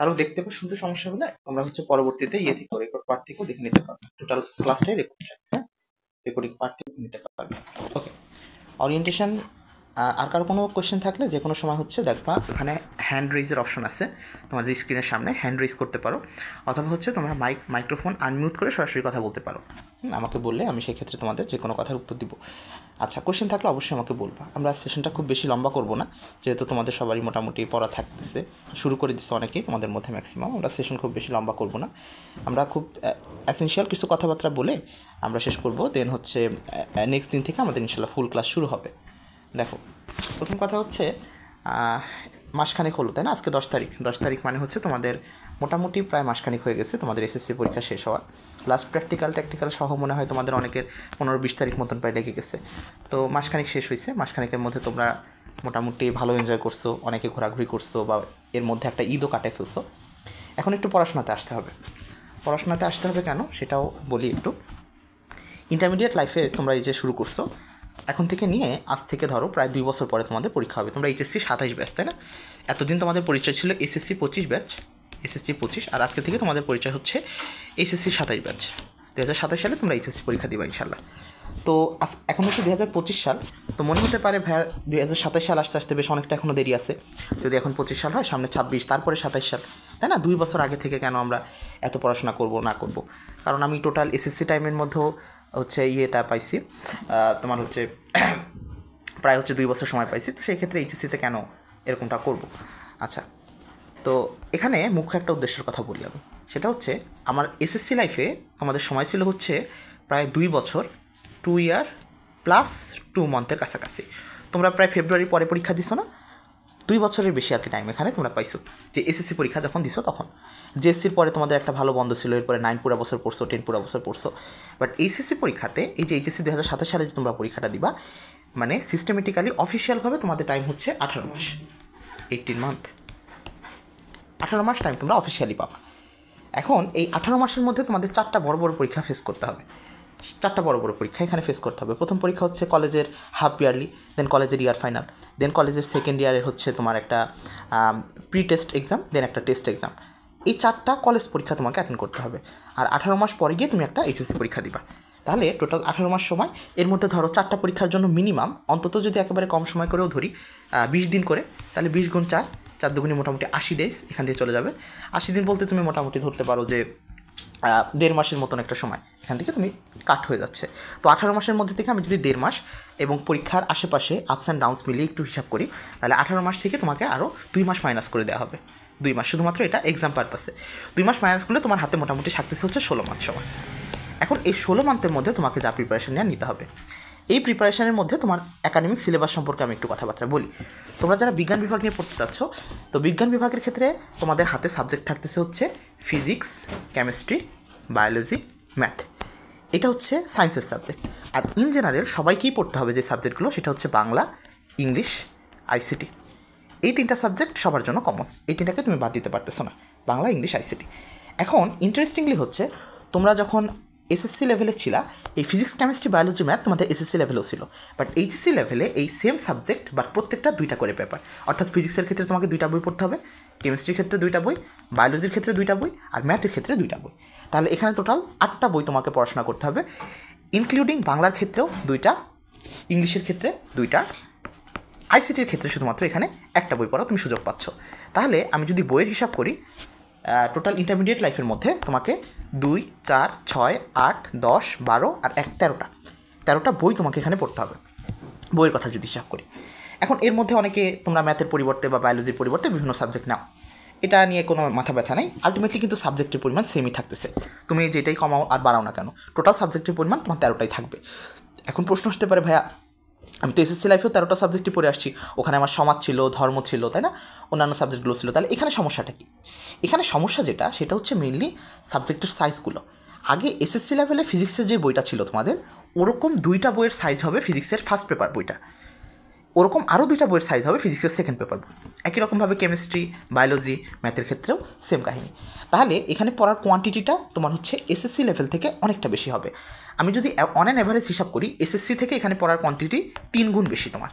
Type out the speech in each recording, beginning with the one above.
কারো দেখতে বা শুনতে সমস্যা হলে তোমরা হচ্ছে পরবর্তীতে ইয়ে থেকে রেকর্ড পার্ট থেকেও দেখে নিতে পারবে, টোটাল ক্লাসটাই রেকর্ড থাকবে। হ্যাঁ, রেকর্ডিং পার্ট থেকে নিতে পারবে। ওকে, ওরিয়েন্টেশন। আর কারো কোনো কোয়েশ্চেন থাকলে যে কোনো সময় হচ্ছে দেখবা এখানে হ্যান্ড রেইজের অপশন আছে তোমাদের স্ক্রিনের সামনে, হ্যান্ড রেইজ করতে পারো, অথবা হচ্ছে তোমরা মাইক্রোফোন আনমিউট করে সরাসরি কথা বলতে পারো। আমাকে বললে আমি সেই ক্ষেত্রে তোমাদের যে কোনো কথার উত্তর দিব। আচ্ছা, কোয়েশ্চেন থাকলে অবশ্যই আমাকে বলবা। আমরা সেশনটা খুব বেশি লম্বা করব না, যেহেতু তোমাদের সবারই মোটামুটি পড়া থাকতেছে, শুরু করে দিচ্ছে অনেকেই তোমাদের মধ্যে ম্যাক্সিমাম। আমরা সেশন খুব বেশি লম্বা করব না, আমরা খুব এসেনশিয়াল কিছু কথাবার্তা বলে আমরা শেষ করব। দেন হচ্ছে নেক্সট দিন থেকে আমাদের ইনশাল্লাহ ফুল ক্লাস শুরু হবে। দেখো, প্রথম কথা হচ্ছে মাসখানেক হলো, তাই না? আজকে 10 তারিখ। 10 তারিখ মানে হচ্ছে তোমাদের মোটামুটি প্রায় মাসখানেক হয়ে গেছে তোমাদের এসএসসি পরীক্ষা শেষ হওয়ার। লাস্ট প্র্যাকটিক্যাল সহ মনে হয় তোমাদের অনেকের 15-20 তারিখ মতন প্রায় লেগে গেছে। তো মাসখানেক শেষ হয়েছে, মাসখানেকের মধ্যে তোমরা মোটামুটি ভালো এনজয় করছো, অনেকে ঘোরাঘুরি করছো, বা এর মধ্যে একটা ঈদও কাটায় ফেলছো। এখন একটু পড়াশোনাতে আসতে হবে। পড়াশোনাতে আসতে হবে কেন সেটাও বলি একটু। ইন্টারমিডিয়েট লাইফে তোমরা এই যে শুরু করছো, এখন থেকে নিয়ে আজ থেকে ধরো প্রায় 2 বছর পরে তোমাদের পরীক্ষা হবে। তোমরা এইচএসসি 27 ব্যাচ, তাই না? এতদিন তোমাদের পরিচয় ছিল এসএসসি 25 ব্যাচ, এসএসসি 25, আর আজকে থেকে তোমাদের পরিচয় হচ্ছে এইচএসসি 27 ব্যাচ। 2027 সালে তোমরা এইচএসসি পরীক্ষা দিবা ইনশাল্লাহ। তো এখন হচ্ছে 2025 সাল। তো মনে হতে পারে ভাইয়া 2027 সাল আসতে আসতে বেশ অনেকটা এখনও দেরি আছে। যদি এখন 25 সাল হয়, সামনে 26, তারপরে 27 সাল, তাই না? 2 বছর আগে থেকে কেন আমরা এত পড়াশোনা করব না করব? কারণ আমি টোটাল এসএসসি টাইমের মধ্যেও হচ্ছে ইয়েটা পাইছি, তোমার হচ্ছে প্রায় হচ্ছে 2 বছর সময় পাইছি। তো সেই ক্ষেত্রে এইচএসসিতে কেন এরকমটা করব? আচ্ছা, তো এখানে মুখ্য একটা উদ্দেশ্যের কথা বলি আমি। সেটা হচ্ছে আমার এসএসসি লাইফে আমাদের সময় ছিল হচ্ছে প্রায় 2 বছর, 2 ইয়ার প্লাস 2 মান্থের কাছাকাছি। তোমরা প্রায় ফেব্রুয়ারি পরে পরীক্ষা দিছো না? 2 বছরের বেশি আর কি টাইম এখানে তোমরা পাইছো, যে এসএসসি পরীক্ষা যখন দিছো তখন। জেএসসির পরে তোমাদের একটা ভালো বন্ধ ছিল, এরপরে 9 পুরো বছর পড়ছো, 10 পুরো বছর পড়ছো। বাট এইচএসসি পরীক্ষাতে, এই যে এইচএসসি 2027 সালে যে তোমরা পরীক্ষাটা দিবা, মানে সিস্টেমেটিক্যালি অফিসিয়ালভাবে তোমাদের টাইম হচ্ছে 18 মাস, 18 মান্থ, 18 মাস টাইম তোমরা অফিসিয়ালি পাবা। এখন এই 18 মাসের মধ্যে তোমাদের 4টা বড় বড় পরীক্ষা ফেস করতে হবে। 4টা বড় বড় পরীক্ষা এখানে ফেস করতে হবে। প্রথম পরীক্ষা হচ্ছে কলেজের হাফ ইয়ারলি, দেন কলেজের ইয়ার ফাইনাল, দেন কলেজের সেকেন্ড ইয়ারের হচ্ছে তোমার একটা প্রি টেস্ট এক্সাম, দেন একটা টেস্ট এক্সাম। এই 4টা কলেজ পরীক্ষা তোমাকে অ্যাটেন্ড করতে হবে। আর 18 মাস পরে গিয়ে তুমি একটা এইচএসসি পরীক্ষা দিবা। তাহলে টোটাল 18 মাস সময়। এর মধ্যে ধরো 4টা পরীক্ষার জন্য মিনিমাম অন্তত, যদি একেবারে কম সময় করেও ধরি 20 দিন করে, তাহলে 20 গুণ 4, 4 দুগুণে মোটামুটি 80 ডেজ এখান দিয়ে চলে যাবে। 80 দিন বলতে তুমি মোটামুটি ধরতে পারো যে 1.5 মাসের মতন একটা সময় এখান থেকে তুমি কাট হয়ে যাচ্ছে। তো 18 মাসের মধ্যে থেকে আমি যদি 1.5 মাস এবং পরীক্ষার আশেপাশে আপস অ্যান্ড ডাউনস মিলিয়ে একটু হিসাব করি, তাহলে 18 মাস থেকে তোমাকে আরও 2 মাস মাইনাস করে দেওয়া হবে। 2 মাস শুধুমাত্র এটা এক্সাম পারপাসে। 2 মাস মাইনাস করলে তোমার হাতে মোটামুটি থাকতেছে হচ্ছে 16 মাস সময়। এখন এই 16 মান্থের মধ্যে তোমাকে যা প্রিপারেশন নেওয়া নিতে হবে। এই প্রিপারেশনের মধ্যে তোমার একাডেমিক সিলেবাস সম্পর্কে আমি একটু কথাবার্তা বলি। তোমরা যারা বিজ্ঞান বিভাগ নিয়ে পড়তে চাচ্ছ, তো বিজ্ঞান বিভাগের ক্ষেত্রে তোমাদের হাতে সাবজেক্ট থাকতেছে হচ্ছে ফিজিক্স, কেমিস্ট্রি, বায়োলজি, ম্যাথ। এটা হচ্ছে সায়েন্সের সাবজেক্ট। আর ইন জেনারেল সবাইকেই পড়তে হবে যে সাবজেক্টগুলো, সেটা হচ্ছে বাংলা, ইংলিশ, আইসিটি। এই 3টা সাবজেক্ট সবার জন্য কমন, এই 3টাকে তুমি বাদ দিতে পারতেছো না, বাংলা, ইংলিশ, আইসিটি। এখন ইন্টারেস্টিংলি হচ্ছে, তোমরা যখন এসএসসি লেভেলে ছিলা, এই ফিজিক্স, কেমিস্ট্রি, বায়োলজি, ম্যাথ তোমাদের এসএসসি লেভেলেও ছিল। বাট এইচএসসি লেভেলে এই সেম সাবজেক্ট বাট প্রত্যেকটা 2টা করে পেপার। অর্থাৎ ফিজিক্সের ক্ষেত্রে তোমাকে 2টা বই পড়তে হবে, কেমিস্ট্রির ক্ষেত্রে 2টা বই, বায়োলজির ক্ষেত্রে 2টা বই, আর ম্যাথের ক্ষেত্রে 2টা বই। তাহলে এখানে টোটাল 8টা বই তোমাকে পড়াশোনা করতে হবে, ইনক্লুডিং বাংলার ক্ষেত্রেও 2টা, ইংলিশের ক্ষেত্রে 2টা, আইসিটির ক্ষেত্রে শুধুমাত্র এখানে একটা বই পড়া তুমি সুযোগ পাচ্ছ। তাহলে আমি যদি বইয়ের হিসাব করি, টোটাল ইন্টারমিডিয়েট লাইফের মধ্যে তোমাকে 2, 4, 6, 8, 10, 12 আর 1, 13টা বই তোমাকে এখানে পড়তে হবে, বইয়ের কথা যদি হিসাব করি। এখন এর মধ্যে অনেকে তোমরা ম্যাথের পরিবর্তে বা বায়োলজির পরিবর্তে বিভিন্ন সাবজেক্ট নাও, এটা নিয়ে কোনো মাথা ব্যথা নেই। আলটিমেটলি কিন্তু সাবজেক্টের পরিমাণ সেমই থাকতেছে, তুমি যেটাই কমাও আর বাড়াও না কেন, টোটাল সাবজেক্টের পরিমাণ তোমার 13টাই থাকবে। এখন প্রশ্ন আসতে পারে, ভাইয়া আমি তো এসএসসি লাইফেও 13টা সাবজেক্টই পড়ে আসছি, ওখানে আমার সমাজ ছিল, ধর্ম ছিল, তাই না, অন্যান্য সাবজেক্টগুলো ছিল, তাহলে এখানে সমস্যাটা কি? এখানে সমস্যা যেটা, সেটা হচ্ছে মেইনলি সাবজেক্টের সাইজগুলো। আগে এসএসসি লেভেলে ফিজিক্সের যে বইটা ছিল তোমাদের, ওরকম 2টা বইয়ের সাইজ হবে ফিজিক্সের ফার্স্ট পেপার বইটা, ওরকম আরও 2টা বইয়ের সাইজ হবে ফিজিক্সের সেকেন্ড পেপার বই। একই রকমভাবে কেমিস্ট্রি, বায়োলজি, ম্যাথের ক্ষেত্রেও সেম কাহিনী। তাহলে এখানে পড়ার কোয়ান্টিটিটা তোমার হচ্ছে এসএসসি লেভেল থেকে অনেকটা বেশি হবে। আমি যদি অন অ্যান অ্যাভারেজ হিসাব করি, এসএসসি থেকে এখানে পড়ার কোয়ান্টিটি 3 গুণ বেশি তোমার।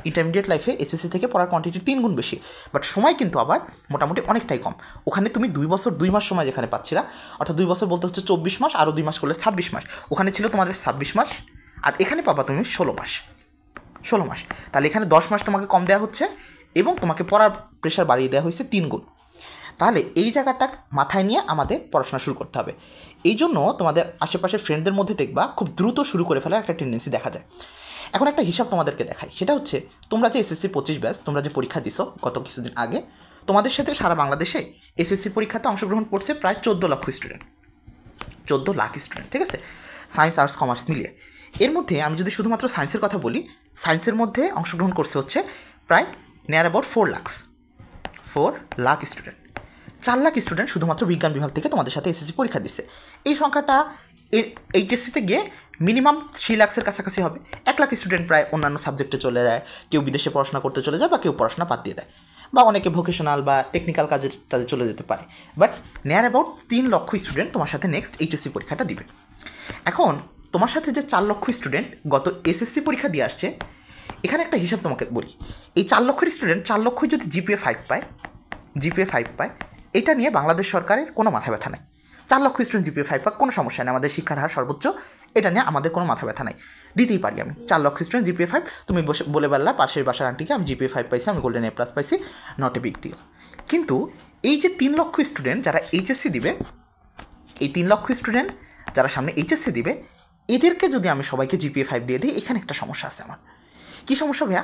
ইন্টারমিডিয়েট লাইফে এসএসসি থেকে পড়ার কোয়ান্টিটি 3 গুণ বেশি, বাট সময় কিন্তু আবার মোটামুটি অনেকটাই কম। ওখানে তুমি 2 বছর 2 মাস সময় যেখানে পাচ্ছিলা, অর্থাৎ 2 বছর বলতে হচ্ছে 24 মাস, আরও 2 মাস করলে 26 মাস, ওখানে ছিল তোমাদের 26 মাস, আর এখানে পাবা তুমি 16 মাস। তাহলে এখানে 10 মাস তোমাকে কম দেওয়া হচ্ছে এবং তোমাকে পড়ার প্রেশার বাড়িয়ে দেওয়া হয়েছে 3 গুণ। তাহলে এই জায়গাটা মাথায় নিয়ে আমাদের পড়াশোনা শুরু করতে হবে। এই জন্য তোমাদের আশেপাশের ফ্রেন্ডদের মধ্যে দেখবা খুব দ্রুত শুরু করে ফেলার একটা টেন্ডেন্সি দেখা যায়। এখন একটা হিসাব তোমাদেরকে দেখাই, সেটা হচ্ছে তোমরা যে এসএসসি 25 ব্যাচ তোমরা যে পরীক্ষা দিছো গত কিছুদিন আগে, তোমাদের সাথে সারা বাংলাদেশে এসএসসি পরীক্ষাতে অংশগ্রহণ করছে প্রায় 14 লক্ষ স্টুডেন্ট, 14 লাখ স্টুডেন্ট, ঠিক আছে, সায়েন্স আর্টস কমার্স মিলিয়ে। এর মধ্যে আমি যদি শুধুমাত্র সায়েন্সের কথা বলি, সায়েন্সের মধ্যে অংশগ্রহণ করছে হচ্ছে প্রায় near about 4 lakh student. 4 lakh student শুধুমাত্র বিজ্ঞান বিভাগ থেকে তোমাদের সাথে এসএসসি পরীক্ষা দিচ্ছে। এই সংখ্যাটা এইচএসসিতে গিয়ে মিনিমাম 3 লাখের কাছাকাছি হবে। 1 লাখ স্টুডেন্ট প্রায় অন্যান্য সাবজেক্টে চলে যায়, কেউ বিদেশে পড়াশোনা করতে চলে যায়, বা কেউ পড়াশোনা বাদ দিয়ে দেয়, বা অনেকে ভোকেশনাল বা টেকনিক্যাল কাজে তাদের চলে যেতে পারে। বাট নিয়ার অ্যাবাউট 3 লক্ষ স্টুডেন্ট তোমার সাথে নেক্সট এইচএসসি পরীক্ষাটা দিবে। এখন তোমার সাথে যে 4 লক্ষ স্টুডেন্ট গত এসএসসি পরীক্ষা দিয়ে আসছে, এখানে একটা হিসাব তোমাকে বলি। এই 4 লক্ষের স্টুডেন্ট 4 লক্ষই যদি জিপিএ 5 পায়, এটা নিয়ে বাংলাদেশ সরকারের কোনো মাথা ব্যথা নাই। 4 লক্ষ স্টুডেন্ট জিপিএ 5 পাক, কোনো সমস্যা নেই, আমাদের শিক্ষার হার সর্বোচ্চ, এটা নিয়ে আমাদের কোনো মাথা ব্যথা নাই, দিতেই পারি আমি। 4 লক্ষ স্টুডেন্ট জিপিএ 5, তুমি বলে বললা পাশের বাসার আন্টিকে আমি জিপিএ 5 পাইছি, আমি গোল্ডেন A+ পাইছি, নট এ বিগ ডিল। কিন্তু এই যে 3 লক্ষ স্টুডেন্ট যারা এইচএসসি দিবে, এই 3 লক্ষ স্টুডেন্ট যারা সামনে এইচএসসি দিবে, এদেরকে যদি আমি সবাইকে জিপিএ 5 দিয়ে দিই, এখানে একটা সমস্যা আছে আমার। কী সমস্যা ভাইয়া?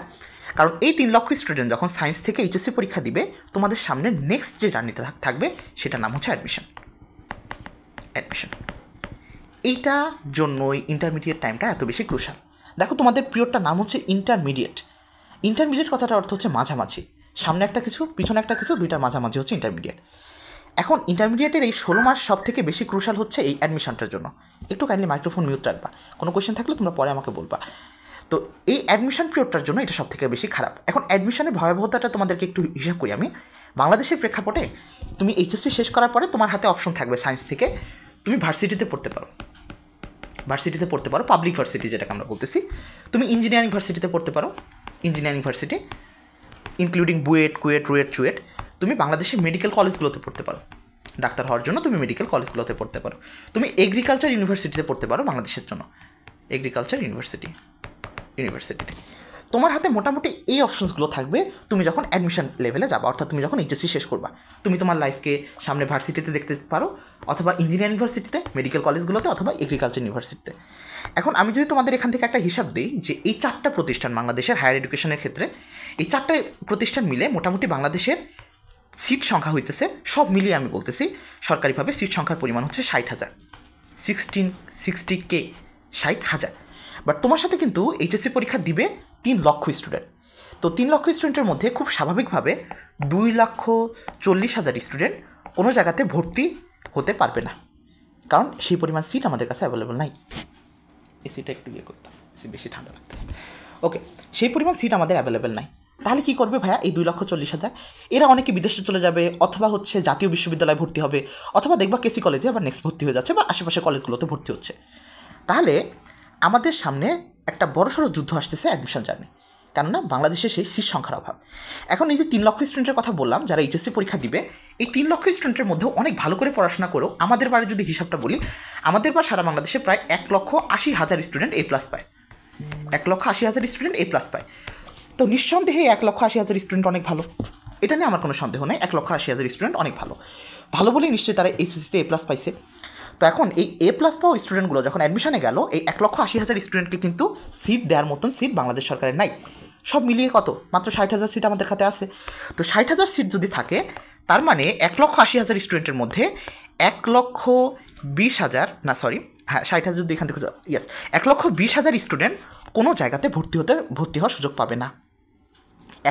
কারণ এই 3 লক্ষ স্টুডেন্ট যখন সায়েন্স থেকে এইচএসসি পরীক্ষা দিবে, তোমাদের সামনে নেক্সট যে জার্নিটা থাকবে সেটার নাম হচ্ছে অ্যাডমিশন। এইটার জন্যই ইন্টারমিডিয়েট টাইমটা এত বেশি ক্রুশাল। দেখো তোমাদের পিরিয়ডটার নাম হচ্ছে ইন্টারমিডিয়েট কথাটার অর্থ হচ্ছে মাঝামাঝি, সামনে একটা কিছু পিছনে একটা কিছু, দুইটার মাঝামাঝি হচ্ছে ইন্টারমিডিয়েট। এখন ইন্টারমিডিয়েটের এই 16 মাস সব থেকে বেশি ক্রুশাল হচ্ছে এই অ্যাডমিশনটার জন্য। একটু কাইন্ডলি মাইক্রোফোন মিউট রাখবা, কোনো কোয়েশ্চেন থাকলে তোমরা পরে আমাকে বলবা। তো এই অ্যাডমিশন পিরিয়ডটার জন্য এটা সব থেকে বেশি খারাপ। এখন অ্যাডমিশনের ভয়াবহতাটা তোমাদেরকে একটু হিসাব করি আমি। বাংলাদেশের প্রেক্ষাপটে তুমি এইচএসসি শেষ করার পরে তোমার হাতে অপশন থাকবে সায়েন্স থেকে তুমি ভার্সিটিতে পড়তে পারো, পাবলিক ভার্সিটি যেটাকে আমরা বলতেছি। তুমি ইঞ্জিনিয়ারিং ভার্সিটিতে পড়তে পারো, engineering varsity including BUET, KUET, RUET, CUET. তুমি বাংলাদেশের মেডিকেল কলেজগুলোতে পড়তে পারো, ডাক্তার হওয়ার জন্য তুমি মেডিকেল কলেজগুলোতে পড়তে পারো। তুমি এগ্রিকালচার ইউনিভার্সিটিতে পড়তে পারো, বাংলাদেশের জন্য এগ্রিকালচার ইউনিভার্সিটিতে। তোমার হাতে মোটামুটি এই অপশনসগুলো থাকবে তুমি যখন অ্যাডমিশন লেভেলে যাবা, অর্থাৎ তুমি যখন এইচএসসি শেষ করবা। তুমি তোমার লাইফকে সামনে ভার্সিটিতে দেখতে পারো, অথবা ইঞ্জিনিয়ারিং ভার্সিটিতে, মেডিকেল কলেজগুলোতে, অথবা এগ্রিকালচার ইউনিভার্সিটিতে। এখন আমি যদি তোমাদের এখান থেকে একটা হিসাব দিই যে এই 4টা প্রতিষ্ঠান বাংলাদেশের হায়ার এডুকেশনের ক্ষেত্রে, এই 4টা প্রতিষ্ঠান মিলে মোটামুটি বাংলাদেশের সিট সংখ্যা হইতেছে, সব মিলিয়ে আমি বলতেছি সরকারিভাবে সিট সংখ্যার পরিমাণ হচ্ছে 60,000, 1660K, 60,000। বাট তোমার সাথে কিন্তু এইচএসসি পরীক্ষা দিবে 3 লক্ষ স্টুডেন্ট। তো 3 লক্ষ স্টুডেন্টের মধ্যে খুব স্বাভাবিকভাবে 2,40,000 স্টুডেন্ট কোনো জায়গাতে ভর্তি হতে পারবে না, কারণ সেই পরিমাণ সিট আমাদের কাছে অ্যাভেলেবল নাই। এসিটা একটু করতাম, এসি বেশি ঠান্ডা লাগতেছে। ওকে, সেই পরিমাণ সিট আমাদের অ্যাভেলেবেল নাই। তাহলে কী করবে ভাইয়া? এই 2,40,000 এরা অনেকে বিদেশে চলে যাবে, অথবা হচ্ছে জাতীয় বিশ্ববিদ্যালয়ে ভর্তি হবে, অথবা দেখবা কেসি কলেজে আবার নেক্সট ভর্তি হয়ে যাচ্ছে, বা আশেপাশে কলেজগুলোতে ভর্তি হচ্ছে। তাহলে আমাদের সামনে একটা বড়সড় যুদ্ধ আসতেছে অ্যাডমিশন জার্নি, কেননা বাংলাদেশে সেই সিট সংখ্যার অভাব। এখন এই যে 3 লক্ষ স্টুডেন্টের কথা বললাম যারা এইচএসসি পরীক্ষা দিবে, এই 3 লক্ষ স্টুডেন্টের মধ্যেও অনেক ভালো করে পড়াশোনা করো। আমাদের বারে যদি হিসাবটা বলি, আমাদের বা সারা বাংলাদেশে প্রায় 1,80,000 স্টুডেন্ট A+ পায়, 1,80,000 স্টুডেন্ট A+ পায়। তো নিঃসন্দেহে 1,80,000 স্টুডেন্ট অনেক ভালো, এটা নিয়ে আমার কোনো সন্দেহ নেই। 1,80,000 স্টুডেন্ট অনেক ভালো বলেই নিশ্চয়ই তারা এইচএসসিতে A+ পাইছে। তো এখন এই A+ পাওয়া স্টুডেন্টগুলো যখন অ্যাডমিশনে গেল, এই 1,80,000 স্টুডেন্টকে কিন্তু সিট দেওয়ার মতন সিট বাংলাদেশ সরকারের নাই। সব মিলিয়ে কত? মাত্র 60,000 সিট আমাদের খাতে আছে। তো 60,000 সিট যদি থাকে, তার মানে 1,80,000 স্টুডেন্টের মধ্যে 1,20,000 না, সরি, হ্যাঁ 60,000 যদি এখান থেকে, ইয়েস, 1,20,000 স্টুডেন্ট কোনো জায়গাতে ভর্তি হওয়ার সুযোগ পাবে না।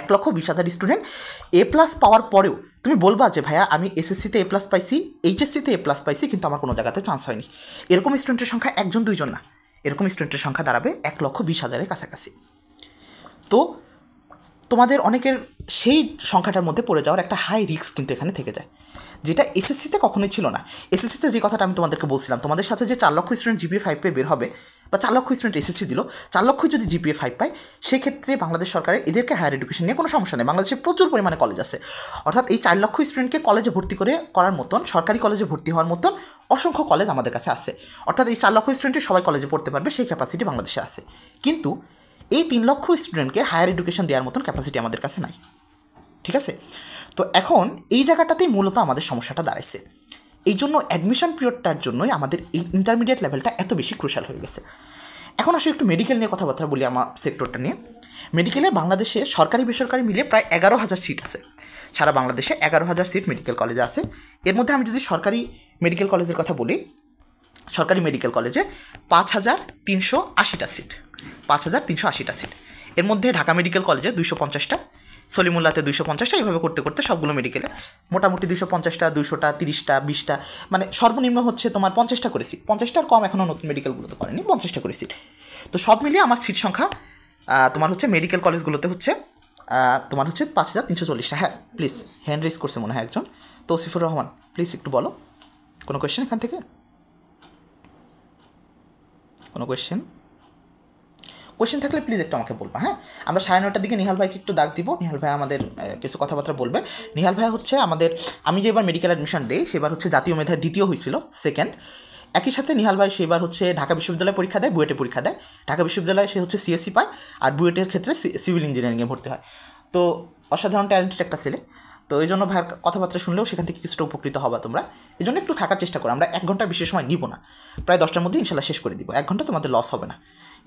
1,20,000 স্টুডেন্ট A+ পাওয়ার পরেও তুমি বলবা যে ভাইয়া আমি এসএসসিতে A+ পাইছি, এইচএসসিতে A+ পাইছি, কিন্তু আমার কোনো জায়গাতে চান্স হয়নি। এরকম স্টুডেন্টের সংখ্যা 1-2 জন না, এরকম স্টুডেন্টের সংখ্যা দাঁড়াবে 1,20,000-এর কাছাকাছি। তো তোমাদের অনেকের সেই সংখ্যাটার মধ্যে পড়ে যাওয়ার একটা হাই রিস্ক কিন্তু এখানে থেকে যায়, যেটা এসএসসিতে কখনোই ছিল না। এসএসসিতে যে কথাটা আমি তোমাদেরকে বলছিলাম, তোমাদের সাথে যে 4 লক্ষ স্টুডেন্ট জিপিএ 5 পেয়ে বের হবে, বা 4 লক্ষ স্টুডেন্ট এসএসসি দিল, 4 লক্ষ যদি জিপিএ 5 পায়, সেক্ষেত্রে বাংলাদেশ সরকারের এদেরকে হায়ার এডুকেশন নিয়ে কোনো সমস্যা নেই। বাংলাদেশে প্রচুর পরিমাণে কলেজ আছে, অর্থাৎ এই 4 লক্ষ স্টুডেন্টকে কলেজে ভর্তি করার মতন, সরকারি কলেজে ভর্তি হওয়ার মতন অসংখ্য কলেজ আমাদের কাছে আছে। অর্থাৎ এই 4 লক্ষ স্টুডেন্টের সবাই কলেজে পড়তে পারবে, সেই ক্যাপাসিটি বাংলাদেশে আছে। কিন্তু এই 3 লক্ষ স্টুডেন্টকে হায়ার এডুকেশন দেওয়ার মতন ক্যাপাসিটি আমাদের কাছে নাই। ঠিক আছে? তো এখন এই জায়গাটাতেই মূলত আমাদের সমস্যাটা দাঁড়াইছে। এই জন্য অ্যাডমিশন পিরিয়ডটার জন্যই আমাদের এই ইন্টারমিডিয়েট লেভেলটা এত বেশি ক্রুশাল হয়ে গেছে। এখন আসলে একটু মেডিকেল নিয়ে কথাবার্তা বলি, আমার সেক্টরটা নিয়ে। মেডিকেলে বাংলাদেশে সরকারি বেসরকারি মিলিয়ে প্রায় 11,000 সিট আছে। সারা বাংলাদেশে 11,000 সিট মেডিকেল কলেজে আছে। এর মধ্যে আমি যদি সরকারি মেডিকেল কলেজের কথা বলি, সরকারি মেডিকেল কলেজে 5,380টা সিট, 5,380টা সিট। এর মধ্যে ঢাকা মেডিকেল কলেজে 250টা, সলিমুল্লাহতে 250টা, এইভাবে করতে করতে সবগুলো মেডিকেলে মোটামুটি 250টা, 200টা, 30টা, 20টা, মানে সর্বনিম্ন হচ্ছে তোমার 50টা করে সিট। 50টার কম এখনও নতুন মেডিকেলগুলোতে করেনি, 50টা করে সিট। তো সব মিলিয়ে আমার সিট সংখ্যা তোমার হচ্ছে মেডিকেল কলেজগুলোতে হচ্ছে তোমার হচ্ছে 5,340টা। হ্যাঁ, প্লিজ হ্যান্ড রেজ করছে মনে হয় একজন, তৌসিফুর রহমান, প্লিজ একটু বলো কোনো কোয়েশ্চেন এখান থেকে? কোনো কোয়েশ্চেন থাকলে প্লিজ একটু আমাকে বলবা। হ্যাঁ, আমরা 9:30টার দিকে নিহাল ভাইকে একটু ডাক দিব। নিহাল ভাই আমাদের কিছু কথাবার্তা বলবে। নিহাল ভাই হচ্ছে আমাদের, আমি যে এবার মেডিকেল অ্যাডমিশন দিই সেবার হচ্ছে জাতীয় মেধায় দ্বিতীয় হয়েছিল, সেকেন্ড। একই সাথে নিহাল ভাই সেবার হচ্ছে ঢাকা বিশ্ববিদ্যালয়ে পরীক্ষা দেয়, বুয়েটে পরীক্ষা দেয়। ঢাকা বিশ্ববিদ্যালয়ে সে হচ্ছে সিএসসি পায়, আর বুয়েটের ক্ষেত্রে সিভিল ইঞ্জিনিয়ারিংয়ে ভর্তি হয়। তো অসাধারণ ট্যালেন্টেড একটা ছেলে। তো এই জন্য ভাইয়ের কথাবার্তা শুনলেও সেখান থেকে কিছুটা উপকৃত হবা তোমরা। এই জন্য একটু থাকার চেষ্টা করো। আমরা 1 ঘন্টার বেশি সময় নিব না, প্রায় 10টার মধ্যে ইনশাল্লাহ শেষ করে দিব। 1 ঘন্টা তোমাদের লস হবে না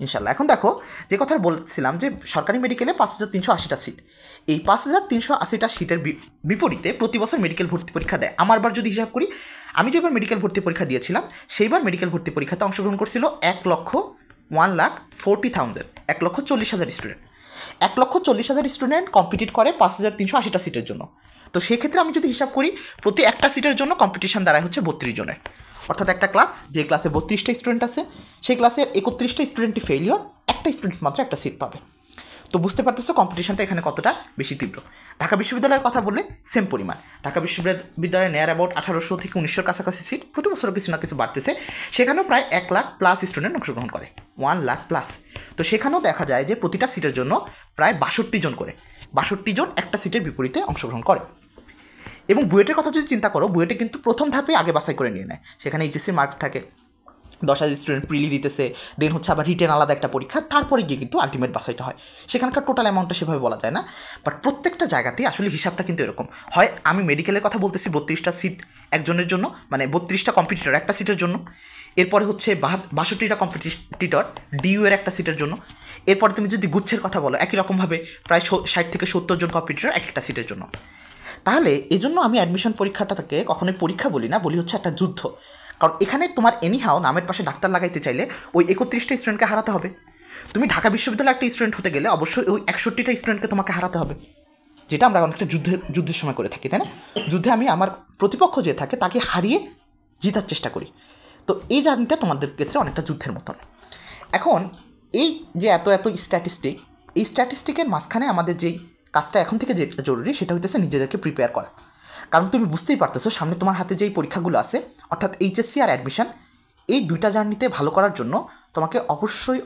ইনশাল্লাহ। এখন দেখো, যে কথা বলছিলাম যে সরকারি মেডিকেলে 5,380টা সিট, এই 5,380টা সিটের বিপরীতে প্রতি বছর মেডিকেল ভর্তি পরীক্ষা দেয়। আমারবার যদি হিসাব করি, আমি যেবার মেডিকেল ভর্তি পরীক্ষা দিয়েছিলাম, সেইবার মেডিকেল ভর্তি পরীক্ষাতে অংশগ্রহণ করছিল 1,40,000, 1,40,000 স্টুডেন্ট। 1,40,000 স্টুডেন্ট কম্পিটিট করে 5,380টা সিটের জন্য। তো সেক্ষেত্রে আমি যদি হিসাব করি, প্রতি একটা সিটের জন্য কম্পিটিশন দাঁড়ায় হচ্ছে 32 জনের। অর্থাৎ একটা ক্লাস, যে ক্লাসে 32টা স্টুডেন্ট আছে, সেই ক্লাসের 31টা স্টুডেন্টই ফেলিওর, একটা স্টুডেন্ট মাত্র একটা সিট পাবে। তো বুঝতে পারতেছো কম্পিটিশনটা এখানে কতটা বেশি তীব্র। ঢাকা বিশ্ববিদ্যালয়ের কথা বললে সেম পরিমাণ। ঢাকা বিশ্ববিদ্যালয়ে নেয়ার অ্যাবাউট 1800 থেকে 1900 কাছাকাছি সিট, প্রতি বছর কিছু না কিছু বাড়তেছে। সেখানেও প্রায় 1 লাখ প্লাস স্টুডেন্ট অংশগ্রহণ করে, 1 লাখ প্লাস। তো সেখানেও দেখা যায় যে প্রতিটা সিটের জন্য প্রায় 62 জন করে, 62 জন একটা সিটের বিপরীতে অংশগ্রহণ করে। এবং বুয়েটের কথা যদি চিন্তা করো, বুয়েটে কিন্তু প্রথম ধাপে আগে বাছাই করে নিয়ে নেয়। সেখানে এইচএসসির মার্ক থাকে, 10,000 স্টুডেন্ট প্রিলি দিতেছে, দেন হচ্ছে আবার রিটেন আলাদা একটা পরীক্ষা, তারপরে গিয়ে কিন্তু আলটিমেট বাছাইটা হয়। সেখানকার টোটাল অ্যামাউন্টটা সেভাবে বলা যায় না, বাট প্রত্যেকটা জায়গাতেই আসলে হিসাবটা কিন্তু এরকম হয়। আমি মেডিকেলের কথা বলতেছি, 32টা সিট একজনের জন্য, মানে 32টা কম্পিটিটর একটা সিটের জন্য। এরপরে হচ্ছে 62টা কম্পিটিটর ডিইউ এর একটা সিটের জন্য। এরপরে তুমি যদি গুচ্ছের কথা বলো, একই রকমভাবে প্রায় 60 থেকে 70 জন কম্পিটিটর এক একটা সিটের জন্য। তাহলে এই জন্য আমি অ্যাডমিশন পরীক্ষাটাকে কখনোই পরীক্ষা বলি না, বলি হচ্ছে একটা যুদ্ধ। কারণ এখানে তোমার এনিহাও নামের পাশে ডাক্তার লাগাইতে চাইলে ওই 31টা স্টুডেন্টকে হারাতে হবে। তুমি ঢাকা বিশ্ববিদ্যালয়ে একটা স্টুডেন্ট হতে গেলে অবশ্যই ওই 61টা স্টুডেন্টকে তোমাকে হারাতে হবে, যেটা আমরা অনেকটা যুদ্ধের সময় করে থাকি, তাই না? যুদ্ধে আমি আমার প্রতিপক্ষ যে থাকে তাকে হারিয়ে জিতার চেষ্টা করি। তো এই জার্নিটা তোমাদের ক্ষেত্রে অনেকটা যুদ্ধের মতন। এখন এই যে এত স্ট্যাটিস্টিক, এই স্ট্যাটিস্টিকের মাঝখানে আমাদের যেই কাজটা এখন থেকে যেটা জরুরি, সেটা হইতেছে নিজেদেরকে প্রিপেয়ার করা। কারণ তুমি বুঝতেই পারতেছো সামনে তোমার হাতে যেই পরীক্ষাগুলো আছে, অর্থাৎ এইচএসসি আর অ্যাডমিশন, এই দুইটা জার্নিতে ভালো করার জন্য তোমাকে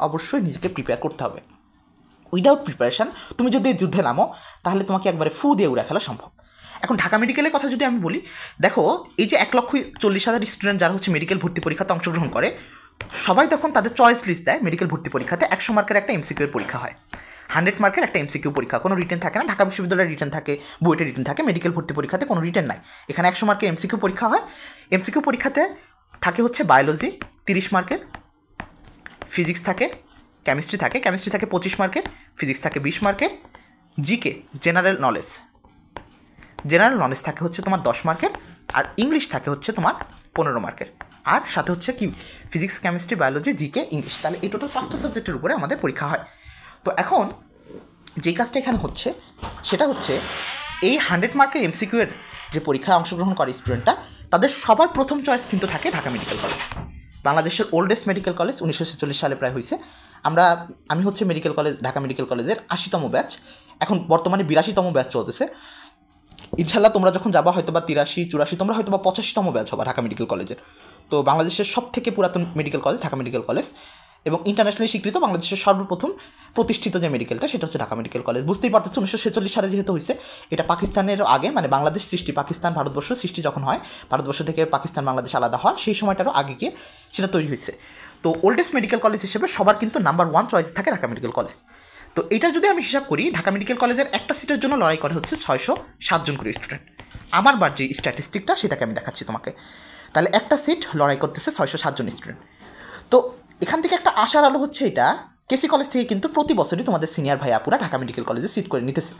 অবশ্যই নিজেকে প্রিপেয়ার করতে হবে। উইদাউট প্রিপারেশান তুমি যদি যুদ্ধে নামো, তাহলে তোমাকে একবারে ফু দিয়ে উড়ে ফেলা সম্ভব। এখন ঢাকা মেডিকেলের কথা যদি আমি বলি, দেখো এই যে 1,40,000 স্টুডেন্ট যারা হচ্ছে মেডিকেল ভর্তি পরীক্ষাতে অংশগ্রহণ করে, সবাই তখন তাদের চয়েস লিস্ট দেয়। মেডিকেল ভর্তি পরীক্ষাতে 100 মার্কের একটা এমসিকিউ এর পরীক্ষা হয়, 100 মার্কের একটা এমসিকিউ পরীক্ষা, কোনো রিটেন থাকে না। ঢাকা বিশ্ববিদ্যালয়ের রিটেন থাকে, বুয়েটের রিটেন থাকে, মেডিকেল ভর্তি পরীক্ষাতে কোনো রিটেন নাই। এখানে 100 মার্কের এমসিকিউ পরীক্ষা হয়। এমসিকিউ পরীক্ষাতে থাকে হচ্ছে বায়োলজি 30 মার্কের, ফিজিক্স থাকে, কেমিস্ট্রি থাকে 25 মার্কের, ফিজিক্স থাকে 20 মার্কের, জিকে জেনারেল নলেজ থাকে হচ্ছে তোমার 10 মার্কের, আর ইংলিশ থাকে হচ্ছে তোমার 15 মার্কের। আর সাথে হচ্ছে কি physics, chemistry, biology, GK, English, তাহলে এই টোটাল 5টা সাবজেক্টের উপরে আমাদের পরীক্ষা হয়। তো এখন যেই কাজটা এখানে হচ্ছে সেটা হচ্ছে এই 100 মার্কের এমসিকিউ এর যে পরীক্ষায় অংশগ্রহণ করে স্টুডেন্টরা, তাদের সবার প্রথম চয়েস কিন্তু থাকে ঢাকা মেডিকেল কলেজ, বাংলাদেশের ওল্ডেস্ট মেডিকেল কলেজ। 1946 সালে প্রায় হয়েছে। আমি হচ্ছে ঢাকা মেডিকেল কলেজের 80তম ব্যাচ, এখন বর্তমানে 82তম ব্যাচ চলতেছে। ইনশাল্লাহ তোমরা যখন যাবা হয়তো বা 83, 84, তোমরা হয়তো বা 85তম ব্যাচ হবা ঢাকা মেডিকেল কলেজের। তো বাংলাদেশের সব থেকে পুরাতন medical college Dhaka medical college. এবং ইন্টারন্যাশনালি স্বীকৃত বাংলাদেশের সর্বপ্রথম প্রতিষ্ঠিত যে মেডিকেলটা সেটা হচ্ছে ঢাকা মেডিকেল কলেজ। বুঝতেই পারতেছো 1946 সালে যেহেতু হয়েছে, এটা পাকিস্তানের আগে, মানে বাংলাদেশ সৃষ্টি, পাকিস্তান ভারতবর্ষ সৃষ্টি যখন হয়, ভারতবর্ষ থেকে পাকিস্তান বাংলাদেশ আলাদা হয়, সেই সময়টারও আগে গিয়ে সেটা তৈরি হয়েছে। তো ওল্ডেস্ট মেডিকেল কলেজ হিসেবে সবার কিন্তু নাম্বার 1 চয়েস থাকে ঢাকা মেডিকেল কলেজ। তো এটা যদি আমি হিসাব করি, ঢাকা মেডিকেল কলেজের একটা সিটের জন্য লড়াই করে হচ্ছে 607 জন করে স্টুডেন্ট। আমার বার যে স্ট্যাটিস্টিকটা সেটাকে আমি দেখাচ্ছি তোমাকে। তাহলে একটা সিট লড়াই করতেছে 607 জন স্টুডেন্ট। তো এখান থেকে একটা আশার আলো হচ্ছে এটা, কেসি কলেজ থেকে কিন্তু প্রতি বছরই তোমাদের সিনিয়র ভাই আপুরা ঢাকা মেডিকেল কলেজে সিট করে নিতেছে।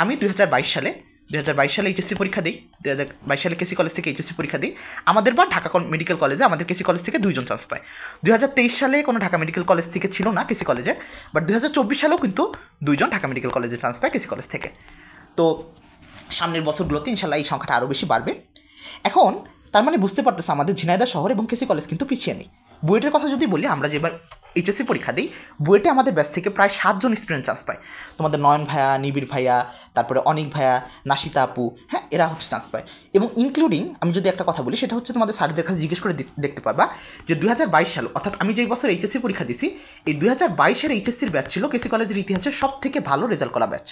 আমি 2022 সালে এইচএসসি পরীক্ষা দিই, 2022 সালে কেসি কলেজ থেকে এইচএসসি পরীক্ষা দিই। আমাদের বার ঢাকা মেডিকেল কলেজে আমাদের কেসি কলেজ থেকে 2 জন চান্স পায়। 2023 সালে কোনো ঢাকা মেডিকেল কলেজ থেকে ছিল না কেসি কলেজে, বাট 2024 সালেও কিন্তু 2 জন ঢাকা মেডিকেল কলেজে চান্স পায় কেসি কলেজ থেকে। তো সামনের বছরগুলোতে ইনশাল্লাহ এই সংখ্যাটা আরও বেশি বাড়বে। এখন তার মানে বুঝতে পারতেছে আমাদের ঝিনাইদহ শহর এবং কেসি কলেজ কিন্তু পিছিয়ে নেই। বুয়েটের কথা যদি বলি, আমরা যেবার এইচএসসি পরীক্ষা দিই, বুয়েটে আমাদের ব্যাচ থেকে প্রায় 7 জন স্টুডেন্ট চান্স পায়। তোমাদের নয়ন ভাইয়া, নিবিড় ভাইয়া, তারপরে অনিক ভাইয়া, নাশিতা আপু, হ্যাঁ, এরা হচ্ছে চান্স পায়। এবং ইনক্লুডিং আমি যদি একটা কথা বলি, সেটা হচ্ছে তোমাদের স্যারদের কাছে জিজ্ঞেস করে দেখতে পারবা যে 2022 সাল, অর্থাৎ আমি যেই বছর এইচএসসি পরীক্ষা দিছি, এই 2022-এর এইচএসসির ব্যাচ ছিল কেসি কলেজের ইতিহাসে সব থেকে ভালো রেজাল্ট করা ব্যাচ।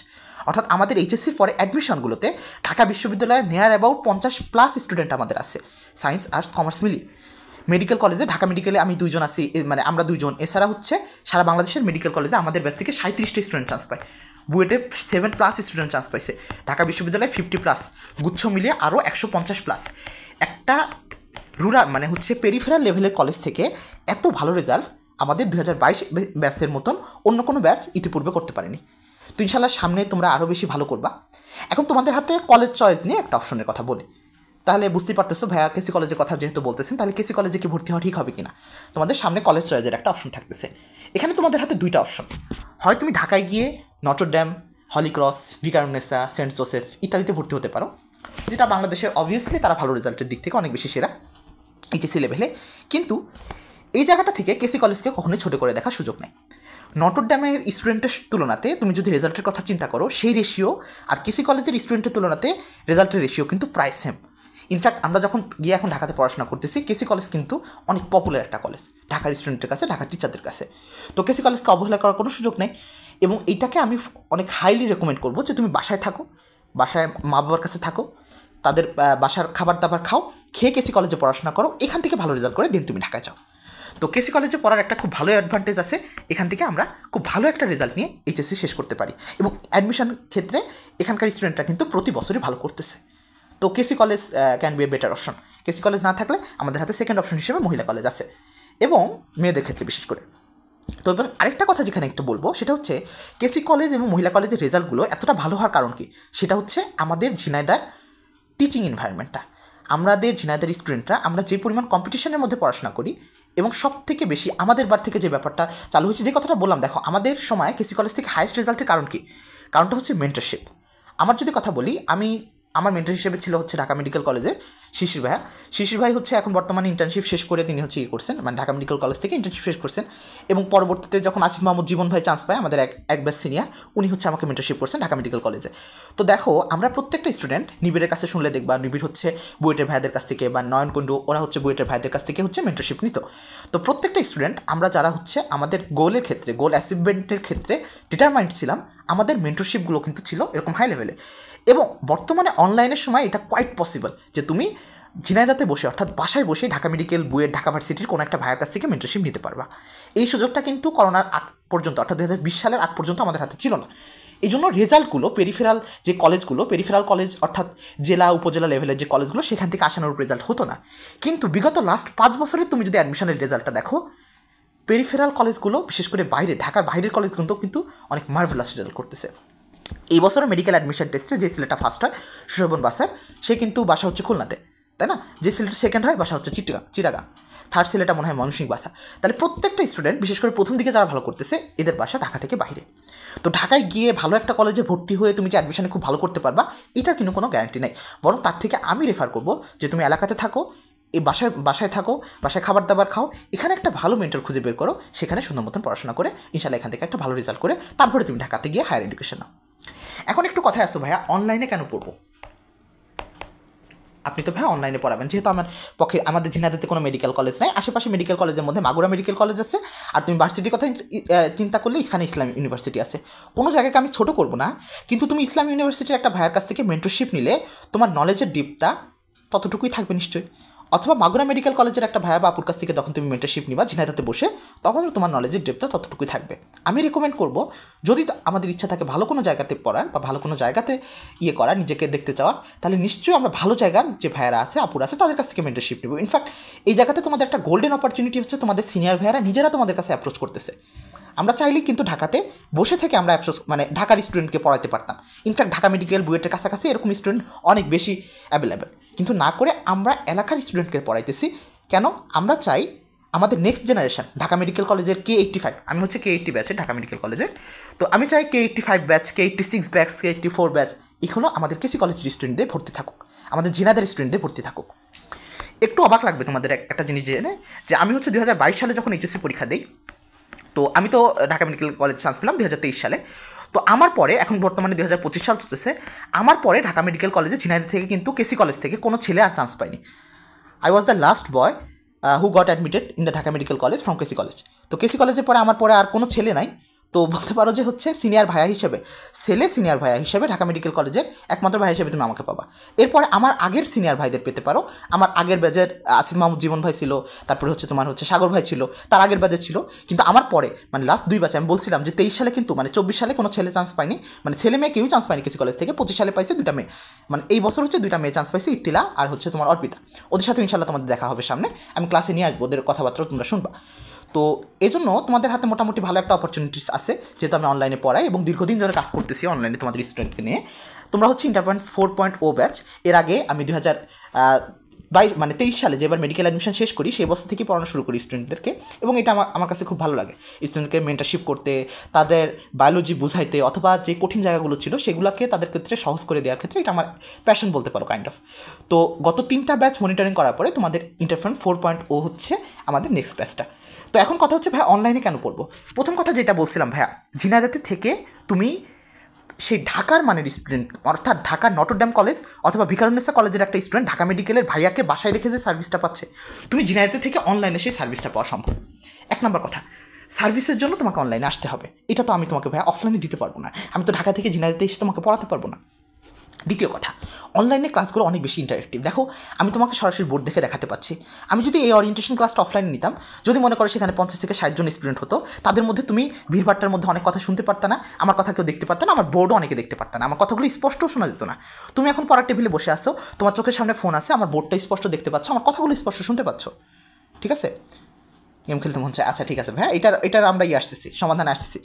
অর্থাৎ আমাদের এইচএসসির পরে অ্যাডমিশনগুলোতে ঢাকা বিশ্ববিদ্যালয়ে নিয়ার অ্যাবাউট 50+ স্টুডেন্ট আমাদের আছে, সায়েন্স আর্টস কমার্স মিলিয়ে। মেডিকেল কলেজে, ঢাকা মেডিকেলে আমি 2 জন আছি, মানে আমরা 2 জন। এছাড়া হচ্ছে সারা বাংলাদেশের মেডিকেল কলেজে আমাদের ব্যাচ থেকে 37টা স্টুডেন্ট চান্স পায়। বুয়েটে 7+ স্টুডেন্ট চান্স পাইছে, ঢাকা বিশ্ববিদ্যালয়ে 50+, গুচ্ছ মিলিয়ে আরও 150+। একটা রুরাল মানে হচ্ছে পেরিফেরাল লেভেলের কলেজ থেকে এত ভালো রেজাল্ট আমাদের 2022 ব্যাচের মতন অন্য কোনো ব্যাচ ইতিপূর্বে করতে পারেনি। তো ইনশাল্লাহ সামনে তোমরা আরও বেশি ভালো করবা। এখন তোমাদের হাতে কলেজ চয়েস নিয়ে একটা অপশনের কথা বলি। তাহলে বুঝতেই পারতেছো ভাইয়া কেসি কলেজের কথা যেহেতু বলতেছেন, তাহলে কেসি কলেজে কি ভর্তি হওয়া ঠিক হবে কিনা। তোমাদের সামনে কলেজ চয়েসের একটা অপশন থাকতেছে। এখানে তোমাদের হাতে 2টা অপশন, হয় তুমি ঢাকায় গিয়ে Notre Dame, Holy Cross, Viqarunnisa, Saint Joseph ইত্যাদিতে ভর্তি হতে পারো, যেটা বাংলাদেশের অবভিয়াসলি তারা ভালো রেজাল্টের দিক থেকে অনেক বেশি সেরা এইচএসসি লেভেলে। কিন্তু এই জায়গাটা থেকে কেসি কলেজকে কখনোই ছোটো করে দেখার সুযোগ নেই। নটরডেমের স্টুডেন্টের তুলনাতে তুমি যদি রেজাল্টের কথা চিন্তা করো, সেই রেশিও আর কেসি কলেজের স্টুডেন্টের তুলনাতে রেজাল্টের রেশিও কিন্তু প্রায় সেম। ইনফ্যাক্ট আমরা যখন গিয়ে এখন ঢাকাতে পড়াশোনা করতেছি, কেসি কলেজ কিন্তু অনেক পপুলার একটা কলেজ ঢাকার স্টুডেন্টের কাছে, ঢাকার টিচারদের কাছে। তো কেসি কলেজকে অবহেলা করার কোনো সুযোগ নেই। এবং এইটাকে আমি অনেক হাইলি রেকমেন্ড করবো যে তুমি বাসায় থাকো, বাসায় মা বাবার কাছে থাকো, তাদের বাসার খাবার দাবার খাও, খেয়ে কেসি কলেজে পড়াশোনা করো, এখান থেকে ভালো রেজাল্ট করে দিন তুমি ঢাকায় যাও। তো কেসি কলেজে পড়ার একটা খুব ভালো অ্যাডভান্টেজ আছে, এখান থেকে আমরা খুব ভালো একটা রেজাল্ট নিয়ে এইচএসসি শেষ করতে পারি। এবং অ্যাডমিশন ক্ষেত্রে এখানকার স্টুডেন্টরা কিন্তু প্রতি বছরই ভালো করতেছে। তো KC college can be a better option. KC college না থাকলে আমাদের হাতে সেকেন্ড অপশন হিসেবে মহিলা কলেজ আছে, এবং মেয়েদের ক্ষেত্রে বিশেষ করে। তো এবং আরেকটা কথা যেখানে একটু বলবো, সেটা হচ্ছে কেসি কলেজ এবং মহিলা কলেজের রেজাল্টগুলো এতটা ভালো হওয়ার কারণ কি, সেটা হচ্ছে আমাদের ঝিনাইদার টিচিং এনভায়রনমেন্টটা। আমাদের ঝিনাইদার স্টুডেন্টরা আমরা যে পরিমাণ কম্পিটিশনের মধ্যে পড়াশোনা করি, এবং সব থেকে বেশি আমাদের বার থেকে যে ব্যাপারটা চালু হয়েছে, যে কথাটা বললাম, দেখো আমাদের সময় কেসি কলেজ থেকে হাইয়েস্ট রেজাল্টের কারণ কি, কারণটা হচ্ছে মেন্টরশিপ। আমার যদি কথা বলি, আমার মেন্টর হিসেবে ছিল হচ্ছে ঢাকা মেডিকেল কলেজে শিশির ভাইয়া। শিশির ভাই হচ্ছে এখন বর্তমানে ইন্টার্নশিপ শেষ করে তিনি হচ্ছে ইয়ে করছেন, মানে ঢাকা মেডিকেল কলেজ থেকে ইন্টার্নশিপ শেষ করছেন। এবং পরবর্তীতে যখন আসিফ মাহমুদ জীবন ভাই চান্স পায়, আমাদের এক ব্যাচ সিনিয়র, উনি হচ্ছে আমাকে মেন্টরশিপ করছেন ঢাকা মেডিকেল কলেজে। তো দেখো আমরা প্রত্যেকটা স্টুডেন্ট নিবিড়ের কাছে শুনলে দেখবা, নিবিড় হচ্ছে বুয়েটের ভাইদের কাছ থেকে, বা নয়ন কুণ্ডু ওরা হচ্ছে বুয়েটের ভাইদের কাছ থেকে হচ্ছে মেন্টরশিপ নিত। তো প্রত্যেকটা স্টুডেন্ট আমরা যারা হচ্ছে আমাদের গোলের ক্ষেত্রে, গোল অ্যাচিভমেন্টের ক্ষেত্রে ডিটারমাইন্ড ছিলাম, আমাদের মেন্টরশিপগুলো কিন্তু ছিল এরকম হাই লেভেলে। এবং বর্তমানে অনলাইনের সময় এটা কোয়াইট পসিবল যে তুমি ঝিনাইদাতে বসে, অর্থাৎ বাসায় বসে ঢাকা মেডিকেল, বুয়েট, ঢাকা ভার্সিটির কোনো একটা ভাইয়ের কাছ থেকে মেন্টরশিপ নিতে পারবা। এই সুযোগটা কিন্তু করোনার আগ পর্যন্ত, অর্থাৎ 2020 সালের আগ পর্যন্ত আমাদের হাতে ছিল না। এই জন্য রেজাল্টগুলো পেরিফেরাল যে কলেজগুলো, পেরিফেরাল কলেজ অর্থাৎ জেলা উপজেলা লেভেলের যে কলেজগুলো, সেখান থেকে আসানোর রেজাল্ট হতো না। কিন্তু বিগত লাস্ট 5 বছরে তুমি যদি অ্যাডমিশনের রেজাল্টটা দেখো, পেরিফেরাল কলেজগুলো বিশেষ করে বাইরে, ঢাকার বাইরের কলেজগুলো কিন্তু অনেক মার্ভেলাস রেজাল্ট করতেছে। এই বছর মেডিকেল অ্যাডমিশন টেস্টে যে ছেলেটা ফার্স্ট হয়, সুশোভন বাসার, সে কিন্তু বাসা হচ্ছে খুলনাতে, তাই না? যে ছেলেটা সেকেন্ড হয় বাসা হচ্ছে চিটাগাং, থার্ড ছেলেটা মনে হয় ময়মনসিংহ বাসা। তাহলে প্রত্যেকটা স্টুডেন্ট, বিশেষ করে প্রথম দিকে যারা ভালো করতেছে, এদের বাসা ঢাকা থেকে বাইরে। তো ঢাকায় গিয়ে ভালো একটা কলেজে ভর্তি হয়ে তুমি যে অ্যাডমিশনে খুব ভালো করতে পারবা, এটার কিন্তু কোনো গ্যারান্টি নেই। বরং তার থেকে আমি রেফার করবো যে তুমি এলাকাতে থাকো, এই বাসায় থাকো, বাসায় খাবার দাবার খাও, এখানে একটা ভালো মেন্টর খুঁজে বের করো, সেখানে সুন্দর মতন পড়াশোনা করে ইনশাল্লাহ এখান থেকে একটা ভালো রেজাল্ট করে তারপরে তুমি ঢাকাতে গিয়ে হায়ার এডুকেশন নাও। এখন একটু কথায় আসো ভাইয়া, অনলাইনে কেন পড়বো? আপনি তো ভাই অনলাইনে পড়াবেন, যেহেতু আমার পক্ষে আমাদের ঝিনাইদহতে কোনো মেডিকেল কলেজ নাই, আশেপাশে মেডিকেল কলেজের মধ্যে মাগুরা মেডিকেল কলেজ আছে, আর তুমি ভার্সিটির কথা চিন্তা করলে এখানে ইসলাম ইউনিভার্সিটি আছে। কোনো জায়গাকে আমি ছোটো করবো না, কিন্তু তুমি ইসলাম ইউনিভার্সিটির একটা ভাইয়ের কাছ থেকে মেন্টরশিপ নিলে তোমার নলেজের ডিপটা ততটুকুই থাকবে নিশ্চয়ই। অথবা মাগুরা মেডিকেল কলেজের একটা ভাইয়া বা আপুর কাছ থেকে যখন তুমি মেন্টরশিপ নিবা ঝিনাইদহতে বসে, তখন তোমার নলেজের ডেপটা ততটুকুই থাকবে। আমি রেকমেন্ড করবো, যদি আমাদের ইচ্ছা থাকে ভালো কোনো জায়গাতে পড়ার বা ভালো কোনো জায়গাতে করার, নিজেকে দেখতে চাওয়ার, তাহলে নিশ্চয়ই আমরা ভালো জায়গার যে ভাইয়ারা আছে আপুরা আছে তাদের কাছ থেকে মেন্টরশিপ নেব। ইনফ্যাক্ট এই জায়গাতে তোমাদের একটা গোল্ডেন অপরচুনিটি হচ্ছে, তোমাদের সিনিয়র ভাইয়ারা নিজেরা তোমাদের কাছে অ্যাপ্রোচ করতেছে। আমরা চাইলেই কিন্তু ঢাকাতে বসে থেকে আমরা মানে ঢাকার স্টুডেন্টকে পড়াতে পারতাম। ইনফ্যাক্ট ঢাকা মেডিকেল বুয়েটের কাছাকাছি এরকম স্টুডেন্ট অনেক বেশি অ্যাভেলেবেল, কিন্তু না করে আমরা এলাকার স্টুডেন্টকে পড়াইতেছি। কেন? আমরা চাই আমাদের নেক্সট জেনারেশন ঢাকা মেডিকেল কলেজের K85, আমি হচ্ছে K80 ব্যাচের ঢাকা মেডিকেল কলেজের, তো আমি চাই K85 batch, K86 batch, K84 batch এগুলো আমাদের কেসি কলেজের স্টুডেন্টদের ভর্তি থাকুক, আমাদের ঝিনাইদহের স্টুডেন্টদের ভর্তি থাকুক। একটু অবাক লাগবে তোমাদের একটা জিনিস জেনে, যে আমি হচ্ছে 2022 সালে যখন এইচএসসি পরীক্ষা দিই, তো আমি তো ঢাকা মেডিকেল কলেজ চান্স পেলাম 2023 সালে। তো আমার পরে, এখন বর্তমানে 2025 সাল চলতেছে, আমার পরে ঢাকা মেডিকেল কলেজে ঝিনাইদহ থেকে কিন্তু কেসি কলেজ থেকে কোনো ছেলে আর চান্স পায়নি। I was the last boy who got admitted in the Dhaka medical college from KC college. তো কেসি কলেজের পরে আমার পরে আর কোনো ছেলে নাই। তো বলতে পারো যে হচ্ছে সিনিয়র ভাইয়া হিসেবে, সিনিয়র ভাইয়া হিসেবে ঢাকা মেডিকেল কলেজের একমাত্র ভাইয়া হিসেবে তুমি আমাকে পাবা। এরপরে আমার আগের সিনিয়র ভাইদের পেতে পারো। আমার আগের ব্যাচের আসিফ মাহমুদ জীবন ভাই ছিল, তারপরে হচ্ছে তোমার হচ্ছে সাগর ভাই ছিল, তার আগের ব্যাচের ছিল। কিন্তু আমার পরে মানে লাস্ট 2 ব্যাচে আমি বলছিলাম যে 23 সালে কিন্তু মানে 24 সালে কোনো ছেলে চান্স পায়নি, মানে ছেলে মেয়ে কেউই চান্স পায়নি কেসি কলেজ থেকে। 25 সালে পাইছে 2টা মেয়ে, মানে এই বছর হচ্ছে 2টা মেয়ে চান্স পাইছে, ইত্তিলা আর হচ্ছে তোমার অর্পিতা। ওদের সাথে ইনশাল্লাহ তোমাদের দেখা হবে সামনে, আমি ক্লাসে নিয়ে আসবো, ওদের কথাবার্তা তোমরা শুনবা। তো এই জন্য তোমাদের হাতে মোটামুটি ভালো একটা অপরচুনিটিস আছে, যেহেতু আমি অনলাইনে পড়াই এবং দীর্ঘদিন ধরে কাজ করতেছি অনলাইনে তোমাদের স্টুডেন্টকে নিয়ে। তোমরা হচ্ছে ইন্টারপয়েন্ট 4.0 ব্যাচ। এর আগে আমি 2023 সালে যে এবার মেডিকেল অ্যাডমিশন শেষ করি, সেই বছর থেকেই পড়ানো শুরু করি স্টুডেন্টদেরকে, এবং এটা আমার কাছে খুব ভালো লাগে স্টুডেন্টকে মেন্টারশিপ করতে, তাদের বায়োলজি বুঝাইতে, অথবা যে কঠিন জায়গাগুলো ছিল সেগুলোকে তাদের ক্ষেত্রে সহজ করে দেওয়ার ক্ষেত্রে এটা আমার প্যাশন বলতে পারো কাইন্ড অফ। তো গত 3টা ব্যাচ মনিটরিং করার পরে তোমাদের ইন্টারপয়েন্ট 4.0 হচ্ছে আমাদের নেক্সট ব্যাচটা। তো এখন কথা হচ্ছে ভাই অনলাইনে কেন পড়বো? প্রথম কথা যেটা বলছিলাম ভাইয়া, ঝিনাইদহ থেকে তুমি সেই ঢাকার মানের স্টুডেন্ট, অর্থাৎ ঢাকার নটরডেম কলেজ অথবা ভিকারুন্নেসা কলেজের একটা স্টুডেন্ট ঢাকা মেডিকেলের ভাইয়াকে বাসায় রেখে যে সার্ভিসটা পাচ্ছে, তুমি ঝিনাইদহ থেকে অনলাইনে সেই সার্ভিসটা পাওয়া সম্ভব। 1 নম্বর কথা, সার্ভিসের জন্য তোমাকে অনলাইনে আসতে হবে, এটা তো আমি তোমাকে ভাইয়া অফলাইনে দিতে পারবো না, আমি তো ঢাকা থেকে ঝিনাইদহতে এসে তোমাকে পড়াতে পারবো না। দ্বিতীয় কথা, অনলাইনে ক্লাসগুলো অনেক বেশি ইন্টারেক্টিভ। দেখো, আমি তোমাকে সরাসরি বোর্ড দেখে দেখাতে পাচ্ছি। আমি যদি এই ওরিয়েন্টেশন ক্লাসটা অফলাইনে নিতাম, যদি মনে করো সেখানে 50 থেকে 60 জন স্টুডেন্ট হতো, তাদের মধ্যে তুমি ভিড়ভাট্টার মধ্যে অনেক কথা শুনতে পারতা না, আমার কথা কেউ দেখতে পারত না, আমার বোর্ডও অনেকে দেখতে পারত না, আমার কথাগুলো স্পষ্টও শোনা যেত না। তুমি এখন পড়ার টেবিলে বসে আসো, তোমার চোখের সামনে ফোন আছে, আমার বোর্ডটা স্পষ্ট দেখতে পাচ্ছ, আমার কথাগুলো স্পষ্ট শুনতে পাচ্ছ। ঠিক আছে? গেম খেলতে মন চায়, আচ্ছা ঠিক আছে ভাই, এটার আমরা আসতেছি, সমাধানে আসতেছি।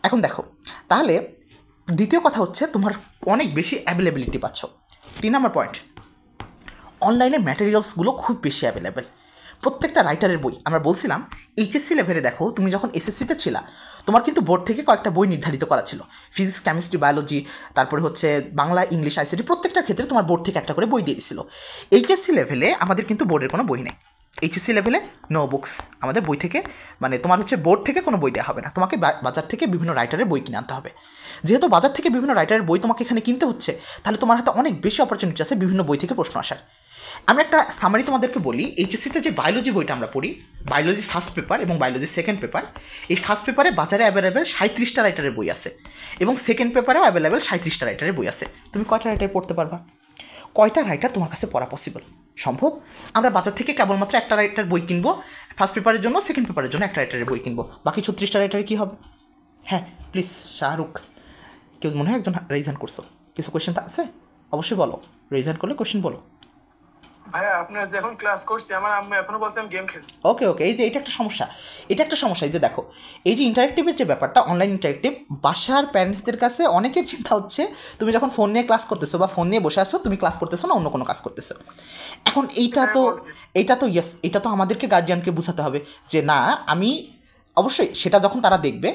এখন দেখো, তাহলে দ্বিতীয় কথা হচ্ছে তোমার অনেক বেশি অ্যাভেলেবিলিটি পাচ্ছ। 3 নম্বর পয়েন্ট, অনলাইনে ম্যাটেরিয়ালসগুলো খুব বেশি অ্যাভেলেবেল। প্রত্যেকটা রাইটারের বই, আমরা বলছিলাম এইচএসসি লেভেলে দেখো, তুমি যখন এসএসসিতে ছিলা তোমার কিন্তু বোর্ড থেকে কয়েকটা বই নির্ধারিত করা ছিল, ফিজিক্স, কেমিস্ট্রি, বায়োলজি, তারপরে হচ্ছে বাংলা, ইংলিশ, আইসিটি, প্রত্যেকটা ক্ষেত্রে তোমার বোর্ড থেকে একটা করে বই দিয়ে দিছিল। এইচএসসি লেভেলে আমাদের কিন্তু বোর্ডের কোনো বই নেই। এইচএসসি লেভেলে নো বুকস, আমাদের বই থেকে মানে তোমার হচ্ছে বোর্ড থেকে কোনো বই দেওয়া হবে না, তোমাকে বাজার থেকে বিভিন্ন রাইটারের বই কিনে আনতে হবে। যেহেতু বাজার থেকে বিভিন্ন রাইটারের বই তোমাকে এখানে কিনতে হচ্ছে, তাহলে তোমার হাতে অনেক বেশি অপরচুনিটি আছে বিভিন্ন বই থেকে প্রশ্ন আসার। আমি একটা সামারি তোমাদেরকে বলি, এইচএসসিতে যে বায়োলজি বইটা আমরা পড়ি, বায়োলজি ফার্স্ট পেপার এবং বায়োলজি সেকেন্ড পেপার, এই ফার্স্ট পেপারে বাজারে অ্যাভেলেবেল 37টা রাইটারের বই আছে, এবং সেকেন্ড পেপারেও অ্যাভেলেবেল 37টা রাইটারের বই আছে। তুমি কয়টা রাইটার পড়তে পারবা? কয়টা রাইটার তোমার কাছে পড়া পসিবল? সম্ভব? আমরা বাজার থেকে কেবলমাত্র একটা রাইটার বই কিনবো ফার্স্ট পেপারের জন্য, সেকেন্ড পেপারের জন্য একটা রাইটারের বই কিনবো, বাকি 36টা রাইটারে কী হবে? হ্যাঁ প্লিজ শাহরুখ, কেউ মনে হয় একজন রেইজান করছো, কিছু কোয়েশ্চেন আছে অবশ্যই বলো, রেইজান করলে কোয়েশ্চেন বলো। ভাইয়া আপনার যখন ক্লাস করছি আমার আম্মু এখনো বলছে আমি গেম খেলছি। ওকে, এই যে এটা একটা সমস্যা, এই যে দেখো, এই যে ইন্টারেক্টিভের যে ব্যাপারটা, অনলাইন ইন্টারেক্টিভ, বাসার প্যারেন্টসদের কাছে অনেকের চিন্তা হচ্ছে তুমি যখন ফোন নিয়ে ক্লাস করতেছো বা ফোন নিয়ে বসে আসো, তুমি ক্লাস করতেছো না অন্য কোনো কাজ করতেছো। এখন এইটা তো আমাদেরকে গার্জিয়ানকে বোঝাতে হবে যে না, আমি অবশ্যই সেটা যখন তারা দেখবে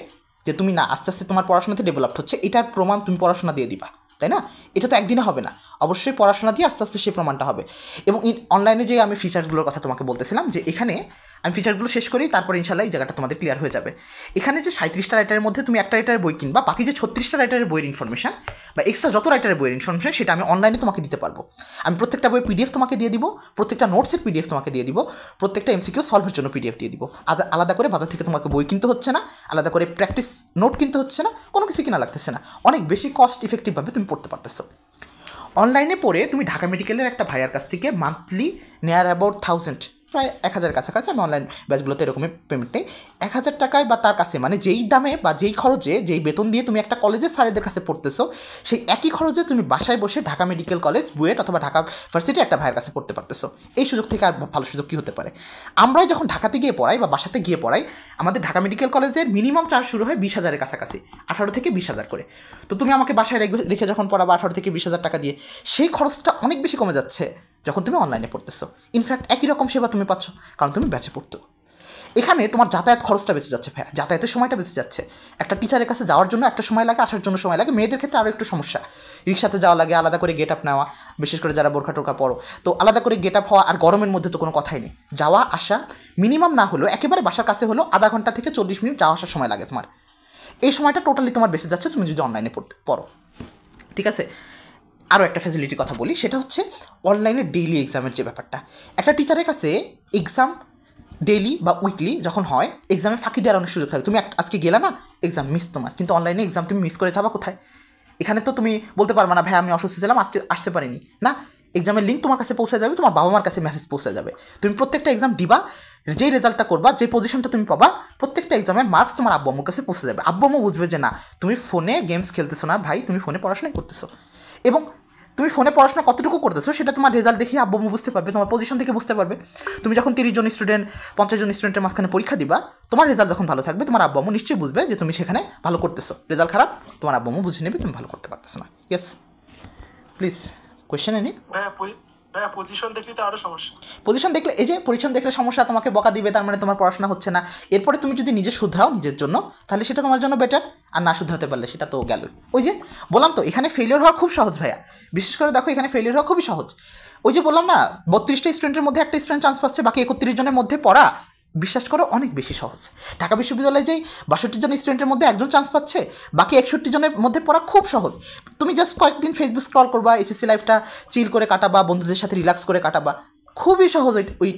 যে তুমি না আস্তে আস্তে তোমার পড়াশোনাতে ডেভেলপড হচ্ছে, এটার প্রমাণ তুমি পড়াশোনা দিয়ে দিবা, তাই না? এটা তো একদিনে হবে না, অবশ্যই পড়াশোনা দিয়ে আস্তে আস্তে সেই প্রমাণটা হবে। এবং অনলাইনে যে আমি ফিচার্সগুলোর কথা তোমাকে বলতেছিলাম, যে এখানে আমি ফিচারগুলো শেষ করি, তারপরে ইনশাল্লাহ এই জায়গাটা তোমাদের ক্লিয়ার হয়ে যাবে। এখানে যে 37টা রাইটারের মধ্যে তুমি একটা রাইটারের বই কিনবা, বাকি যে 36টা রাইটারের বইয়ের ইনফরমেশন বা এক্সট্রা যত রাইটারের বইয়ের ইনফরমেশন সেটা আমি অনলাইনে তোমাকে দিতে পারবো। আমি প্রত্যেকটা বইয়ের পিডিএফ তোমাকে দিয়ে দিব, প্রত্যেকটা নোটসের পিডিএফ তোমাকে দিয়ে দিব, প্রত্যেকটা এমসিকিউ সলভের জন্য পিডিএফ দিয়ে দিব। আলাদা করে বাজার থেকে তোমাকে বই কিনতে হচ্ছে না, আলাদা করে প্র্যাকটিস নোট কিনতে হচ্ছে না, কোনো কিছু কিনা লাগতেছে না, অনেক বেশি কস্ট ইফেক্টিভভাবে তুমি পড়তে পারতেছো। অনলাইনে পড়ে তুমি ঢাকা মেডিকেলের একটা ভাইয়ার কাছ থেকে মান্থলি নিয়ার অ্যাবাউট 1000, প্রায় 1000 কাছাকাছি, আমি অনলাইন ব্যাচগুলোতে এরকমই পেমেন্ট নেই, 1000 টাকায় বা তার কাছে, মানে যেই দামে বা যেই খরচে, যেই বেতন দিয়ে তুমি একটা কলেজের স্যারেদের কাছে পড়তেছো, সেই একই খরচে তুমি বাসায় বসে ঢাকা মেডিকেল কলেজ, বুয়েট অথবা ঢাকা ভার্সিটি একটা ভাইয়ের কাছে পড়তে পারতেছো। এই সুযোগ থেকে আর ভালো সুযোগ কী হতে পারে? আমরাই যখন ঢাকাতে গিয়ে পড়াই বা বাসাতে গিয়ে পড়াই, আমাদের ঢাকা মেডিকেল কলেজের মিনিমাম চার্জ শুরু হয় 20,000-এর কাছাকাছি, 18 থেকে 20,000 করে। তো তুমি আমাকে বাসায় রেখে যখন পড়াবা 18 থেকে 20,000 টাকা দিয়ে, সেই খরচটা অনেক বেশি কমে যাচ্ছে যখন তুমি অনলাইনে পড়তেছো। ইনফ্যাক্ট একই রকম সেবা তুমি পাচ্ছ, কারণ তুমি ব্যাচে পড়তো। এখানে তোমার যাতায়াত খরচটা বেঁচে যাচ্ছে ভাইয়া, যাতায়াতের সময়টা বেঁচে যাচ্ছে। একটা টিচারের কাছে যাওয়ার জন্য একটা সময় লাগে, আসার জন্য সময় লাগে। মেয়েদের ক্ষেত্রে আরও একটু সমস্যা, রিক্সাতে যাওয়া লাগে, আলাদা করে গেট আপ নেওয়া, বিশেষ করে যারা বোরখা টোরখা পড়ো, তো আলাদা করে গেট আপ হওয়া, আর গরমের মধ্যে তো কোনো কথাই নেই। যাওয়া আসা মিনিমাম না হলেও একেবারে বাসার কাছে হলো আধা ঘন্টা থেকে 40 মিনিট যাওয়া আসার সময় লাগে তোমার। এই সময়টা টোটালি তোমার বেঁচে যাচ্ছে তুমি যদি অনলাইনে পড়ো, ঠিক আছে? আরও একটা ফ্যাসিলিটির কথা বলি, সেটা হচ্ছে অনলাইনে ডেইলি এক্সামের যে ব্যাপারটা। একটা টিচারের কাছে এক্সাম ডেইলি বা উইকলি যখন হয়, এক্সামে ফাঁকি দেওয়ার অনেক সুযোগ থাকে। তুমি আজকে গেলা না, এক্সাম মিস তোমার, কিন্তু অনলাইনে এক্সাম তুমি মিস করে যাবা কোথায়? এখানে তো তুমি বলতে পারবে না ভাই আমি অসুস্থ ছিলাম, আসতে পারিনি, না, এক্সামের লিঙ্ক তোমার কাছে পৌঁছে যাবে, তোমার বাবা মার কাছে মেসেজ পৌঁছে যাবে। তুমি প্রত্যেকটা এক্সাম দিবা, যেই রেজাল্টটা করবা, যে পজিশনটা তুমি পাবা, প্রত্যেকটা এক্সামের মার্কস তোমার আব্বু আম্মুর কাছে পৌঁছে যাবে। আব্বু আম্মু বুঝবে যে না, তুমি ফোনে গেমস খেলতেছো না ভাই, তুমি ফোনে পড়াশোনাই করতেছো। এবং তুমি ফোনে পড়াশোনা কতটুকু করতেছো সেটা তোমার রেজাল্ট দেখে আব্বু আম্মু বুঝতে পারবে, তোমার পজিশন থেকে বুঝতে পারবে। তুমি যখন 30 জন স্টুডেন্ট 50 জন স্টুডেন্টের মাঝখানে পরীক্ষা দিবা, তোমার রেজাল্ট যখন ভালো থাকবে, তোমার আব্বু আম্মু নিশ্চয়ই বুঝবে যে তুমি সেখানে ভালো করতেছো। রেজাল্ট খারাপ, তোমার আব্বু আম্মু বুঝে নেবে তুমি ভালো করতে পারতেছো না। Yes, please question any. ভাইয়া পজিশন দেখলে তো আরো সমস্যা। পজিশন দেখলে, এই যে পজিশন দেখলে সমস্যা, তোমাকে বকা দিবে, তার মানে তোমার পড়াশোনা হচ্ছে না। এরপরে তুমি যদি নিজে শুধরাও নিজের জন্য, তাহলে সেটা তোমার জন্য বেটার। আর না শুধরাতে পারলে সেটা তো গেল। ওই যে বললাম তো, এখানে ফেলিওর হওয়া খুব সহজ ভাইয়া, বিশেষ করে দেখো এখানে ফেলিওর হওয়া খুবই সহজ। ওই যে বললাম না, 32টা স্টুডেন্টের মধ্যে একটা স্টুডেন্ট চান্স পাচ্ছে, বাকি 31 জনের মধ্যে পড়া, বিশ্বাস করো অনেক বেশি সহজ। ঢাকা বিশ্ববিদ্যালয়ে যেই 62 জন স্টুডেন্টের মধ্যে একজন চান্স পাচ্ছে, বাকি 61 জনের মধ্যে পড়া খুব সহজ। তুমি জাস্ট কয়েকদিন ফেসবুক স্ক্রল করবা, এসএসসি লাইফটা চিল করে কাটাবা, বন্ধুদের সাথে রিল্যাক্স করে কাটাবা, খুবই সহজ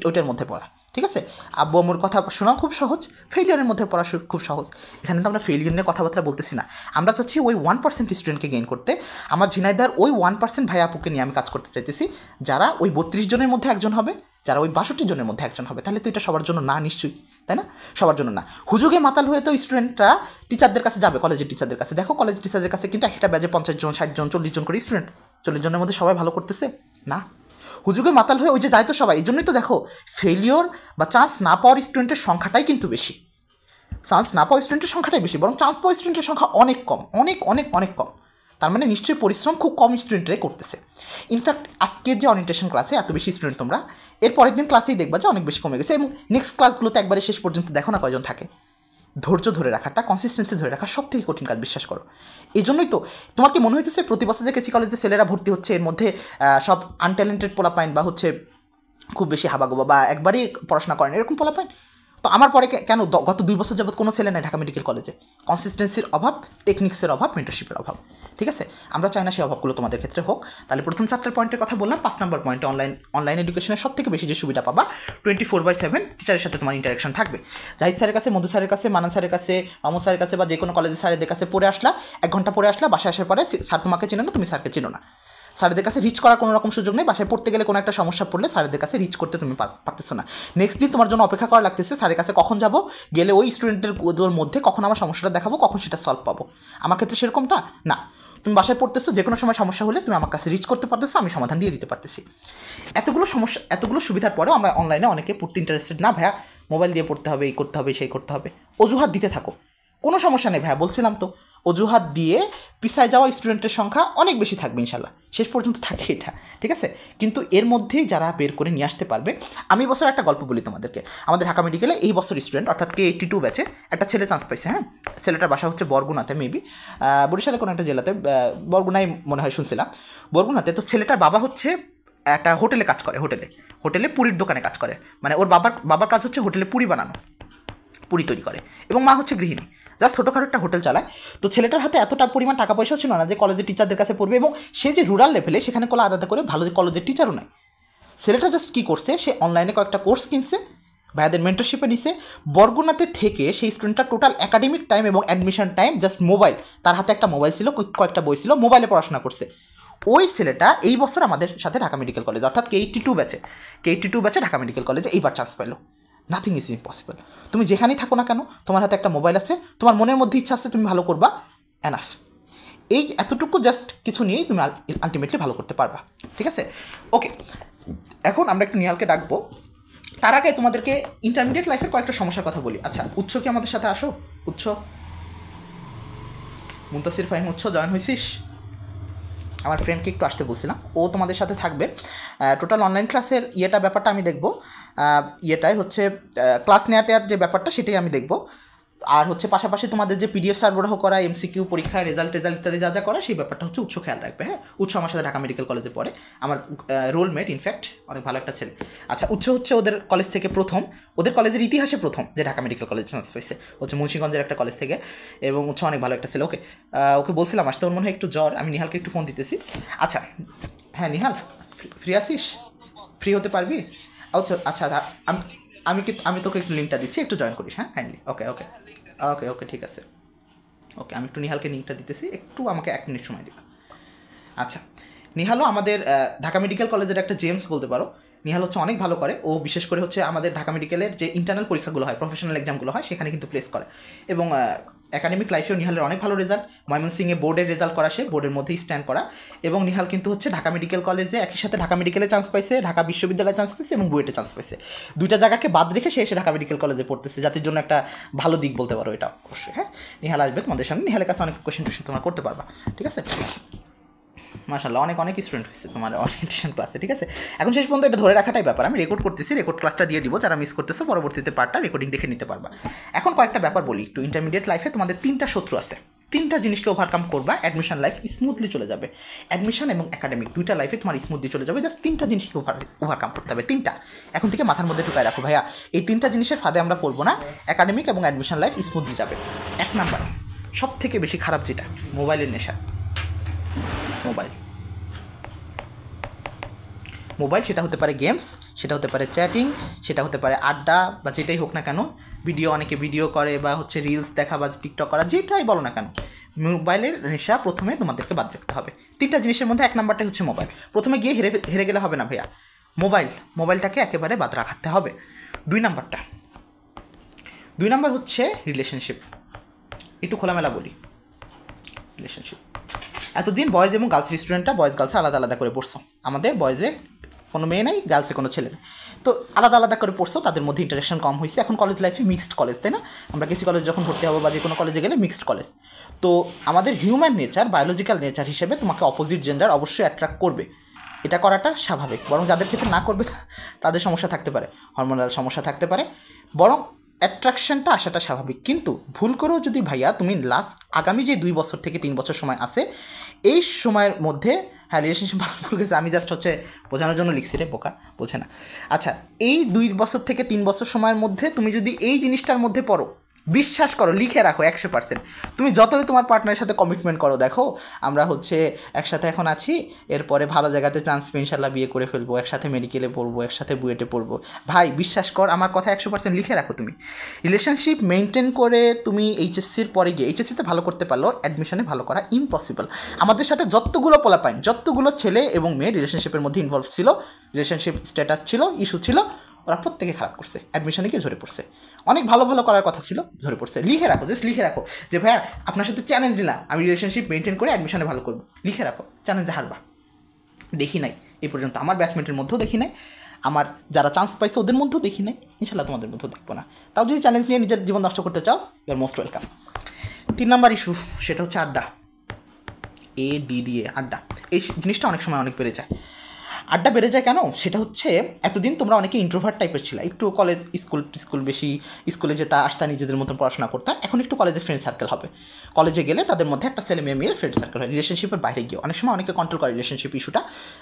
ওইটার মধ্যে পড়া, ঠিক আছে? আব্বু আম্মুর কথা শোনাও খুব সহজ, ফেলিয়ারের মধ্যে পড়া খুব সহজ। এখানে তো আমরা ফেলিয়ার নিয়ে কথাবার্তা বলতেছি না, আমরা চাচ্ছি ওই 1% স্টুডেন্টকে গেইন করতে। আমার ঝিনাইদার ওই 1% ভাই আপুকে নিয়ে আমি কাজ করতে চাইতেছি, যারা ওই 32 জনের মধ্যে একজন হবে, যারা ওই 62 জনের মধ্যে একজন হবে। তাহলে তো এটা সবার জন্য না, নিশ্চয়ই, তাই না? সবার জন্য না। হুজুগে মাতাল হয়ে তো স্টুডেন্টরা টিচারদের কাছে যাবে, কলেজের টিচারদের কাছে। দেখো কলেজের টিচারদের কাছে কিন্তু একটা ব্যাচে 50 জন, 60 জন, 40 জন করে স্টুডেন্ট, 40 জনের মধ্যে সবাই ভালো করতেছে না। হুজুগে মাতাল হয়ে ওই যে যায় তো সবাই। এই জন্যই তো দেখো ফেলিওর বা চান্স না পাওয়ার স্টুডেন্টের সংখ্যাটাই কিন্তু বেশি। চান্স না পাওয়া স্টুডেন্টের সংখ্যাটাই বেশি, বরং চান্স পাওয়া স্টুডেন্টের সংখ্যা অনেক কম, অনেক অনেক অনেক কম। তার মানে নিশ্চয়ই পরিশ্রম খুব কম স্টুডেন্টরাই করতেছে। ইনফ্যাক্ট আজকের যে অরিয়েন্টেশন ক্লাসে এত বেশি স্টুডেন্ট, তোমরা এর পরের দিন ক্লাসেই দেখবা যে অনেক বেশি কমে গেছে। এবং নেক্সট ক্লাসগুলোতে একবারে শেষ পর্যন্ত দেখো না কয়জন থাকে। ধৈর্য ধরে রাখাটা, কনসিস্টেন্সি ধরে রাখা সব থেকে কঠিন কাজ, বিশ্বাস করো। এই জন্যই তো তোমার কি মনে হইতেছে প্রতি বছর যে কেসি কলেজে ছেলেরা ভর্তি হচ্ছে, এর মধ্যে সব আনট্যালেন্টেড পোলাপাইন বা হচ্ছে খুব বেশি হাবাগোবা বা একবারই পড়াশোনা করেন এরকম পোলাপাইন? তো আমার পরে কেন গত 2 বছর যাবত কোনো ছেলে নেই ঢাকা মেডিকেল কলেজে? কনসিস্টেন্সির অভাব, টেকনিক্সের অভাব, মেন্টরশিপের অভাব, ঠিক আছে? আমরা চাই না সেই অভাবগুলো তোমাদের ক্ষেত্রে হোক। তাহলে প্রথম 4টার পয়েন্টের কথা বললাম। 5 নম্বর পয়েন্টে অনলাইন এডুকেশনের সব থেকে বেশি যে সুবিধা পাবা, 24/7 টিচারের সাথে তোমার ইন্টারাকশন থাকবে। জাহিদ স্যারের কাছে, মধু স্যারের কাছে, মানান স্যারের কাছে, অমর স্যারের কাছে বা যে কোনো কলেজের স্যারেদের কাছে পড়ে আসলা, 1 ঘন্টা পড়ে আসলা, বাসায় আসার পরে স্যার তোমাকে চেনো না, তুমি স্যারকে চেনো না। স্যারদের কাছে রিচ করার কোনো রকম সুযোগ নেই। বাসায় পড়তে গেলে কোনো একটা সমস্যা পড়লে স্যারদের কাছে রিচ করতে তুমি পারতেছো না। নেক্সট দিন তোমার জন্য অপেক্ষা করা লাগতেছে, স্যারের কাছে কখন যাবো, গেলে ওই স্টুডেন্টের মধ্যে কখন আমার সমস্যাটা দেখাবো, কখন সেটা সলভ পাবো। আমার ক্ষেত্রে সেরকমটা না। তুমি বাসায় পড়তেছো, যে কোনো সময় সমস্যা হলে তুমি আমার কাছে রিচ করতে পারতেছো, আমি সমাধান দিয়ে দিতে পারতেছি। এতগুলো সুবিধার পরেও আমরা অনলাইনে অনেকে পড়তে ইন্টারেস্টেড না। ভাইয়া মোবাইল দিয়ে পড়তে হবে, এই করতে হবে, সেই করতে হবে, অজুহাত দিতে থাকো। কোনো সমস্যা নেই ভাইয়া, বলছিলাম তো অজুহাত দিয়ে পিছায় যাওয়া স্টুডেন্টের সংখ্যা অনেক বেশি থাকবে ইনশাল্লাহ, শেষ পর্যন্ত থাকে এটা, ঠিক আছে। কিন্তু এর মধ্যেই যারা বের করে নিয়ে আসতে পারবে, আমি বছর একটা গল্প বলি তোমাদেরকে। আমাদের ঢাকা মেডিকেলে এই বছর স্টুডেন্ট অর্থাৎ K82 ব্যাচে একটা ছেলে চান্স পাইছে। হ্যাঁ, ছেলেটার বাসা হচ্ছে বরগুনাতে, মেবি বরিশালে কোনো একটা জেলাতে, বরগুনায় মনে হয় শুনছিলাম, বরগুনাতে। তো ছেলেটার বাবা হচ্ছে একটা হোটেলে কাজ করে, হোটেলে পুরীর দোকানে কাজ করে, মানে ওর বাবার কাজ হচ্ছে হোটেলে পুরি বানানো, পুরি তৈরি করে, এবং মা হচ্ছে গৃহিণী, জাস্ট ছোটোখাটো একটা হোটেল চালায়। তো ছেলেটার হাতে এতটা পরিমাণ টাকা পয়সাও ছিল না যে কলেজের টিচারদের কাছে পড়বে, এবং সে যে রুরাল লেভেলে সেখানে কোনো আলাদা করে ভালো কলেজের টিচারও নাই। ছেলেটা জাস্ট কী করছে, সে অনলাইনে কয়েকটা কোর্স কিনছে, ভাইয়াদের মেন্টরশিপে নিছে। বরগুনাতে থেকে সেই স্টুডেন্টটা টোটাল একাডেমিক টাইম এবং অ্যাডমিশন টাইম জাস্ট মোবাইল, তার হাতে একটা মোবাইল ছিল, কয়েকটা বই ছিল, মোবাইলে পড়াশোনা করছে। ওই ছেলেটা এই বছর আমাদের সাথে ঢাকা মেডিকেল কলেজ অর্থাৎ K82 ব্যাচে ঢাকা মেডিকেল কলেজে এইবার চান্স পেলো। Nothing is impossible. তুমি যেখানেই থাকো না কেন, তোমার হাতে একটা মোবাইল আছে, তোমার মনের মধ্যে ইচ্ছা আছে তুমি ভালো করবা, এনাফ। এই এতটুকু জাস্ট কিছু নিয়েই তুমি আলটিমেটলি ভালো করতে পারবা, ঠিক আছে। ওকে, এখন আমরা একটু নিহালকে ডাকবো। তার আগে তোমাদেরকে ইন্টারমিডিয়েট লাইফের কয়েকটা সমস্যার কথা বলি। আচ্ছা, উৎস কি আমাদের সাথে আসো? উৎস, মুনতাসির ফাহিম, উৎস জয়েন হয়েছিস? আমার ফ্রেন্ডকে একটু আসতে বলছিলাম, ও তোমাদের সাথে থাকবে। টোটাল অনলাইন ক্লাসের ব্যাপারটা আমি দেখবো, ইয়েটাই হচ্ছে ক্লাস নেওয়ার যে ব্যাপারটা সেটাই আমি দেখবো। আর হচ্ছে পাশাপাশি তোমাদের যে PDF সরবরাহ করা, MCQ পরীক্ষা, রেজাল্ট ইত্যাদি যা যা করা, সেই ব্যাপারটা হচ্ছে উৎস খেয়াল রাখবে। হ্যাঁ, উৎস আমার সাথে ঢাকা মেডিকেল কলেজে পড়ে, আমার রোলমেট, ইনফ্যাক্ট অনেক ভালো একটা ছেলে। আচ্ছা, উৎস হচ্ছে ওদের কলেজ থেকে প্রথম, ওদের কলেজের ইতিহাসে প্রথম যে ঢাকা মেডিকেল কলেজ চান্স পাইছে, হচ্ছে মুন্সিগঞ্জের একটা কলেজ থেকে, এবং উৎস অনেক ভালো একটা ছেলে। ওকে, ওকে বলছিলাম আসতে, ওর মনে হয় একটু জ্বর, আমি নিহালকে একটু ফোন দিতেছি। আচ্ছা, হ্যাঁ নিহাল, ফ্রি আসিস? ফ্রি হতে পারবি? আচ্ছা আচ্ছা, আমি তোকে একটু লিঙ্কটা দিচ্ছি, একটু জয়েন করিস। হ্যাঁ, কাইন্ডলি। ওকে ওকে ওকে ওকে, ঠিক আছে। ওকে, আমি একটু নিহালকে লিঙ্কটা দিতেছি, একটু আমাকে 1 মিনিট সময় দিবা। আচ্ছা, নিহালও আমাদের ঢাকা মেডিকেল কলেজের একটা জেমস বলতে পারো। নিহাল হচ্ছে অনেক ভালো করে, ও বিশেষ করে হচ্ছে আমাদের ঢাকা মেডিকেলের যে ইন্টারনাল পরীক্ষাগুলো হয়, প্রফেশনাল এক্সামগুলো হয়, সেখানে কিন্তু প্লেস করে, এবং একাডেমিক লাইফেও নিহালের অনেক ভালো রেজাল্ট। ময়মনসিংহে বোর্ডের রেজাল্ট করা, সে বোর্ডের মধ্যেই স্ট্যান্ড করা, এবং নিহাল কিন্তু হচ্ছে ঢাকা মেডিকেল কলেজে একই সাথে ঢাকা মেডিকেলে চান্স পাইছে, ঢাকা বিশ্ববিদ্যালয়ে চান্স পাইছে, এবং বুয়েটে চান্স পাইছে। দুইটা জায়গাকে বাদ রেখে সে এসে ঢাকা মেডিকেল কলেজে পড়তেছে, জাতির জন্য একটা ভালো দিক বলতে পারো এটা অবশ্যই। হ্যাঁ, নিহাল আসবে তোমাদের সামনে, নিহালের কাছে অনেক কোয়েশ্চেন তোমরা করতে পারবা, ঠিক আছে। মাশাআল্লাহ, অনেক স্টুডেন্ট হয়েছে তোমার ওরিয়েন্টেশন ক্লাসে, ঠিক আছে। এখন শেষ পর্যন্ত এটা ধরে রাখাটাই ব্যাপার, আমি রেকর্ড করতেছি, রেকর্ড ক্লাসটা দিয়ে দিব, যারা মিস করতেছে পরবর্তীতে পার্টটা রেকর্ডিং দেখে নিতে পারবা। এখন কয়েকটা ব্যাপার বলি একটু। ইন্টারমিডিয়েট লাইফে তোমাদের 3টা শত্রু আছে, 3টা জিনিসকে ওভারকাম করবা, অ্যাডমিশন লাইফ স্মুথলি চলে যাবে। অ্যাডমিশন এবং একাডেমিক দুইটা লাইফে তোমার স্মুথলি চলে যাবে, জাস্ট 3টা জিনিসকে ওভারকাম করতে হবে। 3টা এখন থেকে মাথার মধ্যে ঢুকায় রাখো ভাইয়া, এই 3টা জিনিসের ফাঁদে আমরা পড়বো না, একাডেমিক এবং অ্যাডমিশন লাইফ স্মুথলি যাবে। 1 নাম্বার, সব থেকে বেশি খারাপ যেটা, মোবাইলের নেশা। মোবাইল, সেটা হতে পারে গেমস, সেটা হতে পারে চ্যাটিং, সেটা হতে পারে আড্ডা, বা যেটাই হোক না কেন, অনেকে ভিডিও করে, বা হচ্ছে রিলস দেখা, বা টিকটক করা, যেটাই বলো না কেন, মোবাইলের নেশা প্রথমে তোমাদেরকে বাদ রাখতে হবে। 3টা জিনিসের মধ্যে 1 নাম্বারটা হচ্ছে মোবাইল। প্রথমে গিয়ে হেরে গেলে হবে না ভাইয়া, মোবাইলটাকে একেবারে বাদ রাখতে হবে। 2 নাম্বার হচ্ছে রিলেশনশিপ। একটু খোলামেলা বলি, রিলেশনশিপ। এতদিন বয়েজ এবং গার্লস স্টুডেন্টরা বয়েজ গার্লসে আলাদা আলাদা করে পড়ছো, আমাদের বয়েজে কোনো মেয়ে নেই, গার্লসে কোনো ছেলে নেই, তো আলাদা আলাদা করে পড়ছো, তাদের মধ্যে ইন্টারাকশন কম হয়েছে। এখন কলেজ লাইফে মিক্সড কলেজ, তাই না? আমরা কেসি কলেজ যখন ভর্তি হবো বা যে কোনো কলেজে গেলে মিক্সড কলেজ, তো আমাদের হিউম্যান নেচার, বায়োলজিক্যাল নেচার হিসেবে তোমাকে অপোজিট জেন্ডার অবশ্যই অ্যাট্রাক্ট করবে, এটা করাটা স্বাভাবিক। বরং যাদের ক্ষেত্রে না করবে তাদের সমস্যা থাকতে পারে, হরমোনাল সমস্যা থাকতে পারে, বরং অ্যাট্রাকশনটা আসাটা স্বাভাবিক। কিন্তু ভুল করেও যদি ভাইয়া তুমি আগামী যে 2 বছর থেকে 3 বছর সময় আছে, এই সময়ের মধ্যে, হ্যাঁ রিলেশনশিপ ভুল গেছে, আমি জাস্ট হচ্ছে বোঝানোর জন্য লিখছি রে, বোকা বোঝে না। আচ্ছা, এই 2 বছর থেকে 3 বছর সময়ের মধ্যে তুমি যদি এই জিনিসটার মধ্যে পড়ো, বিশ্বাস করো, লিখে রাখো 100%, তুমি যতই তোমার পার্টনারের সাথে কমিটমেন্ট করো, দেখো আমরা হচ্ছে একসাথে এখন আছি, এরপরে ভালো জায়গাতে চান্স পেয়ে ইনশাল্লাহ বিয়ে করে ফেলবো, একসাথে মেডিকেলে পড়বো, একসাথে বুয়েটে পড়বো, ভাই বিশ্বাস কর, আমার কথা 100% লিখে রাখো। তুমি রিলেশনশিপ মেনটেন করে তুমি এইচএসসির পরে গিয়ে, এইচএসসিতে ভালো করতে পারলো, অ্যাডমিশনে ভালো করা ইম্পসিবল। আমাদের সাথে যতগুলো পোলাপাইন, যতগুলো ছেলে এবং মেয়ে রিলেশনশিপের মধ্যে ইনভলভ ছিল, রিলেশনশিপ স্ট্যাটাস ছিল, ইস্যু ছিল, ওরা প্রত্যেকে খারাপ করছে, অ্যাডমিশনে গিয়ে ঝরে পড়ছে। অনেক ভালো করার কথা ছিল, ঝরে পড়ছে। লিখে রাখো, জাস্ট লিখে রাখো যে ভাইয়া আপনার সাথে চ্যালেঞ্জ নিলাম, আমি রিলেশনশিপ মেনটেন করে অ্যাডমিশনে ভালো করবো, লিখে রাখো, চ্যালেঞ্জে হারবা। দেখি নাই এই পর্যন্ত, আমার ব্যাচমেটের মধ্যেও দেখি নাই, আমার যারা চান্স পাইছে ওদের মধ্যেও দেখি নাই, ইনশাল্লাহ তোমাদের মধ্যেও দেখবো না। তাও যদি চ্যালেঞ্জ নিয়ে নিজের জীবন নষ্ট করতে চাও, you are most welcome. 3 number issue, সেটা হচ্ছে আড্ডা। ADDA, আড্ডা। এই জিনিসটা অনেক সময় অনেক বেড়ে যায়। আড্ডা বেড়ে যায় কেন? সেটা হচ্ছে এতদিন তোমরা অনেকে ইন্ট্রোভার্ট টাইপের ছিল, একটু কলেজ স্কুল বেশি, স্কুলে যেতা আসতা, নিজেদের মতন পড়াশোনা করতাম। এখন একটু কলেজে ফ্রেন্ড সার্কেল হবে, কলেজে গেলে তাদের মধ্যে একটা ছেলে মেয়ের ফ্রেন্ড সার্কেল হয়। রিলেশনশিপের বাইরে গিয়ে অনেক সময় অনেকে কন্ট্রোল করে রিলেশনশিপ ইস্যুটা,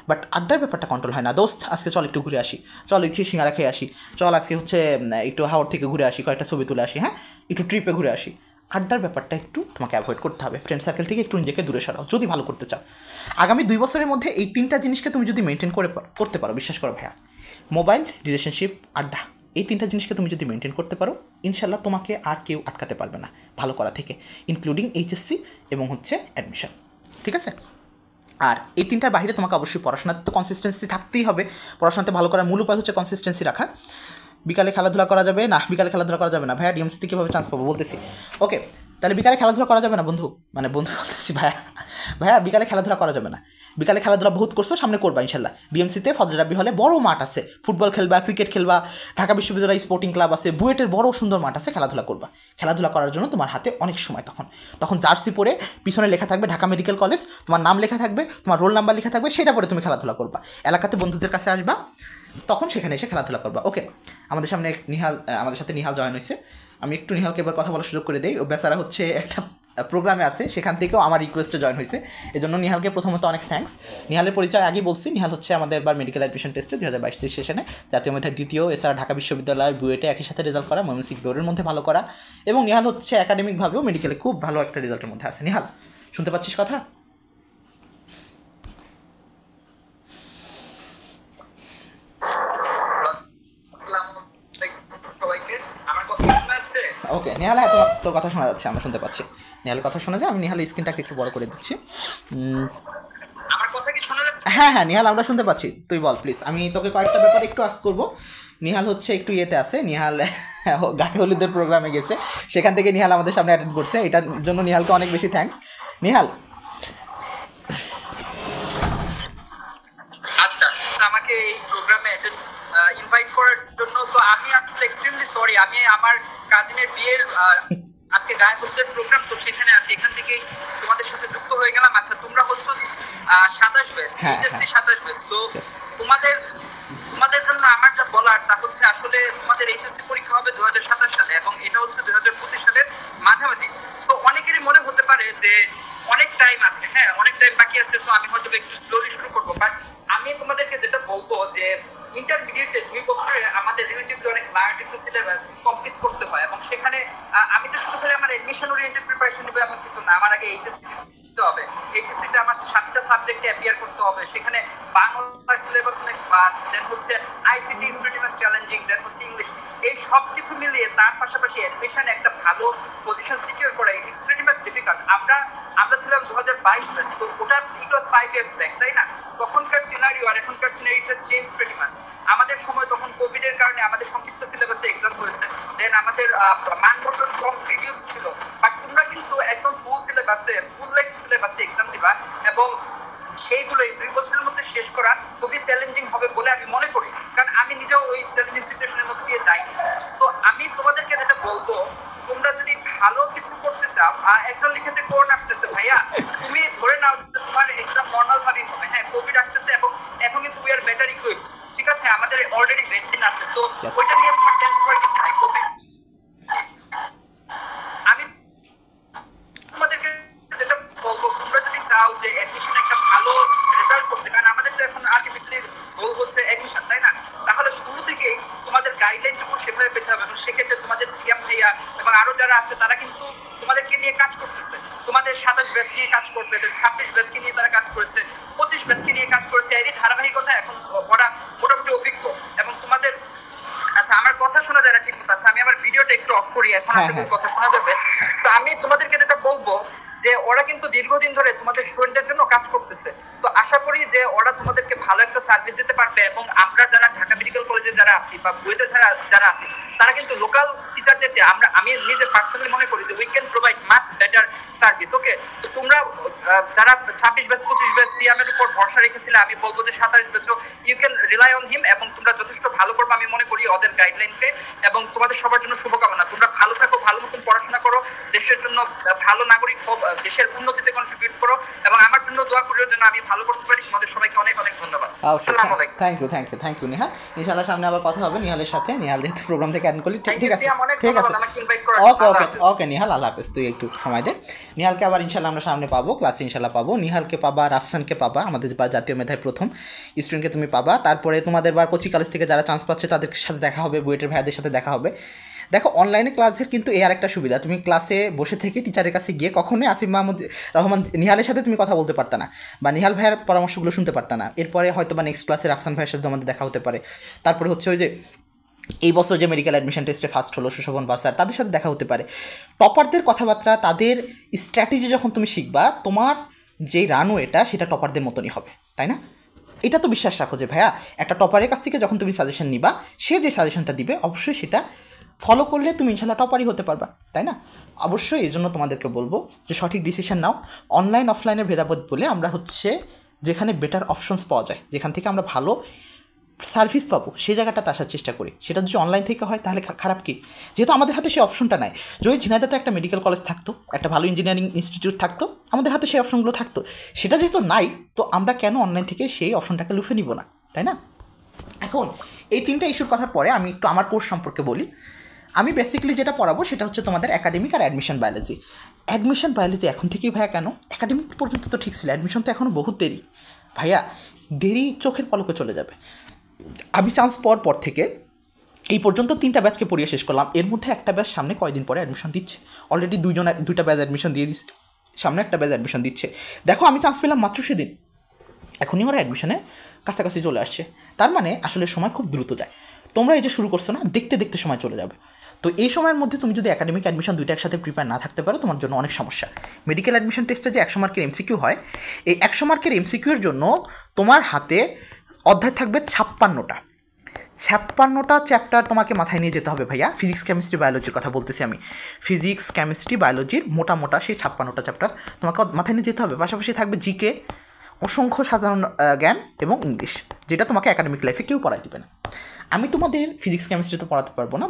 বাট আড্ডার ব্যাপারটা কন্ট্রোল হয় না। দোস্ত আজকে চল একটু ঘুরে আসি, চল ইচ্ছে সিঙ্গারা খেয়ে আসি, চল আজকে হচ্ছে একটু হাওড় থেকে ঘুরে আসি, কয়েকটা ছবি তুলে আসি, হ্যাঁ একটু ট্রিপে ঘুরে আসি। আড্ডার ব্যাপারটা একটু তোমাকে অ্যাভয়েড করতে হবে, ফ্রেন্ড সার্কেল থেকে একটু নিজেকে দূরে সরাও যদি ভালো করতে চাও। আগামী 2 বছরের মধ্যে এই 3টা জিনিসকে তুমি যদি মেনটেন করতে পারো, বিশ্বাস করো ভাইয়া, মোবাইল, রিলেশনশিপ, আড্ডা, এই 3টা জিনিসকে তুমি যদি মেনটেন করতে পারো, ইনশাল্লাহ তোমাকে আর কেউ আটকাতে পারবে না ভালো করা থেকে, ইনক্লুডিং HSC এবং হচ্ছে অ্যাডমিশন। ঠিক আছে? আর এই 3টার বাইরে তোমাকে অবশ্যই পড়াশোনাতে তো কনসিস্টেন্সি থাকতেই হবে। পড়াশোনাতে ভালো করার মূল উপায় হচ্ছে কনসিস্টেন্সি রাখা। বিকালে খেলাধুলা করা যাবে না, বিকালে খেলাধুলা করা যাবে না ভাইয়া, ডিএমসিতে কীভাবে চান্স পাবো বলতেছি। ওকে, তাহলে বিকালে খেলাধুলা করা যাবে না বন্ধু, মানে বন্ধু বলতেছি ভাইয়া বিকালে খেলাধুলা করা যাবে না। বিকালে খেলাধুলা বহুত করছো, সামনে করবা ইনশাল্লাহ। ডিএমসিতে ফজলে রাব্বি হলে বড় মাঠ আছে, ফুটবল খেলবা, ক্রিকেট খেলবা, ঢাকা বিশ্ববিদ্যালয় স্পোর্টিং ক্লাব আছে, বুয়েটের বড় সুন্দর মাঠ আছে, খেলাধুলা করবা। খেলাধুলা করার জন্য তোমার হাতে অনেক সময়, তখন জার্সি পরে পিছনে লেখা থাকবে ঢাকা মেডিকেল কলেজ, তোমার নাম লেখা থাকবে, তোমার রোল নাম্বার লেখা থাকবে, সেটা পরে তুমি খেলাধুলা করবা। এলাকাতে বন্ধুদের কাছে আসবা, তখন সেখানে এসে খেলাধুলা করবা। ওকে, আমাদের সাথে নিহাল জয়েন হয়েছে। আমি একটু নিহালকে এবার কথা বলার সুযোগ করে দিই। ও বেচারা হচ্ছে একটা প্রোগ্রামে আছে, সেখান থেকেও আমার রিকোয়েস্টে জয়েন হয়েছে, এই জন্য নিহালকে প্রথমত অনেক থ্যাঙ্কস। নিহালের পরিচয় আগেই বলছি, নিহাল হচ্ছে আমাদের এবার মেডিকেল অ্যাডমিশন টেস্টে 2022 সেশনে জাতীয় মেধায় দ্বিতীয়, এছাড়া ঢাকা বিশ্ববিদ্যালয় বুয়েটে একই সাথে রেজাল্ট করা, ময়মনসিংহ বোর্ডের মধ্যে ভালো করা, এবং নিহাল হচ্ছে একাডেমিকভাবেও মেডিকেলে খুব ভালো একটা রেজাল্টের মধ্যে আছে। নিহাল, শুনতে পাচ্ছিস কথা? ওকে নিহাল, হ্যাঁ তোর কথা শোনা যাচ্ছে, আমরা শুনতে পাচ্ছি। নিহালের কথা শোনা যায়। আমি নিহালের স্ক্রিনটাকে একটু বড় করে দিচ্ছি। হ্যাঁ নিহাল, আমরা শুনতে পাচ্ছি, তুই বল প্লিজ। আমি তোকে কয়েকটা ব্যাপার একটু আস্ক করবো। নিহাল হচ্ছে একটু ইয়েতে আছে, নিহাল গায়ে হলুদের প্রোগ্রামে গেছে, সেখান থেকে নিহাল আমাদের সামনে অ্যাটেন্ড করছে, এটার জন্য নিহালকে অনেক বেশি থ্যাঙ্কস। নিহাল, আচ্ছা, আমাকে এই প্রোগ্রামে ইনভাইট করার জন্য তো আমি আসলে এক্সট্রিমলি সরি। আমি আমার কাজিনের বিয়ের আজকে গায়ে হলুদের প্রোগ্রাম, তো সেখানে আছি, এখান থেকে তোমাদের সাথে যুক্ত হয়ে গেলাম। আচ্ছা, তোমরা হচ্ছে 27 ব্যাচ, HSC 27 ব্যাচ, তো তোমাদের জন্য আমার যা বলার তা হচ্ছে আসলে তোমাদের HSC পরীক্ষা হবে 2027 সালে এবং এটা হচ্ছে 2025 সালের মাঝামাঝি। তো অনেকেরই মনে হতে পারে যে অনেক টাইম আছে, হ্যাঁ অনেক টাইম বাকি আছে, তো আমি হয়তো একটু স্লোলি শুরু করবো। বাট আমি তোমাদেরকে যেটা বলবো যে ইন্টারমিডিয়েটে 2 বছরে আমাদের রিলেটিভলি অনেক লার্জ একটা সিলেবাস কমপ্লিট করতে হয়, এবং সেখানে আমি তো শুধু খালি আমার এডমিশন ওরিয়েন্টেড প্রিপারেশন নেবো এমন কিন্তু না। আমার আগে HSC দিতে হবে, HSC-তে আমার 7টা সাবজেক্টে অ্যাপিয়ার করতে হবে, সেখানে বাংলা সিলেবাস অনেক ফাস্ট, দেন হচ্ছে ICT is pretty much challenging, then হচ্ছে ইংলিশ, এই সব কিছু মিলিয়ে তার পাশাপাশি অ্যাডমিশন একটা ভালো পজিশন সিকিউর করা ইটস প্রিটি মাচ ডিফিকাল্ট। আমরা ছিলাম 2022 ব্যাচ, তো ওটা ইট ওয়াজ 5 ইয়ার্স ব্যাক, তাই না? তখনকার সিনারিও আর এখনকার scenario it change pretty much. আমাদের সময় তখন কোভিড এর কারণে আমাদের সংক্ষিপ্ত সিলেবাসে এক্সাম হয়েছে, দেন আমাদের মানবন্টন কম রিডিউস ছিল, বাট তোমরা কিন্তু একদম ফুল সিলেবাসে ফুল লেন্থ সিলেবাসে এক্সাম দিবা, এবং সেইগুলো এই 2 বছরের মধ্যে শেষ করা খুবই চ্যালেঞ্জিং হবে বলে আমি মনে করি, কারণ আমি নিজেও ওই চ্যালেঞ্জিং সিচুয়েশনের মধ্যে দিয়ে যাইনি। তো আমি তোমাদেরকে যেটা বলবো, তোমরা যদি ভালো কিছু করতে চাও, একজন লিখেছে কোন আসতেছে ভাইয়া, তুমি ধরে নাও যে তোমার এক্সাম নর্মাল ভাবেই হবে, হ্যাঁ কোভিড আসতেছে এবং এখন কিন্তু উই আর বেটার ইকুইপড, ঠিক আছে, আমাদের অলরেডি ভ্যাকসিন আছে, তো ওইটা নিয়ে তোমার টেনশন করার কিছু নাই। কোভিড আমি তোমাদেরকে যেটা বলবো, তোমরা যদি চাও যে অ্যাডমিশন একটা ভালো রেজাল্ট করতে, কারণ আমাদের তো এখন আলটিমেটলি গোল হচ্ছে অ্যাডমিশন, তাই না? তাহলে শুরু থেকেই তোমাদের গাইডলাইনটুকু সেভাবে পেতে হবে, এবং সেক্ষেত্রে তোমাদের সিএম ভাইয়া এবং আরো যারা আছে তারা কিন্তু তোমাদেরকে নিয়ে কাজ করতেছে, তোমাদের 27 ব্যাচ নিয়ে কাজ করবে, 26 ব্যাচকে নিয়ে তারা কাজ করেছে, 25 ব্যাচকে নিয়ে কাজ করেছে, এরই ধারাবাহিকতা এখন ওরা মোটামুটি অভিজ্ঞ এবং তোমাদের। আচ্ছা, আমার কথা শোনা যায় না ঠিক মতো? আচ্ছা, আমি আমার ভিডিওটা একটু অফ করি, এখন আসলে কথা শোনা যাবে। তো আমি তোমাদেরকে যেটা বলবো যে ওরা কিন্তু দীর্ঘদিন ধরে তোমাদের স্টুডেন্টদের জন্য কাজ করতেছে, তো আশা করি যে ওরা তোমাদেরকে ভালো একটা সার্ভিস দিতে পারবে। এবং আমরা যারা ঢাকা মেডিকেল কলেজে যারা আছি বা বুয়েটে যারা আছি, তারা কিন্তু লোকাল টিচারদের আমি নিজে পার্সোনালি মনে করি যে we can provide much better service. Okay, তো তোমরা যারা 26 ব্যাচ 25 ব্যাচ সিএমের উপর ভরসা রেখেছিলে, আমি বলবো যে 27 ব্যাচও you can rely on him, এবং তোমরা যথেষ্ট ভালো করবে আমি মনে করি ওদের গাইডলাইনকে। এবং তোমাদের সবার জন্য শুভকামনা, তোমরা ভালো থাকো, ভালো মতন পড়াশোনা করো, দেশের জন্য ভালো নাগরিক হও, দেশের উন্নতিতে কন্ট্রিবিউট করো, এবং আমার জন্য দোয়া করিও যেন আমি ভালো করতে পারি। তোমাদের সবাইকে অনেক অনেক ধন্যবাদ। আসসালামু আলাইকুম। Thank you Nihal. ইনশাআল্লাহ সামনে আবার কথা হবে নিহালের সাথে। নিহাল যেহেতু প্রোগ্রাম থেকে অ্যাটেন্ড করলি, ঠিক আছে ঠিক আছে, ওকে নিহাল, আল্লাহ হাফেজ। তুই একটু সময় দে। নিহালকে আবার ইনশাআল্লাহ আমরা সামনে পাবো, ক্লাসে ইনশাআল্লাহ পাবো। নিহালকে পাবা, রাফসানকে পাবা, আমাদের জাতীয় মেধায় প্রথম স্টুডেন্টকে তুমি পাবা। তারপরে তোমাদের বার কোচিং কলেজ থেকে যারা চান্স পাচ্ছে তাদের সাথে দেখা হবে, বুয়েটের ভাইয়াদের সাথে দেখা হবে। দেখো অনলাইনে ক্লাসের কিন্তু এই আর একটা সুবিধা, তুমি ক্লাসে বসে থেকে টিচারের কাছে গিয়ে কখনোই আসিফ মাহমুদ রহমান নিহালের সাথে তুমি কথা বলতে পারতা না, বা নিহাল ভাইয়ের পরামর্শগুলো শুনতে পারতা না। এরপরে হয়তো বা নেক্সট ক্লাসে রাফসান ভাইয়ের সাথে আমাদের দেখা হতে পারে। তারপরে হচ্ছে ওই যে এই বছর যে মেডিকেল অ্যাডমিশন টেস্টে ফার্স্ট হলো সুশোভন বাসার, তাদের সাথে দেখা হতে পারে। টপারদের কথাবার্তা, তাদের স্ট্র্যাটেজি যখন তুমি শিখবা, তোমার যেই রানওয়েটা সেটা টপারদের মতনই হবে, তাই না? এটা তো বিশ্বাস রাখো যে ভাইয়া একটা টপারের কাছ থেকে যখন তুমি সাজেশন নিবা, সে যে সাজেশনটা দিবে অবশ্যই সেটা ফলো করলে তুমি ইনশাল্লাহ টপারই হতে পারবা, তাই না? অবশ্যই এই জন্য তোমাদেরকে বলবো যে সঠিক ডিসিশন নাও। অনলাইন অফলাইনের ভেদাভেদ বলে আমরা হচ্ছে যেখানে বেটার অপশনস পাওয়া যায়, যেখান থেকে আমরা ভালো সার্ভিস পাবো, সেই জায়গাটাতে আসার চেষ্টা করি। সেটা যদি অনলাইন থেকে হয় তাহলে খারাপ কি? যেহেতু আমাদের হাতে সেই অপশনটা নাই। যদি ঝিনাইদহতে একটা মেডিকেল কলেজ থাকতো, একটা ভালো ইঞ্জিনিয়ারিং ইনস্টিটিউট থাকতো, আমাদের হাতে সেই অপশনগুলো থাকতো। সেটা যেহেতু নাই, তো আমরা কেন অনলাইন থেকে সেই অপশনটাকে লুফে নিব না, তাই না? এখন এই তিনটা ইস্যুর কথার পরে আমি একটু আমার কোর্স সম্পর্কে বলি। আমি বেসিক্যালি যেটা পড়াবো সেটা হচ্ছে তোমাদের একাডেমিক আর অ্যাডমিশন বায়োলজি। অ্যাডমিশন বায়োলজি এখন থেকেই ভাইয়া কেন? একাডেমিক পর্যন্ত তো ঠিক ছিল, অ্যাডমিশন তো এখনও বহুত দেরি ভাইয়া, দেরি চোখের পলকে চলে যাবে। আমি চান্স পাওয়ার পর থেকে এই পর্যন্ত 3টা ব্যাচকে পড়িয়ে শেষ করলাম। এর মধ্যে একটা ব্যাচ সামনে কয়দিন পরে অ্যাডমিশন দিচ্ছে, অলরেডি 2টা ব্যাচ অ্যাডমিশন দিয়ে দিচ্ছে, সামনে একটা ব্যাচ অ্যাডমিশন দিচ্ছে। দেখো আমি চান্স পেলাম মাত্র সেদিন, এখনই ওরা অ্যাডমিশনে কাছাকাছি চলে আসছে। তার মানে আসলে সময় খুব দ্রুত যায়। তোমরা এই যে শুরু করছো না, দেখতে দেখতে সময় চলে যাবে। তো এই সময়ের মধ্যে তুমি যদি একাডেমিক অ্যাডমিশন দুইটা একসাথে প্রিপেয়ার না থাকতে পারো, তোমার জন্য অনেক সমস্যা। মেডিকেল অ্যাডমিশন টেস্টে যে 100 মার্কের এমসিকিউ হয়, এই 100 মার্কের এমসিকিউর জন্য তোমার হাতে অধ্যায় থাকবে 56টা চ্যাপ্টার তোমাকে মাথায় নিয়ে যেতে হবে ভাইয়া। ফিজিক্স কেমিস্ট্রি বায়োলজির কথা বলতেছি আমি। ফিজিক্স কেমিস্ট্রি বায়োলজির মোটা সেই 56টা চ্যাপ্টার তোমাকে মাথায় নিয়ে যেতে হবে। পাশাপাশি থাকবে জিকে, অসংখ্য সাধারণ জ্ঞান এবং ইংলিশ, যেটা তোমাকে একাডেমিক লাইফে কেউ পড়াই দেবে না। আমি তোমাদের ফিজিক্স কেমিস্ট্রি তো পড়াতে পারবো না,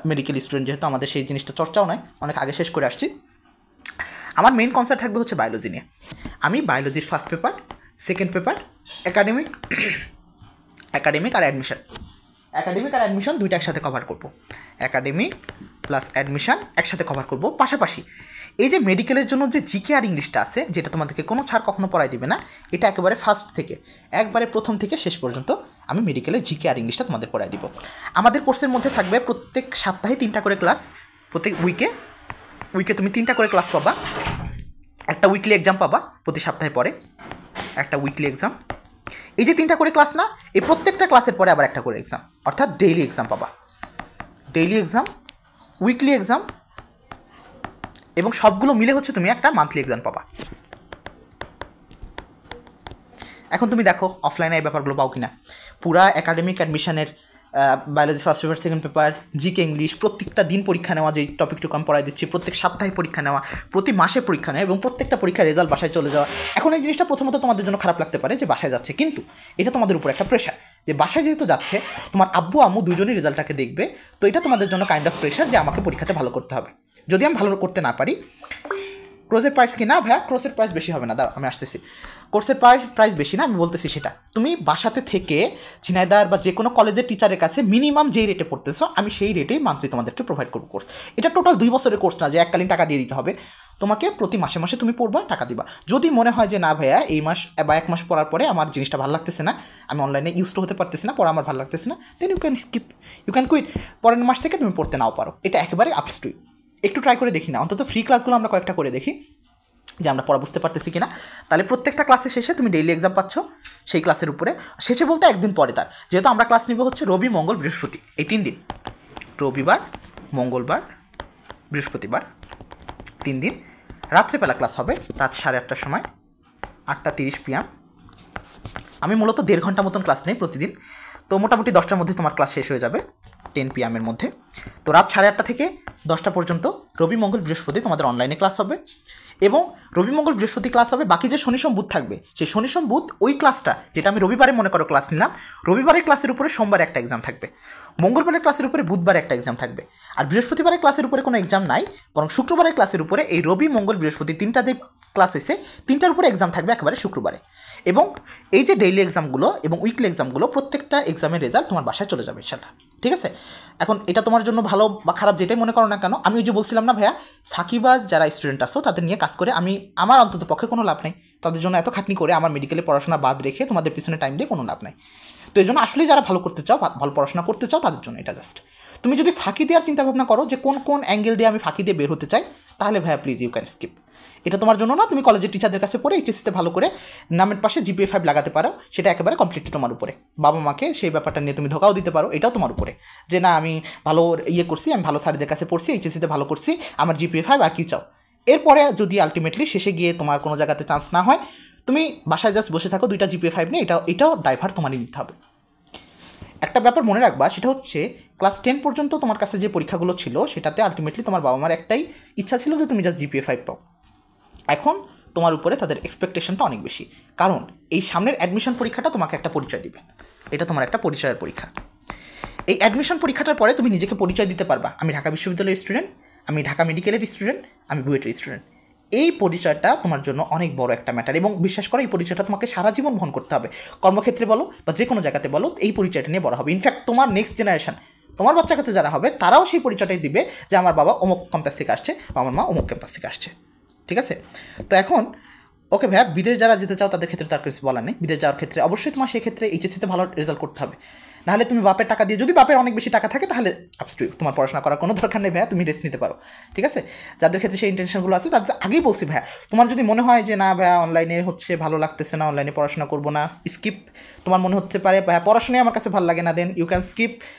মেডিকেল স্টুডেন্ট যেহেতু, আমাদের সেই জিনিসটা চর্চাও নয়, অনেক আগে শেষ করে আসছি। আমার মেইন কনসেপ্ট থাকবে হচ্ছে বায়োলজি নিয়ে। আমি বায়োলজির first paper, second paper, academic আর অ্যাডমিশন দুইটা একসাথে কভার করবো। একাডেমিক প্লাস অ্যাডমিশন একসাথে কভার করবো। পাশাপাশি এই যে মেডিকেলের জন্য যে জিকে আর ইংলিশটা আছে, যেটা তোমাদেরকে কোনো ছাড় কখনো পড়াই দিবে না, এটা একেবারে ফার্স্ট থেকে একবারে প্রথম থেকে শেষ পর্যন্ত আমি মেডিকেলের জিকে আর ইংলিশটা তোমাদের পড়াই দিব। আমাদের কোর্সের মধ্যে থাকবে প্রত্যেক সপ্তাহে 3টা করে ক্লাস, প্রত্যেক উইকে তুমি 3টা করে ক্লাস পাবা, একটা উইকলি এক্সাম পাবা প্রতি সপ্তাহে পরে, একটা উইকলি এক্সাম। এই যে 3টা করে ক্লাস না, এই প্রত্যেকটা ক্লাসের পরে আবার একটা করে এক্সাম, অর্থাৎ ডেইলি এক্সাম পাবা, ডেইলি এক্সাম, উইকলি এক্সাম, এবং সবগুলো মিলে হচ্ছে তুমি একটা মান্থলি এক্সাম পাবা। এখন তুমি দেখো অফলাইনে এই ব্যাপারগুলো পাও কিনা। পুরা একাডেমিক অ্যাডমিশনের biology first paper, second paper, GK, English, প্রত্যেকটা দিন পরীক্ষা নেওয়া, যেই টপিকটুকু আমি পড়াই দিচ্ছি, প্রত্যেক সপ্তাহে পরীক্ষা নেওয়া, প্রতি মাসে পরীক্ষা নেওয়া, এবং প্রত্যেকটা পরীক্ষার রেজাল্ট বাসায় চলে যাওয়া। এখন এই জিনিসটা প্রথমত তোমাদের জন্য খারাপ লাগতে পারে যে বাসায় যাচ্ছে, কিন্তু এটা তোমাদের উপর একটা প্রেশার যে বাসায় যেহেতু যাচ্ছে, তোমার আব্বু আম্মু দুজনই রেজাল্টটাকে দেখবে, তো এটা তোমাদের জন্য কাইন্ড অফ প্রেশার যে আমাকে পরীক্ষাতে ভালো করতে হবে। যদি আমি ভালো করতে না পারি, কোর্সের প্রাইস কি না ভাইয়া, কোর্সের প্রাইস বেশি হবে না, দাঁড়া আমি আসতেছি। কোর্সের প্রাইস বেশি না, আমি বলতেছি সেটা তুমি বাসাতে থেকে ঝিনাইদহ বা যে কোনো কলেজের টিচারের কাছে মিনিমাম যেই রেটে পড়তেছো, আমি সেই রেটেই মান্থলি তোমাদেরকে প্রোভাইড করবো কোর্স। এটা টোটাল 2 বছরের কোর্স না যে এককালীন টাকা দিয়ে দিতে হবে তোমাকে, প্রতি মাসে মাসে তুমি পড়বা, টাকা দিবা। যদি মনে হয় যে না ভাইয়া এই মাস বা 1 মাস পড়ার পরে আমার জিনিসটা ভালো লাগতেছে না, আমি অনলাইনে ইউজ হতে পারতেছি না, পড়া আমার ভালো লাগতেছে না, দেন ইউ ক্যান কুইট। পরের মাস থেকে তুমি পড়তে নাও পারো, এটা একেবারে আপস টু ইউ। একটু ট্রাই করে দেখি না, অন্তত ফ্রি ক্লাসগুলো আমরা কয়েকটা করে দেখি যে আমরা পড়া বুঝতে পারতেছি কিনা। তাহলে প্রত্যেকটা ক্লাসের শেষে তুমি ডেইলি এক্সাম পাচ্ছ সেই ক্লাসের উপরে, শেষে বলতে একদিন পরে তার, যেহেতু আমরা ক্লাস নিব হচ্ছে রবি, মঙ্গল, বৃহস্পতি, এই 3 দিন, রবিবার, মঙ্গলবার, বৃহস্পতিবার, 3 দিন। রাত্রেবেলা ক্লাস হবে রাত 8:30টার সময়, 8:30 PM। আমি মূলত 1.5 ঘন্টা মতন ক্লাস নেই প্রতিদিন, তো মোটামুটি 10টার মধ্যে তোমার ক্লাস শেষ হয়ে যাবে, 10 PM এর মধ্যে। তো রাত 8:30 থেকে 10টা পর্যন্ত রবি, মঙ্গল, বৃহস্পতি তোমাদের অনলাইনে ক্লাস হবে, এবং রবি মঙ্গল বৃহস্পতি ক্লাস হবে, বাকি যে শনি সোম বুধ থাকবে সেই শনি সোম বুধ ওই ক্লাসটা যেটা আমি রবিবারে মনে করো ক্লাস নিলাম, রবিবারের ক্লাসের উপরে সোমবার একটা এক্সাম থাকবে, মঙ্গলবারের ক্লাসের উপরে বুধবার একটা এক্সাম থাকবে, আর বৃহস্পতিবারের ক্লাসের উপরে কোনো এক্সাম নাই, বরং শুক্রবারের ক্লাসের উপরে এই রবি মঙ্গল বৃহস্পতি তিনটা যে ক্লাস হয়েছে তিনটার উপরে এক্সাম থাকবে একেবারে শুক্রবারে। এবং এই যে ডেইলি এক্সামগুলো এবং উইকলি এক্সামগুলো প্রত্যেকটা এক্সামের রেজাল্ট তোমার বাসায় চলে যাবে ইনশাল্লাহ, ঠিক আছে। এখন এটা তোমার জন্য ভালো বা খারাপ যেটাই মনে করো না কেন, আমি ওই যে বলছিলাম না ভাইয়া, ফাঁকিবাজ যারা স্টুডেন্ট আসো তাদের নিয়ে কাজ করে আমার অন্তত পক্ষে কোনো লাভ নেই, তাদের জন্য এত খাটনি করে আমার মেডিকেলে পড়াশোনা বাদ রেখে তোমাদের পিছনে টাইম দিয়ে কোনো লাভ নেই। তো এই জন্য আসলেই যারা ভালো করতে চাও, ভালো পড়াশোনা করতে চাও তাদের জন্য এটা জাস্ট। তুমি যদি ফাঁকি দেওয়ার চিন্তাভাবনা করো যে কোন কোন অ্যাঙ্গেল দিয়ে আমি ফাঁকি দিয়ে বের হতে চাই, তাহলে ভাইয়া প্লিজ ইউ ক্যান স্কিপ, এটা তোমার জন্য না। তুমি কলেজের টিচারদের কাছে পড়ে এইচএসসিতে ভালো করে নামের পাশে GPA 5 লাগাতে পারো, সেটা একেবারে কমপ্লিটলি তোমার উপরে। বাবা মাকে সেই ব্যাপারটা নিয়ে তুমি ধোকাও দিতে পারো, এটাও তোমার উপরে, যে না আমি ভালো করছি, আমি ভালো স্যারদের কাছে পড়ছি, এইচএসসিতে ভালো করছি, আমার GPA 5 আর কী চাও। এরপরে যদি আলটিমেটলি শেষে গিয়ে তোমার কোনো জায়গাতে চান্স না হয়, তুমি বাসায় জাস্ট বসে থাকো 2টা GPA 5 নিয়ে, এটাও ড্রাইভার তোমারই নিতে হবে। একটা ব্যাপার মনে রাখবা, সেটা হচ্ছে ক্লাস 10 পর্যন্ত তোমার কাছে যে পরীক্ষাগুলো ছিল সেটাতে আলটিমেটলি তোমার বাবা মার একটাই ইচ্ছা ছিল যে তুমি জাস্ট GPA 5 পাও। এখন তোমার উপরে তাদের এক্সপেকটেশনটা অনেক বেশি, কারণ এই সামনের অ্যাডমিশন পরীক্ষাটা তোমাকে একটা পরিচয় দিবে, এটা তোমার একটা পরিচয়ের পরীক্ষা। এই অ্যাডমিশন পরীক্ষাটার পরে তুমি নিজেকে পরিচয় দিতে পারবা, আমি ঢাকা বিশ্ববিদ্যালয়ের স্টুডেন্ট, আমি ঢাকা মেডিকেলের স্টুডেন্ট, আমি বুয়েটের স্টুডেন্ট। এই পরিচয়টা তোমার জন্য অনেক বড় একটা ম্যাটার, এবং বিশ্বাস করো এই পরিচয়টা তোমাকে সারা জীবন বহন করতে হবে, কর্মক্ষেত্রে বলো বা যে কোনো জায়গাতে বলো, এই পরিচয়টা নিয়ে বড় হবে। ইনফ্যাক্ট তোমার নেক্সট জেনারেশন, তোমার বাচ্চা কাছে যারা হবে তারাও সেই পরিচয়টাই দিবে যে আমার বাবা অমুক ক্যাম্পাস থেকে আসছে বা আমার মা অমুক ক্যাম্পাস থেকে আসছে, ঠিক আছে। তো এখন ওকে ভাইয়া, বিদেশ যারা যেতে চাও তাদের ক্ষেত্রে তার কিছু বলার নেই। বিদেশ যাওয়ার ক্ষেত্রে অবশ্যই তোমার সেই ক্ষেত্রে এইচএসসিতে ভালো রেজাল্ট করতে হবে, নাহলে তুমি বাপের টাকা দিয়ে, যদি বাপের অনেক বেশি টাকা থাকে তাহলে তোমার পড়াশোনা করার কোনো দরকার নেই ভাইয়া, তুমি রেস্ট নিতে পারো, ঠিক আছে। যাদের ক্ষেত্রে সেই ইন্টেনশনগুলো আছে তাদের আগেই বলছি ভাইয়া, তোমার যদি মনে হয় যে না ভাইয়া অনলাইনে হচ্ছে ভালো লাগতেছে না, অনলাইনে পড়াশোনা করবো না, স্কিপ। তোমার মনে হতে পারে ভাইয়া পড়াশোনায় আমার কাছে ভালো লাগে না, দেন ইউ ক্যান স্কিপ।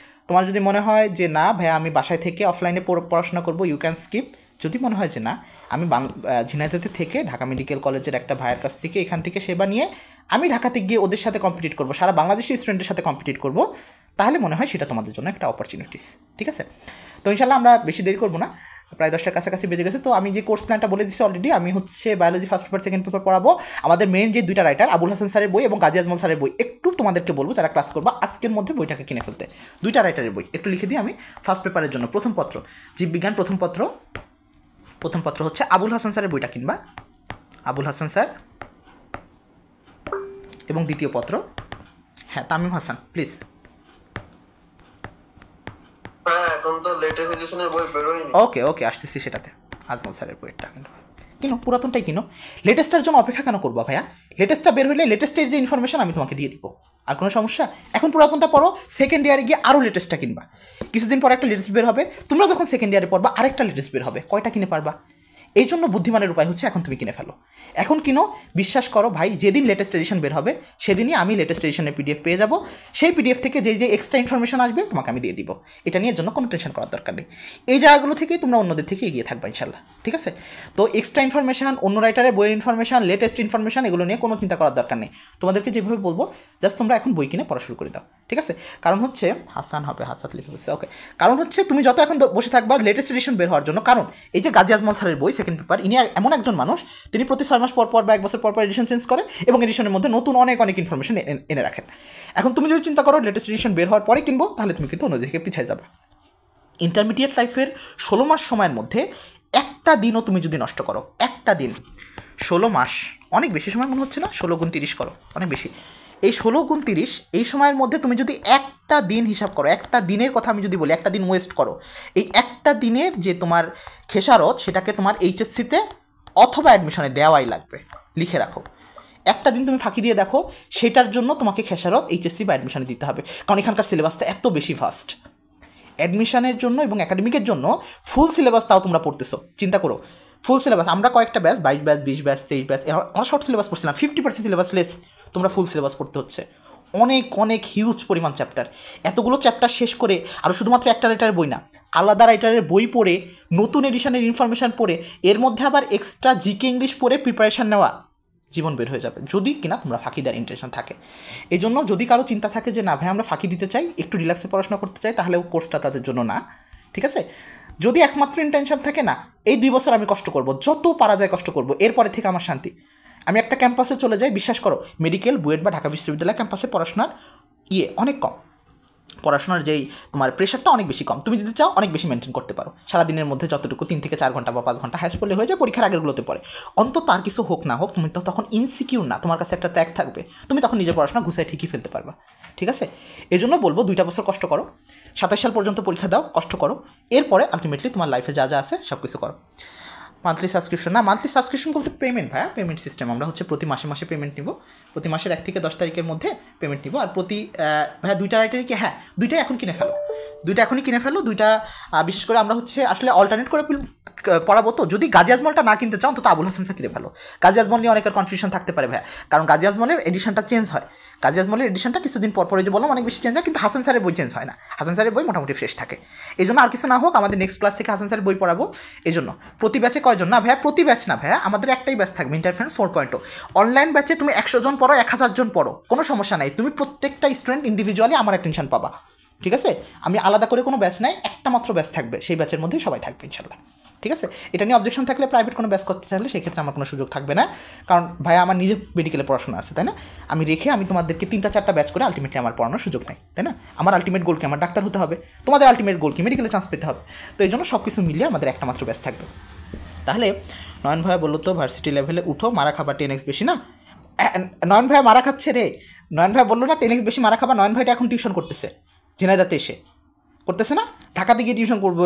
তোমার যদি মনে হয় যে না ভাইয়া আমি বাসায় থেকে অফলাইনে পড়াশোনা করবো, ইউ ক্যান স্কিপ। যদি মনে হয় যে না আমি ঝিনাইদহে থেকে ঢাকা মেডিকেল কলেজের একটা ভাইয়ের কাছ থেকে এখান থেকে সেবা নিয়ে আমি ঢাকাতে গিয়ে ওদের সাথে কম্পিটিট করবো, সারা বাংলাদেশি স্টুডেন্টের সাথে কম্পিটিট করবো, তাহলে মনে হয় সেটা তোমাদের জন্য একটা অপরচুনিটিস, ঠিক আছে। তো ইনশাল্লাহ আমরা বেশি দেরি করবো না, প্রায় 10টার কাছাকাছি বেজে গেছে। তো আমি যে কোর্স প্ল্যানটা বলে দিচ্ছি অলরেডি, আমি হচ্ছে biology first paper second paper পড়াবো। আমাদের মেন যে 2টা রাইটার আবুল হাসান স্যারের বই এবং গাজী আজমল স্যারের বই, একটু তোমাদেরকে বলবো যারা ক্লাস করবা আজকের মধ্যে বইটাকে কিনে ফেলতে। 2টা রাইটারের বই একটু লিখে দিই আমি ফার্স্ট পেপারের জন্য। প্রথম পত্র জীববিজ্ঞান, প্রথম পত্র হচ্ছে আবুল হাসান স্যারের বইটা কিনবা, আবুল হাসান স্যার। এবং দ্বিতীয় পত্র হ্যাঁ তামিম হাসান, প্লিজ। এখন তো লেটেস্ট এডিশনের বই বেরোয়নি। ওকে আসতেছি সেটাতে। আজমল স্যারের বইটা কিনো, পুরাতনটাই কিনো, লেটেস্টটার জন্য অপেক্ষা কেন করবো ভাইয়া? লেটেস্টটা বের হলে লেটেস্টের যে ইনফরমেশন আমি তোমাকে দিয়ে দিব, আর কোনো সমস্যা? এখন পুরাতনটা পড়ো, সেকেন্ড ইয়ারে গিয়ে আরও লেটেস্টটা কিনবা, কিছুদিন পর একটা লেটেস্ট বের হবে, তোমরা যখন সেকেন্ড ইয়ারে পড়বা আরেকটা লেটেস্ট বের হবে, কয়টা কিনে পারবা? এই জন্য বুদ্ধিমানের উপায় হচ্ছে এখন তুমি কিনে ফেলো, এখন কিনো। বিশ্বাস করো ভাই, যেদিন লেটেস্ট এডিশন বের হবে সেদিনই আমি লেটেস্ট এডিশনের PDF পেয়ে যাবো, সেই PDF থেকে যে এক্সট্রা ইনফরমেশন আসবে তোমাকে আমি দিয়ে দিব, এটা নিয়ে জন্য কোনো টেনশন করার দরকার নেই। এই জায়গাগুলো থেকেই তোমরা অন্যদের থেকে এগিয়ে থাকবা ইনশাল্লাহ, ঠিক আছে। তো এক্সট্রা ইনফরমেশান, অন্য রাইটারের বইয়ের ইনফরমেশান, লেটেস্ট ইনফরমেশান, এগুলো নিয়ে কোনো চিন্তা করার দরকার নেই। তোমাদেরকে যেভাবে বলবো জাস্ট তোমরা এখন বই কিনে পড়া শুরু করে দাও, ঠিক আছে। কারণ হচ্ছে হাসান হবে, হাসাত লিখে বলছে, ওকে। কারণ হচ্ছে তুমি যত এখন বসে থাকবা লেটেস্ট এডিশন বের হওয়ার জন্য, কারণ এই যে গাজী আজমল স্যারের বই সেকেন্ড পেপার, ইনি এমন একজন মানুষ তিনি প্রতি 6 মাস পর বা 1 বছর পর এডিশন চেঞ্জ করে এবং এডিশনের মধ্যে নতুন অনেক ইনফরমেশন এনে রাখেন। এখন তুমি যদি চিন্তা করো লেটেস্ট এডিশন বের হওয়ার পরে কিনবো, তাহলে তুমি কিন্তু অন্যদিকে পিছিয়ে যাবে। ইন্টারমিডিয়েট লাইফের 16 মাস সময়ের মধ্যে একটা দিনও তুমি যদি নষ্ট করো, একটা দিন, 16 মাস অনেক বেশি সময় মনে হচ্ছে না? 16 গুণ 30 করো, অনেক বেশি। এই 16 গুণ 30 এই সময়ের মধ্যে তুমি যদি একটা দিন হিসাব করো, একটা দিনের কথা আমি যদি বলি, একটা দিন ওয়েস্ট করো, এই একটা দিনের যে তোমার খেসারত সেটাকে তোমার এইচএসসিতে অথবা অ্যাডমিশনে দেওয়াই লাগবে, লিখে রাখো। একটা দিন তুমি ফাঁকি দিয়ে দেখো, সেটার জন্য তোমাকে খেসারত এইচএসসি বা অ্যাডমিশনে দিতে হবে, কারণ এখানকার সিলেবাসটা এত বেশি ফাস্ট। অ্যাডমিশনের জন্য এবং একাডেমিকের জন্য ফুল সিলেবাস তাও তোমরা পড়তেছো, চিন্তা করো ফুল সিলেবাস। আমরা কয়েকটা ব্যাচ, 22 ব্যাচ, 20 ব্যাচ, 23 ব্যাচ, আমরা শর্ট সিলেবাস পড়ছিলাম, 50% সিলেবাস লেস, তোমরা ফুল সিলেবাস পড়তে হচ্ছে। অনেক হিউজ পরিমাণ চ্যাপ্টার, এতগুলো চ্যাপ্টার শেষ করে আর শুধুমাত্র একটা রাইটারের বই না, আলাদা রাইটারের বই পড়ে, নতুন এডিশনের ইনফরমেশান পড়ে, এর মধ্যে আবার এক্সট্রা জিকে ইংলিশ পড়ে প্রিপারেশান নেওয়া, জীবন বের হয়ে যাবে যদি কিনা তোমরা ফাঁকি দেওয়ার ইন্টেনশন থাকে। এই জন্য যদি কারো চিন্তা থাকে যে না ভাই আমরা ফাঁকি দিতে চাই, একটু রিল্যাক্সে পড়াশোনা করতে চাই, তাহলে কোর্সটা তাদের জন্য না, ঠিক আছে। যদি একমাত্র ইন্টেনশন থাকে না এই 2 বছর আমি কষ্ট করব, যত পারা যায় কষ্ট করব, এরপরে থেকে আমার শান্তি। আমি একটা ক্যাম্পাসে চলে যাই, বিশ্বাস করো মেডিকেল, বুয়েট বা ঢাকা বিশ্ববিদ্যালয় ক্যাম্পাসে পড়াশোনার অনেক কম, পড়াশোনার যেই তোমার প্রেশারটা অনেক বেশি কম। তুমি যদি চাও অনেক বেশি মেনটেন করতে পারো, সারাদিনের মধ্যে যতটুকু 3 থেকে 4 ঘন্টা বা 5 ঘন্টা হ্যাশ পড়লে হয়ে যায়, পরীক্ষার আগেরগুলোতে পড়ে। অন্তত তার কিছু হোক না হোক তুমি তো তখন ইনসিকিউর না, তোমার কাছে একটা ত্যাগ থাকবে, তুমি তখন নিজের পড়াশোনা গুছায় ঠিকই ফেলতে পারবা। ঠিক আছে, এই জন্য বলবো 2টা বছর কষ্ট করো, 27 সাল পর্যন্ত পরীক্ষা দাও, কষ্ট করো, এরপরে আলটিমেটলি তোমার লাইফে যা যা আছে সব কিছু করো। মান্থলি সাবস্ক্রিপশন না, মান্থলি সাবস্ক্রিপশন বলতে পেমেন্ট ভাইয়া, পেমেন্ট সিস্টেম। আমরা হচ্ছে প্রতি মাসে মাসে পেমেন্ট নিব, প্রতি মাসের 1 থেকে 10 তারিখের মধ্যে পেমেন্ট নিব। আর প্রতি ভাইয়া 2টা রাইটারই কি, হ্যাঁ 2টাই এখন কিনে ফেলো, 2টা এখনই কিনে ফেলো। 2টা বিশেষ করে আমরা হচ্ছে আসলে অল্টারনেট করে পড়াবো। তো যদি গাজী আজমলটা না কিনতে চাও তো আবুল হাসান স্যার কিনে ফেলো। গাজী আজমল নিয়ে অনেকের কনফিউশন থাকতে পারে ভাইয়া, কারণ গাজী আজমলের এডিশনটা চেঞ্জ হয়। গাজী আজমলের এডিশনটা কিছুদিন পর পরে যে বললাম অনেক বেশি চেঞ্জ হয়, কিন্তু হাসান স্যারের বই চেঞ্জ হয় না, হাসান স্যারের বই মোটামুটি ফ্রেশ থাকে। এই জন্য আর কিছু না হোক আমাদের নেক্সট ক্লাস থেকে হাসান স্যারের বই পড়াবো। এই জন্য প্রতি ব্যাচে কয়জন না ভাইয়া, প্রতি ব্যাচ না ভাইয়া, আমাদের একটাই ব্যাচ থাকবে ইন্টারফ্রেন্স 4.0। অনলাইন ব্যাচে তুমি 100 জন পড়ো, 1000 জন পড়ো, কোনো সমস্যা নাই, তুমি প্রত্যেকটা স্টুডেন্ট ইন্ডিভিজুয়ালি আমার অ্যাটেনশন পাবা। ঠিক আছে, আমি আলাদা করে কোনো ব্যাচ নাই, একটা মাত্র ব্যাচ থাকবে, সেই ব্যাচের মধ্যেই সবাই থাকবে ইনশাল্লাহ। ঠিক আছে, এটা নিয়ে অবজেকশন থাকলে প্রাইভেট কোনো ব্যাচ করতে চাইলে সেই ক্ষেত্রে আমার কোনো সুযোগ থাকবে না, কারণ ভাইয়া আমার নিজের মেডিকেলে পড়াশোনা আছে, তাই না? আমি রেখে আমি তোমাদেরকে 3টা 4টা ব্যাচ করে আলটিমেটলি আমার পড়ানোর সুযোগ নেই, তাই না? আমার আলটিমেট গোল কি, আমার ডাক্তার হতে হবে, তোমাদের আলটিমেট গোল কি মেডিকেলে চান্স পেতে হবে। তো এই জন্য সব কিছু মিলিয়ে আমাদের একটা মাত্র ব্যাচ থাকবে। তাহলে নয়ন ভাইয়া বললো তো ভার্সিটি লেভেলে উঠো, মারা খাবার 10x বেশি না। নয়ন ভাইয়া মারা খাচ্ছে রে, নয়ন ভাইয়া বললো না 10x বেশি মারা খাবার। নয়ন ভাইটা এখন টিউশন করতেছে ঝিনাইদাতে এসে, করতেছে না? ঢাকাতে গিয়ে টিউশন করবো,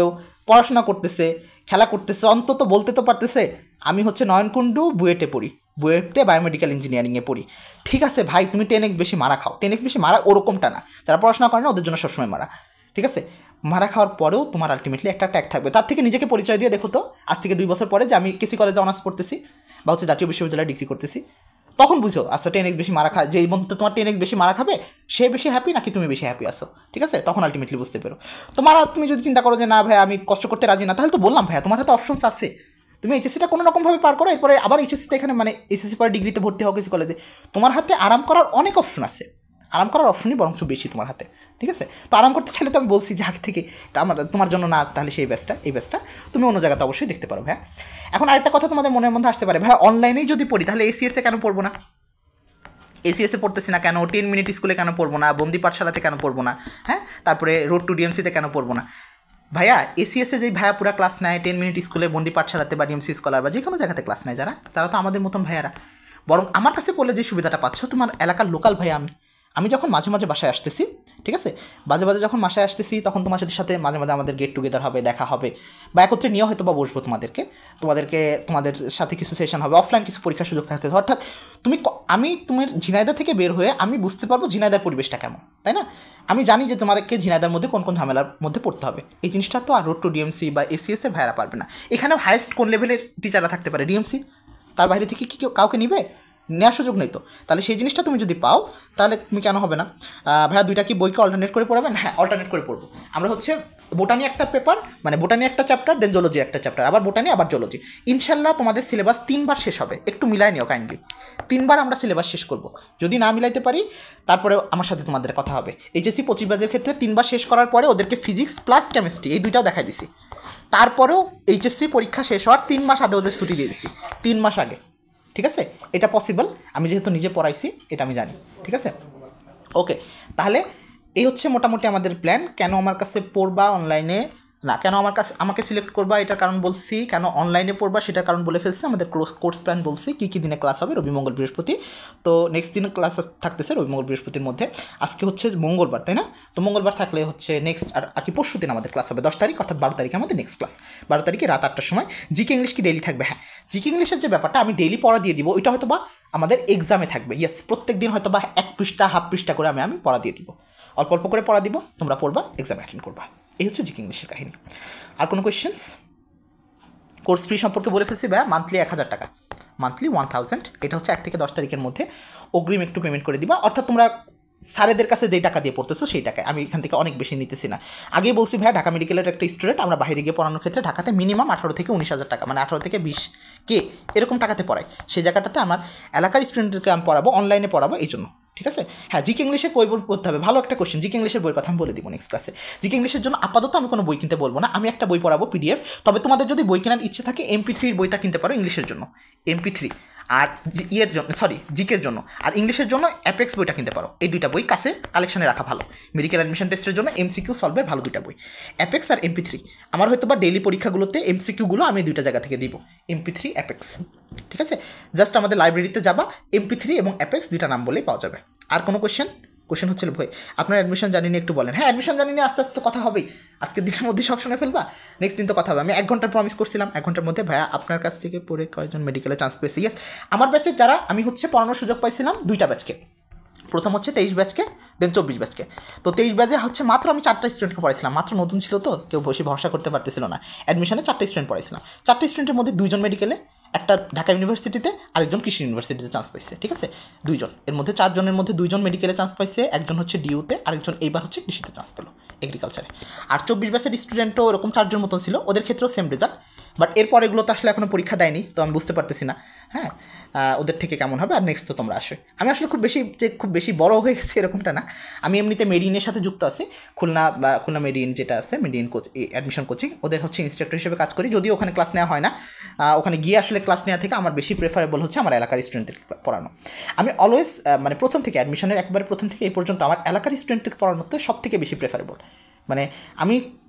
পড়াশোনা করতেছে, খেলা করতেছে, অন্তত বলতে তো পারতেছে আমি হচ্ছে নয়নকুণ্ডু বুয়েটে পড়ি, বুয়েটে বায়োমেডিক্যাল ইঞ্জিনিয়ারিংয়ে পড়ি। ঠিক আছে ভাই, তুমি 10x বেশি মারা খাও, 10x বেশি মারা ওরকমটা না, যারা পড়াশোনা করে না ওদের জন্য সবসময় মারা। ঠিক আছে, মারা খাওয়ার পরেও তোমার আলটিমেটলি একটা ট্যাগ থাকবে। তার থেকে নিজেকে পরিচয় দিয়ে দেখো তো, আজ থেকে 2 বছর পরে যে আমি কেসি কলেজে অনার্স পড়তেছি বা হচ্ছে জাতীয় বিশ্ববিদ্যালয়ে ডিগ্রি করতেছি, তখন বুঝো আচ্ছা 10x বেশি মারা খা, যেই বন্ধু তোমার 10x বেশি মারা খাবে সে বেশি হ্যাপি নাকি তুমি বেশি হ্যাপি আসো। ঠিক আছে, তখন আলটিমেটলি বুঝতে পারো। তোমার তুমি যদি চিন্তা করো যে না ভাই আমি কষ্ট করতে রাজি না, তাহলে তো বললাম ভাইয়া তোমার হাতে অপশনস আছে, তুমি এইচএসসিটা কোনো রকমভাবে পার করো, এরপরে আবার এইচএসসিতে এখানে মানে এইচএসসি পরে ডিগ্রিতে ভর্তি হও কেসি কলেজে, তোমার হাতে আরাম করার অনেক অপশন আছে, আরাম করার অপশনই বরঞ্চ বেশি তোমার হাতে। ঠিক আছে, তো আরাম করতে চাইলে তো আমি বলছি যে আগে থেকে এটা আমার তোমার জন্য না, তাহলে সেই ব্যাচটা এই ব্যাচটা তুমি অন্য জায়গাতে অবশ্যই দেখতে পারো ভাইয়া। এখন আরেকটা কথা তোমাদের মনের মধ্যে আসতে পারে, ভাই অনলাইনেই যদি পড়ি তাহলে এসিএসে কেন পড়বো না, এসিএসে পড়তেছি না কেন, 10 মিনিট স্কুলে কেন পড়বো না, বন্দি পাঠশালাতে কেন পড়বো না, হ্যাঁ তারপরে রোড টু ডিএমসিতে কেন পড়বো না। ভাইয়া এসিএসে যেই ভাইয়া পুরা ক্লাস নেয় 10 মিনিট স্কুলে, বন্দি পাঠশালাতে বা ডিএমসি স্কলার বা যে কোনো জায়গাতে ক্লাস নেয় যারা, তারা তো আমাদের মতন ভাইয়ারা। বরং আমার কাছে পড়লে যে সুবিধাটা পাচ্ছ, তোমার এলাকার লোকাল ভাইয়া আমি যখন মাঝে মাঝে বাসায় আসতেছি, ঠিক আছে মাঝে মাঝে যখন বাসায় আসতেছি তখন তোমার সাথে মাঝে মাঝে আমাদের গেট টুগেদার হবে, দেখা হবে বা একত্রে নিয়েও হয়তো বা বসবো, তোমাদের সাথে কিছু সেশন হবে, অফলাইন কিছু পরীক্ষার সুযোগ থাকতে, অর্থাৎ আমি তোমার ঝিনাইদা থেকে বের হয়ে আমি বুঝতে পারবো ঝিনাইদার পরিবেশটা কেমন, তাই না? আমি জানি যে তোমাদেরকে ঝিনাইদার মধ্যে কোন কোন ঝামেলার মধ্যে পড়তে হবে, এই জিনিসটা তো আর রোড টু ডিএমসি বা এসিএসে ভাইয়ারা পারবে না। এখানেও হায়েস্ট কোন লেভেলের টিচাররা থাকতে পারে, ডিএমসি, তার বাইরে থেকে কি কেউ কাউকে নিবে, নেওয়ার সুযোগ নেই তো। তাহলে সেই জিনিসটা তুমি যদি পাও তাহলে তুমি কেন হবে না। ভাইয়া 2টা কি বইকে অল্টারনেট করে পড়াবেন? হ্যাঁ অল্টারনেট করে পড়বো। আমরা হচ্ছে বোটানি একটা পেপার, মানে বোটানি একটা চ্যাপ্টার, দেন জুলজি একটা চ্যাপ্টার, আবার বোটানি আবার জুলজি। ইনশাল্লাহ তোমাদের সিলেবাস 3বার শেষ হবে, একটু মিলাই নিও কাইন্ডলি, 3বার আমরা সিলেবাস শেষ করব। যদি না মিলাইতে পারি তারপরে আমার সাথে তোমাদের কথা হবে। এইচএসসি 25 ব্যাচের ক্ষেত্রে 3বার শেষ করার পরে ওদেরকে ফিজিক্স প্লাস কেমিস্ট্রি এই 2টাও দেখাই দিছি, তারপরেও এইচএসসি পরীক্ষা শেষ হওয়ার 3 মাস আগে ওদের ছুটি দিয়ে দিছি, 3 মাস আগে। ঠিক আছে, এটা পসিবল, আমি যেহেতু নিজে পড়াইছি এটা আমি জানি। ঠিক আছে, ওকে, তাহলে এই হচ্ছে মোটামুটি আমাদের প্ল্যান। কেন আমার কাছে পড়বা অনলাইনে না, কেন আমাকে সিলেক্ট করবা এটার কারণ বলছি, কেন অনলাইনে পড়বা সেটার কারণ বলে ফেলছি। আমাদের কোর্স প্ল্যান বলছি কী কী দিনে ক্লাস হবে, রবি মঙ্গল বৃহস্পতি। তো নেক্সট দিনে ক্লাস থাকতেছে রবি মঙ্গল বৃহস্পতির মধ্যে। আজকে হচ্ছে মঙ্গলবার, তাই না? তো মঙ্গলবার থাকলে হচ্ছে নেক্সট আর কি পরশু দিন আমাদের ক্লাস হবে 10 তারিখ, অর্থাৎ 12 তারিখে আমাদের নেক্সট ক্লাস, 12 তারিখে রাত 8টার সময়। জিকে ইংলিশ কি ডেইলি থাকবে? হ্যাঁ, জিকে ইংলিশের যে ব্যাপারটা আমি ডেইলি পড়া দিয়ে দিব, ওইটা হয়তো বা আমাদের এক্সামে থাকবে। ইয়েস, প্রত্যেক দিন হয়তো বা 1 পৃষ্ঠা হাফ পৃষ্ঠা করে আমি পড়া দিয়ে দিব, অল্প অল্প করে পড়া দিব, তোমরা পড়বা, এক্সাম অ্যাটেন্ড করবা। এই হচ্ছে জিকে ইংলিশের কাহিনী। আর কোনো কোয়েশ্চেন্স? কোর্স ফি সম্পর্কে বলে ফেলছি ভাইয়া, মান্থলি 1000 টাকা, মান্থলি 1000। এটা হচ্ছে 1 থেকে 10 তারিখের মধ্যে অগ্রিম একটু পেমেন্ট করে দিবা, অর্থাৎ তোমরা স্যারেদের কাছে যেই টাকা দিয়ে পড়তেছো সেই টাকায়, আমি এখান থেকে অনেক বেশি নিতেছি না। আগেই বলছি ভাইয়া, ঢাকা মেডিকেলের একটা স্টুডেন্ট, আমরা বাইরে গিয়ে পড়ানোর ক্ষেত্রে ঢাকাতে মিনিমাম 18 থেকে 19,000 টাকা, মানে 18 থেকে 20K এরকম টাকাতে পড়াই। সেই জায়গাটাতে আমার এলাকার স্টুডেন্টদেরকে আমি পড়াবো, অনলাইনে পড়াবো, এই জন্য ঠিক আছে। হ্যাঁ, জিকে ইংলিশের বই পড়তে হবে, ভালো একটা কোশ্চেন। জিকে ইংলিশের বইয়ের কথা আমি বলে দিব নেক্সট ক্লাসে। জিকে ইংলিশের জন্য আপাতত আমি কোনো বই কিনতে বলবো না, আমি একটা বই পড়াবো PDF। তবে তোমাদের যদি বই কেনার ইচ্ছে থাকে MP3 বইটা কিনতে পারো ইংলিশের জন্য, MP3। আর ইয়ের জন্য জিকের জন্য, আর ইংলিশের জন্য অ্যাপেক্স বইটা কিনতে পারো। এই দুইটা বই কাছে কালেকশনে রাখা ভালো। মেডিকেল অ্যাডমিশন টেস্টের জন্য MCQ সলভের ভালো দুইটা বই, অ্যাপেক্স আর MP3। আমার হয়তো বা ডেইলি পরীক্ষাগুলোতে MCQগুলো আমি দুইটা জায়গা থেকে দিব, MP3 অ্যাপেক্স। ঠিক আছে, জাস্ট আমাদের লাইব্রেরিতে যাবা, MP3 এবং অ্যাপেক্স দুইটা নাম বলেই পাওয়া যাবে। আর কোনো কোশ্চেন হচ্ছিল ভাই আপনার অ্যাডমিশন জানি না একটু বলেন। হ্যাঁ, অ্যাডমিশন জানি না, আস্তে আস্তে কথা হবেই। আজকের দিনের মধ্যে সব শুনে ফেলবা, নেক্সট দিন তো কথা হবে। আমি 1 ঘন্টার প্রমিস করছিলাম, 1 ঘন্টার মধ্যে ভাইয়া আপনার কাছ থেকে পড়ে কয়জন মেডিকেলে চান্স পেয়েছি। ইয়েস, আমার ব্যাচের যারা আমি হচ্ছে পড়ানোর সুযোগ পাইছিলাম দুইটা ব্যাচকে। প্রথম হচ্ছে 23 ব্যাচকে, দেন 24 ব্যাচকে। তো 23 ব্যাচে হচ্ছে মাত্র আমি 4টা স্টুডেন্টকে পড়াইছিলাম, মাত্র নতুন ছিল তো কেউ বেশি ভরসা করতে পারতেছিল না। অ্যাডমিশনে 4টা স্টুডেন্ট পড়াইছিলাম, 4টা স্টুডেন্টের মধ্যে 2জন মেডিকেলে, একটা ঢাকা ইউনিভার্সিটিতে, আরেকজন কৃষি ইউনিভার্সিটিতে চান্স পাইছে। ঠিক আছে, 2জন, এর মধ্যে 4 জনের মধ্যে 2জন মেডিকেলে চান্স পাইছে, একজন হচ্ছে ডিউতে, আরেকজন এইবার হচ্ছে কৃষিতে চান্স পেলো, এগ্রিকালচারে। আর 24 ব্যাচের স্টুডেন্টও এরকম 4 জন মতো ছিল, ওদের ক্ষেত্রেও সেম রেজাল্ট। বাট এরপর এগুলো তো আসলে এখনও পরীক্ষা দেয়নি, তো আমি বুঝতে পারতেছি না হ্যাঁ ওদের থেকে কেমন হবে। আর নেক্সট তো তোমরা আসবে। আমি আসলে খুব বেশি বড় হয়ে গেছি এরকমটা না, আমি এমনিতে মেডিনের সাথে যুক্ত আছি। খুলনা মেডিন যেটা আছে, মেডিন অ্যাডমিশন কোচিং, ওদের হচ্ছে ইনস্ট্রাক্টর হিসেবে কাজ করি। যদিও ওখানে ক্লাস নেওয়া হয় না, ওখানে গিয়ে আসলে ক্লাস নেওয়া থেকে আমার বেশি প্রেফারেবল হচ্ছে আমার এলাকার স্টুডেন্টদেরকে পড়ানো। আমি অলওয়েজ মানে প্রথম থেকে অ্যাডমিশনের একবারে প্রথম থেকে এই পর্যন্ত আমার এলাকার স্টুডেন্টকে পড়ানোতে সব থেকে বেশি প্রেফারেবল। মানে আমি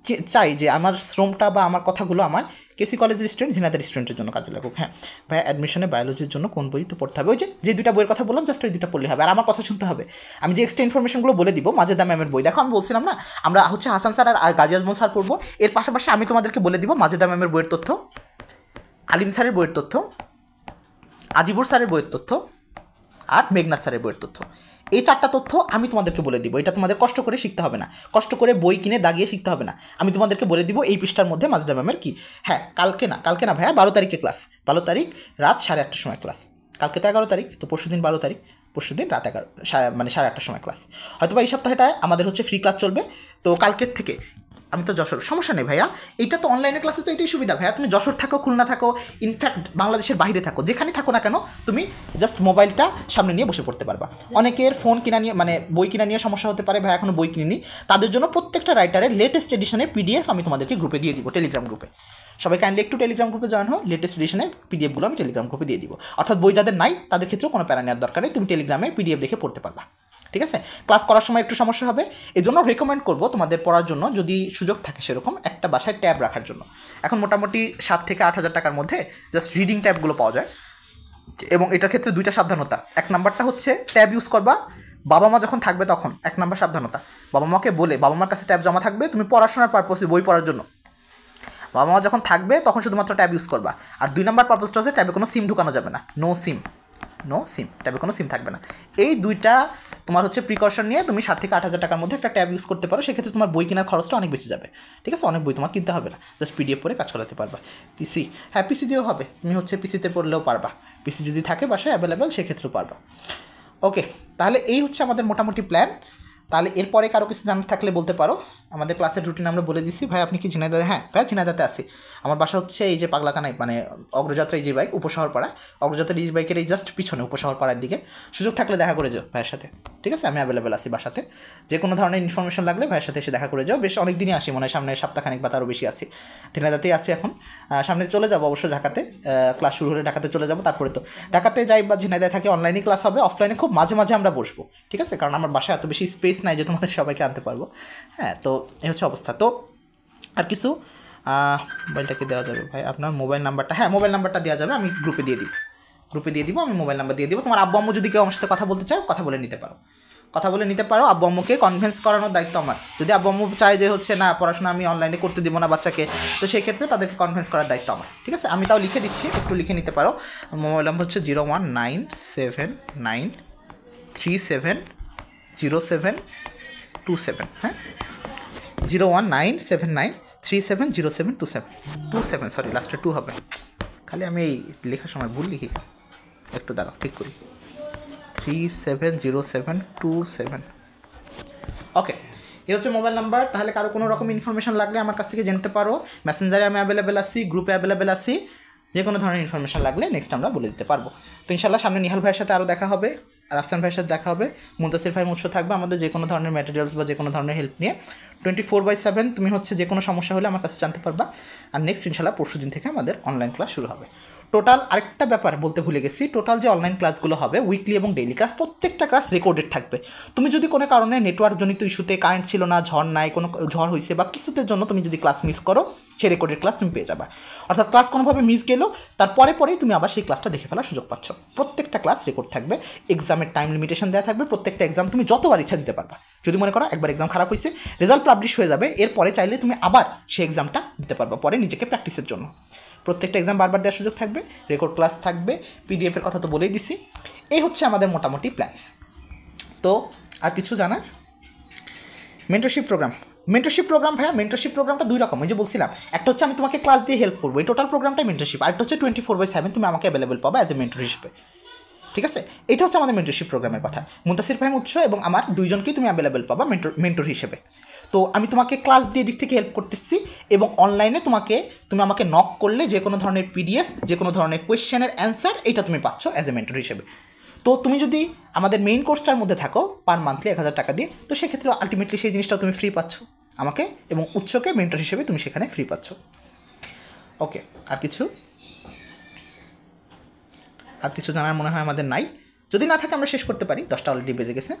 চাই যে আমার শ্রমটা বা আমার কথাগুলো আমার কেসি কলেজের স্টুডেন্ট, ঝিনাইদের স্টুডেন্টের জন্য কাজে লাগুক। হ্যাঁ ভাই, অ্যাডমিশনে বায়োলজির জন্য কোন বই তো পড়তে হবে? ওই যে দুইটা বইয়ের কথা বললাম, জাস্ট ওই দুটা পড়লে হবে। আর আমার কথা শুনতে হবে, আমি যে এক্সট্রা ইনফরমেশনগুলো বলে দিব। মাজেদা ম্যামের বই দেখো, আমি বলছিলাম না আমরা হচ্ছে হাসান স্যার আর গাজী আজমল স্যার পড়বো, এর পাশাপাশি আমি তোমাদেরকে বলে দিব মাজেদা ম্যামের বইয়ের তথ্য, আলিম স্যারের বইয়ের তথ্য, আজিবুর স্যারের বইয়ের তথ্য, আর মেঘনাথ স্যারের বইয়ের তথ্য। এই 4টা তথ্য আমি তোমাদেরকে বলে দিব। এটা তোমাদের কষ্ট করে শিখতে হবে না, কষ্ট করে বই কিনে দাগিয়ে শিখতে হবে না। আমি তোমাদেরকে বলে দিব এই পৃষ্ঠার মধ্যে মাজেদা ম্যামের কি। হ্যাঁ, কালকে না ভাইয়া, 12 তারিখে ক্লাস, 12 তারিখ রাত 8:30টার সময় ক্লাস। কালকে তো 11 তারিখ, তো পরশুদিন 12 তারিখ, পরশুদিন রাত 8:30টার সময় ক্লাস। হয়তো বা এই সপ্তাহটায় আমাদের হচ্ছে ফ্রি ক্লাস চলবে। তো কালকের থেকে আমি তো যশোর, সমস্যা নেই ভাইয়া, এইটা তো অনলাইনের ক্লাসে তো এটাই সুবিধা ভাইয়া। তুমি যশোর থাকো, খুলনা থাকো, ইনফ্যাক্ট বাংলাদেশের বাইরে থাকো, যেখানে থাকো না কেন তুমি জাস্ট মোবাইলটা সামনে নিয়ে বসে পড়তে পারবা। অনেকের ফোন কিনা নিয়ে মানে বই কিনা নিয়ে সমস্যা হতে পারে, ভাইয়া এখনো বই কিনিনি, তাদের জন্য প্রত্যেকটা রাইটারের লেটেস্ট এডিশনের PDF আমি তোমাদেরকে গ্রুপে দিয়ে দিব, টেলিগ্রাম গ্রুপে। সবাই কাইন্ডলি একটু টেলিগ্রাম গ্রুপে জয়েন হও, লেটেস্ট এডিশনের PDFগুলো আমি টেলিগ্রাম গ্রুপে দিয়ে দিব। অর্থাৎ বই যাদের নাই তাদের ক্ষেত্রেও কোনো প্যারা নেওয়ার দরকার নেই, তুমি টেলিগ্রামে PDF দেখে পড়তে পারবা। ঠিক আছে, ক্লাস করার সময় একটু সমস্যা হবে, এই জন্য রেকমেন্ড করবো তোমাদের পড়ার জন্য যদি সুযোগ থাকে সেরকম একটা বাসায় ট্যাব রাখার জন্য। এখন মোটামুটি 7 থেকে 8,000 টাকার মধ্যে জাস্ট রিডিং ট্যাবগুলো পাওয়া যায়। এবং এটার ক্ষেত্রে 2টা সাবধানতা। 1 নাম্বারটা হচ্ছে ট্যাব ইউজ করবা বাবা মা যখন থাকবে তখন। 1 নাম্বার সাবধানতা, বাবা মাকে বলে বাবা মার কাছে ট্যাব জমা থাকবে, তুমি পড়াশোনার পারপোসে বই পড়ার জন্য। বাবা মা যখন থাকবে তখন শুধুমাত্র ট্যাব ইউজ করবা। আর 2 নাম্বার পারপোসটা হচ্ছে ট্যাবে কোনো সিম ঢুকানো যাবে না, নো সিম, ট্যাবে কোনো সিম থাকবে না। এই 2টা তোমার হচ্ছে প্রিকশন নিয়ে তুমি 7 থেকে 8,000 টাকার মধ্যে একটা ট্যাব ইউজ করতে পারো। সেক্ষেত্রে তোমার বই কেনার খরচটা অনেক বেশি যাবে। ঠিক আছে, অনেক বই তোমার কিনতে হবে না, জাস্ট PDF পড়ে কাজ করাতে পারবা। পিসি, হ্যাঁ পিসি দিয়েও হবে, তুমি হচ্ছে পিসিতে পড়লেও পারবা, পিসি যদি থাকে বাসায় অ্যাভেলেবেল সেক্ষেত্রেও পারবা। ওকে, তাহলে এই হচ্ছে আমাদের মোটামুটি প্ল্যান। তাহলে এরপরে কারো কিছু জানার থাকলে বলতে পারো। আমাদের ক্লাসের রুটিন আমরা বলে দিচ্ছি। ভাই আপনি কি ঝিনাইদহে? হ্যাঁ ভাই, ঝিনাইদহতে আসি। আমার বাসা হচ্ছে এই যে পাগলাকানায়, মানে অগ্রযাত্রা ইজি বাইক, উপশহর পাড়া। অগ্রযাত্রা ইজি বাইকের এই জাস্ট পিছনে উপশহর পাড়ার দিকে। সুযোগ থাকলে দেখা করে যাও ভাইয়ের সাথে। ঠিক আছে, আমি অ্যাভেলেবেল আছি বাসাতে। যে কোনো ধরনের ইনফরমেশন লাগলে ভাইয়ের সাথে এসে দেখা করে যাও। বেশ অনেক দিনই আসি, মনে হয় সামনে সপ্তাহখানেক বা তারও বেশি আছি। ঝিনাইদহতেই আসি এখন, সামনে চলে যাবো অবশ্য ঢাকাতে। ক্লাস শুরু হলে ঢাকাতে চলে যাবো, তারপরে তো ঢাকাতে যাই বা ঝিনাইদহে থাকি, অনলাইনে ক্লাস হবে, অফলাইনে খুব মাঝে মাঝে আমরা বসবো। ঠিক আছে, কারণ আমার বাসায় এত বেশি স্পেস নাই যে তোমাদের সবাইকে আনতে পারবো। হ্যাঁ, তো এই হচ্ছে অবস্থা। তো আর কিছু মোবাইলটাকে দেওয়া যাবে ভাই আপনার মোবাইল নাম্বারটা? হ্যাঁ, মোবাইল নাম্বারটা দেওয়া যাবে, আমি গ্রুপে দিয়ে দিব, আমি মোবাইল নাম্বার দিয়ে দিব। তোমার আব্বু আম্মু যদি কেউ আমার সাথে কথা বলতে চাও, কথা বলে নিতে পারো। আব্বু আম্মুকে কনভিন্স করানোর দায়িত্ব আমার। যদি আব্বু আম্মু চায় যে হচ্ছে না পড়াশোনা আমি অনলাইনে করতে দিব না বাচ্চাকে, তো সেই ক্ষেত্রে তাদেরকে কনভিন্স করার দায়িত্ব আমার। ঠিক আছে, আমি তাও লিখে দিচ্ছি, একটু লিখে নিতে পারো। মোবাইল নাম্বার হচ্ছে 01979370727। হ্যাঁ, 01979370727, সরি লাস্টে 2 হবে। খালি আমি এই লেখার সময় ভুল লিখি, একটু দাঁড়াও ঠিক করি। 370727। ওকে, এই হচ্ছে মোবাইল নাম্বার। তাহলে কারো কোনো রকম ইনফরমেশন লাগলে আমার কাছ থেকে জানতে পারো। মেসেঞ্জারে আমি অ্যাভেলেবেল আছি, গ্রুপে অ্যাভেলেবেল আছি। যে কোনো ধরনের ইনফরমেশন লাগলে নেক্সট আমরা বলে দিতে পারবো। তো ইনশাল্লাহ সামনে নিহাল ভাইয়ের সাথে আরও দেখা হবে। রাফসান ভাইয়ের সাথে দেখা হবে, মুনতাসির ভাই মুৎস থাকবে আমাদের যে কোনো ধরনের ম্যাটেরিয়ালস বা যে কোনো ধরনের হেল্প নিয়ে 24/7 তুমি হচ্ছে যে কোনো সমস্যা হলে আমার কাছে জানতে পারবা। আর নেক্সট ইনশাল্লাহ পরশু দিন থেকে আমাদের অনলাইন ক্লাস শুরু হবে। টোটাল আরেকটা ব্যাপার বলতে ভুলে গেছি, টোটাল যে অনলাইন ক্লাসগুলো হবে উইকলি এবং ডেইলি ক্লাস, প্রত্যেকটা ক্লাস রেকর্ডেড থাকবে। তুমি যদি কোনো কারণে নেটওয়ার্কজনিত ইস্যুতে, কারেন্ট ছিল না, ঝড় নাই, কোনো ঝড় হয়েছে বা কিছুতের জন্য তুমি যদি ক্লাস মিস করো, সেই রেকর্ডেড ক্লাস তুমি পেয়ে যাবে। অর্থাৎ ক্লাস কোনোভাবে মিস গেলেও পরেই তুমি আবার সেই ক্লাসটা দেখে ফেলার সুযোগ পাচ্ছ। প্রত্যেকটা ক্লাস রেকর্ড থাকবে, এক্সামের টাইম লিমিটেশন দেওয়া থাকবে, প্রত্যেকটা এক্সাম তুমি যতবার ইচ্ছা দিতে পারবা। যদি মনে করো একবার এক্সাম খারাপ হয়েছে, রেজাল্ট পাবলিশ হয়ে যাবে, এরপরে চাইলে তুমি আবার সেই এক্সামটা দিতে পারবা পরে নিজেকে প্র্যাকটিসের জন্য। প্রত্যেকটা এক্সাম বারবার দেওয়ার সুযোগ থাকবে, রেকর্ড ক্লাস থাকবে, পিডিএফের কথা তো বলেই দিছি। এই হচ্ছে আমাদের মোটামুটি প্ল্যানস। তো আর কিছু জানার? মেন্টরশিপ প্রোগ্রাম ভাইয়া, মেন্টরশিপ প্রোগ্রামটা দুই রকম। ওই যে বলছিলাম, একটা হচ্ছে আমি তোমাকে ক্লাস দিয়ে হেল্প করবো, এই টোটাল প্রোগ্রামটাই মেন্টরশিপ। আরেকটা হচ্ছে 24/7 তুমি আমাকে অ্যাভেলেবেল পাবা অ্যাজ এ মেন্টর হিসেবে। ঠিক আছে, এটা হচ্ছে আমাদের মেন্টরশিপ প্রোগ্রামের কথা। মুনতাসির ভাই মুৎস এবং আমার দুইজনকেই তুমি অ্যাভেলেবেল পাবা মেন্টর হিসেবে। তো আমি তোমাকে ক্লাস দিয়ে দিক থেকে হেল্প করতেছি এবং অনলাইনে তুমি আমাকে নক করলে যে কোনো ধরনের পিডিএফ, যে কোনো ধরনের কোয়েশ্চেনের অ্যান্সার, এইটা তুমি পাচ্ছ অ্যাজ এ মেন্টর হিসেবে। তো তুমি যদি আমাদের মেইন কোর্সটার মধ্যে থাকো পার মান্থলি 1000 টাকা দিয়ে, তো সেক্ষেত্রে আলটিমেটলি সেই জিনিসটাও তুমি ফ্রি পাচ্ছ আমাকে, এবং উৎসকে মেন্টর হিসেবে তুমি সেখানে ফ্রি পাচ্ছ। ওকে, আর কিছু জানার মনে হয় আমাদের নাই। যদি না থাকে আমরা শেষ করতে পারি, 10টা অলরেডি বেজে গেছে।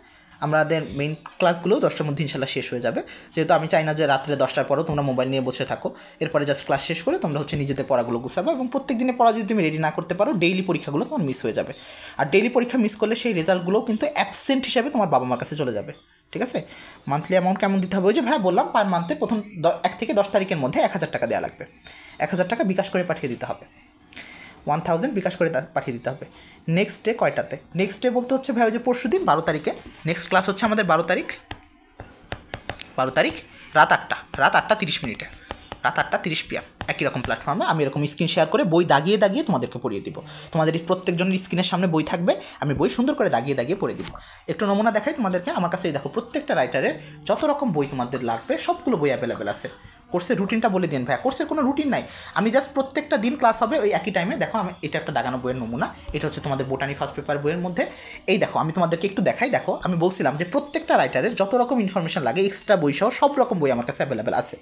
আমাদের মেইন ক্লাসগুলো 10টার মধ্যে ইনশাল্লাহ শেষ হয়ে যাবে, যেহেতু আমি চাই না যে রাত্রে 10টার পরও তোমরা মোবাইল নিয়ে বসে থাকো। এরপরে জাস্ট ক্লাস শেষ করে তোমরা হচ্ছে নিজেদের পড়াগুলো গুছাবো, এবং প্রত্যেক দিনে পড়া যদি তুমি রেডি না করতে পারো, ডেইলি পরীক্ষাগুলো তোমার মিস হয়ে যাবে। আর ডেইলি পরীক্ষা মিস করলে সেই রেজাল্টগুলো কিন্তু অ্যাবসেন্ট হিসাবে তোমার বাবা মার কাছে চলে যাবে। ঠিক আছে, মান্থলি অ্যামাউন্ট কেমন দিতে হবে? ওই যে ভাই বললাম, পার মান্থে প্রথম 1 থেকে 10 তারিখের মধ্যে 1000 টাকা দেওয়া লাগবে। 1000 টাকা বিকাশ করে পাঠিয়ে দিতে হবে, 1000 বিকাশ করে পাঠিয়ে দিতে হবে। নেক্সট ডে কয়টাতে? নেক্সট ডে বলতে হচ্ছে ভাই ওই যে পরশু দিন 12 তারিখে নেক্সট ক্লাস হচ্ছে আমাদের 12 তারিখ রাত 8:30 মিনিটে, রাত 8:30 PM একই রকম প্ল্যাটফর্মে আমি এরকম স্ক্রিন শেয়ার করে বই দাগিয়ে তোমাদেরকে পড়িয়ে দিব। তোমাদের প্রত্যেকজনের স্ক্রিনের সামনে বই থাকবে, আমি বই সুন্দর করে দাগিয়ে পড়ে দিব। একটু নমুনা দেখাই তোমাদেরকে। আমার কাছে দেখো, প্রত্যেকটা রাইটারের যত রকম বই তোমাদের লাগবে সবগুলো বই অ্যাভেলেবেল আছে। কোর্সের রুটিনটা বলে দিন ভাইয়া। কোর্সের কোনো রুটিন নাই, আমি জাস্ট প্রত্যেকটা দিন ক্লাস হবে ওই একই টাইমে। দেখো, আমি এটা একটা দাগানো বইয়ের নমুনা, এটা হচ্ছে তোমাদের বোটানি ফার্স্ট পেপার বইয়ের মধ্যে। এই দেখো, আমি তোমাদেরকে একটু দেখাই। দেখো, আমি বলছিলাম যে প্রত্যেকটা রাইটারের যত রকম ইনফরমেশন লাগে, এক্সট্রা বই সহ সব রকম বই আমার কাছে অ্যাভেলেবেল আছে।